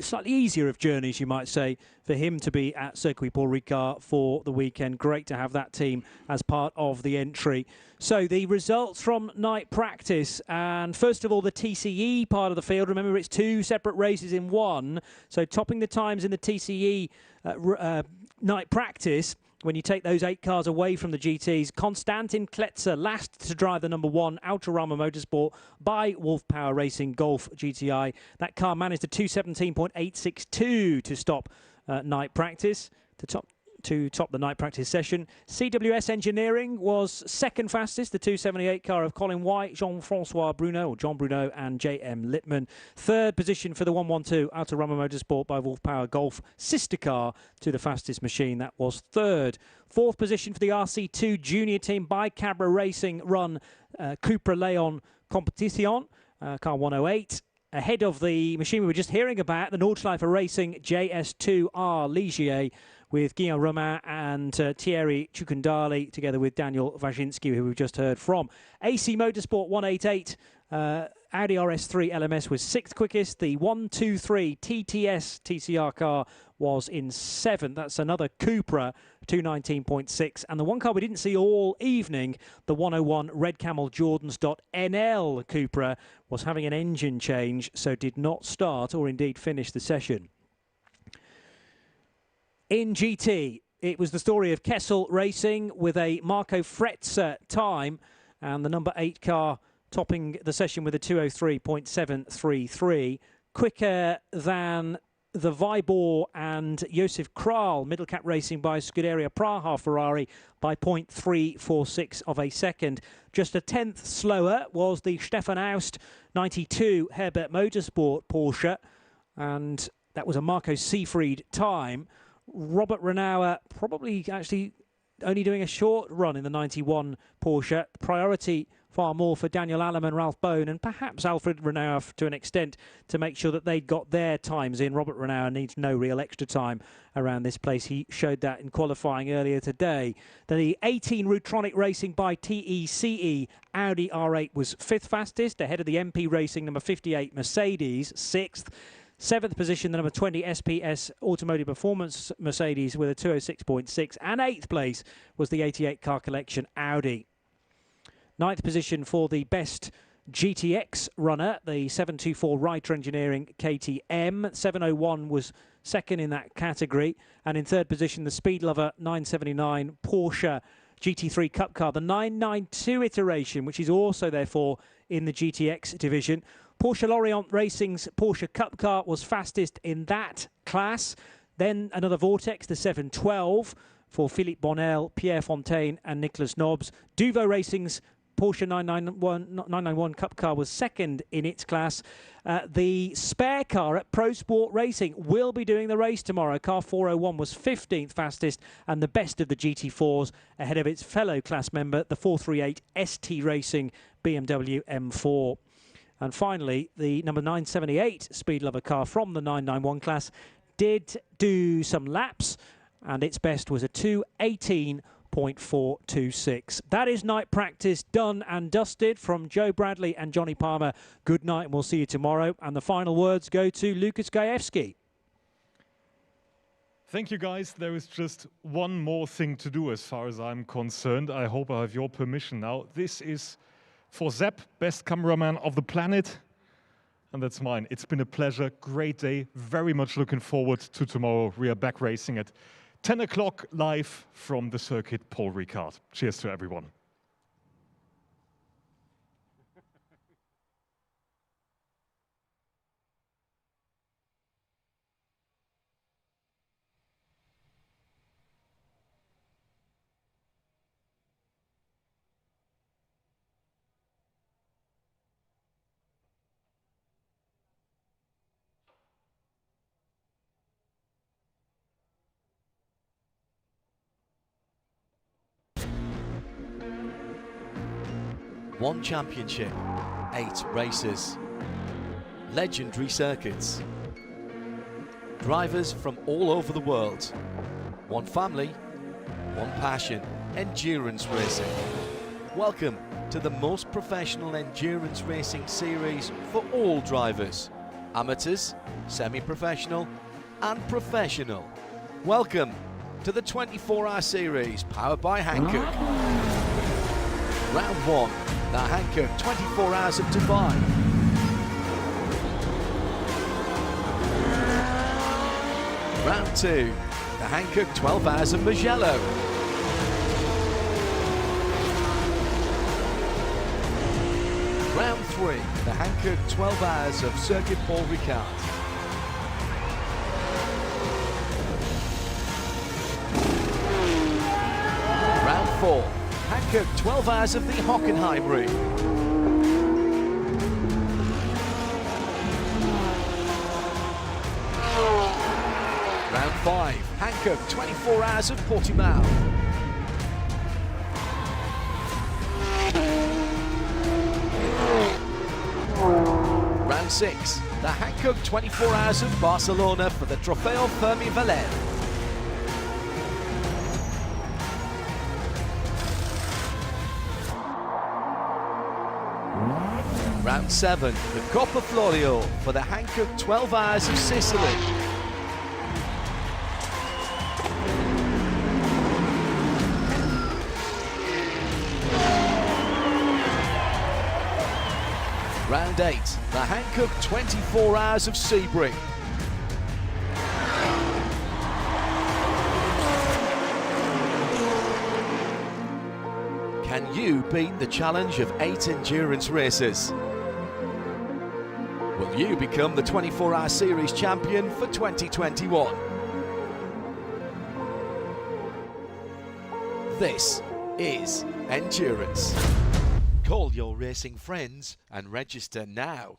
Speaker 2: slightly easier of journeys, you might say, for him to be at Circuit Paul Ricard for the weekend. Great to have that team as part of the entry. So the results from night practice, and first of all the TCE part of the field. Remember, it's 2 separate races in one. So topping the times in the TCE night practice, when you take those 8 cars away from the GTs, Konstantin Kletzer last to drive the number 1 Autorama Motorsport by Wolf Power Racing Golf GTI. That car managed a 217.862 to stop night practice, to top the night practice session. CWS Engineering was second fastest, the 278 car of Colin White, Jean-Francois Bruno, or John Bruno, and J.M. Littman. Third position for the 112 Autorama Motorsport by Wolf Power Golf, sister car to the fastest machine. That was third. Fourth position for the RC2 junior team by Cabra Racing run Cupra Leon Competition, car 108. Ahead of the machine we were just hearing about, the Nordschleife Racing JS2R Ligier, with Guillaume Romain and Thierry Ciucandali, together with Daniel Wajinski, who we've just heard from. AC Motorsport 188 Audi RS3 LMS was 6th quickest. The 123 TTS TCR car was in 7th. That's another Cupra, 219.6. And the one car we didn't see all evening, the 101 Red Camel Jordans.NL Cupra, was having an engine change, so did not start or indeed finish the session. In GT, it was the story of Kessel Racing with a Marco Fretzer time, and the number 8 car topping the session with a 203.733, quicker than the Vibor and Josef Kral, middle cap racing by Scuderia Praha Ferrari by 0.346 of a second. Just a tenth slower was the Stefan Aust 92 Herbert Motorsport Porsche, and that was a Marco Seefried time. Robert Renauer probably actually only doing a short run in the 91 Porsche. Priority far more for Daniel Alleman, Ralph Bone, and perhaps Alfred Renauer to an extent to make sure that they'd got their times in. Robert Renauer needs no real extra time around this place. He showed that in qualifying earlier today. The 18 Rutronic Racing by TECE Audi R8 was 5th fastest, ahead of the MP Racing number 58 Mercedes, 6th. 7th position, the number 20 SPS Automotive Performance Mercedes with a 206.6. And 8th place was the 88 Car Collection Audi. 9th position for the best GTX runner, the 724 Reiter Engineering KTM. 701 was second in that category. And in 3rd position, the Speed Lover 979 Porsche GT3 Cup car, the 992 iteration, which is also therefore in the GTX division. Porsche Lorient Racing's Porsche Cup car was fastest in that class. Then another Vortex, the 712, for Philippe Bonnel, Pierre Fontaine and Nicolas Nobbs. Duvo Racing's Porsche 991 Cup car was second in its class. The spare car at Pro Sport Racing will be doing the race tomorrow. Car 401 was 15th fastest and the best of the GT4s, ahead of its fellow class member, the 438 ST Racing BMW M4. And finally, the number 978 Speed Lover car from the 991 class did do some laps, and its best was a 2:18.426. That is night practice done and dusted. From Joe Bradley and Johnny Palmer, good night, and we'll see you tomorrow. And the final words go to Lukas Gajewski.
Speaker 3: Thank you, guys. There is just one more thing to do as far as I'm concerned. I hope I have your permission now. This is for Zepp, best cameraman of the planet. And that's mine. It's been a pleasure. Great day. Very much looking forward to tomorrow. We are back racing at 10 o'clock live from the circuit Paul Ricard. Cheers to everyone.
Speaker 1: One championship, 8 races, legendary circuits, drivers from all over the world, one family, one passion, endurance racing. Welcome to the most professional endurance racing series for all drivers, amateurs, semi-professional and professional. Welcome to the 24-hour series powered by Hankook. Round 1. The Hankook 24 Hours of Dubai. Round 2, the Hankook 12 Hours of Mugello. Round 3, the Hankook 12 Hours of Circuit Paul Ricard. Round 4, Hankook 12 Hours of the Hockenheim Route. Round 5, Hankook 24 Hours of Portimao. Round 6, the Hankook 24 Hours of Barcelona for the Trofeo Fermi Valer. Round Round 7, the Coppa Florio for the Hankook 12 Hours of Sicily. Round 8, the Hankook 24 Hours of Sebring. Can you beat the challenge of 8 endurance races? Will you become the 24-hour series champion for 2021? This is endurance. Call your racing friends and register now.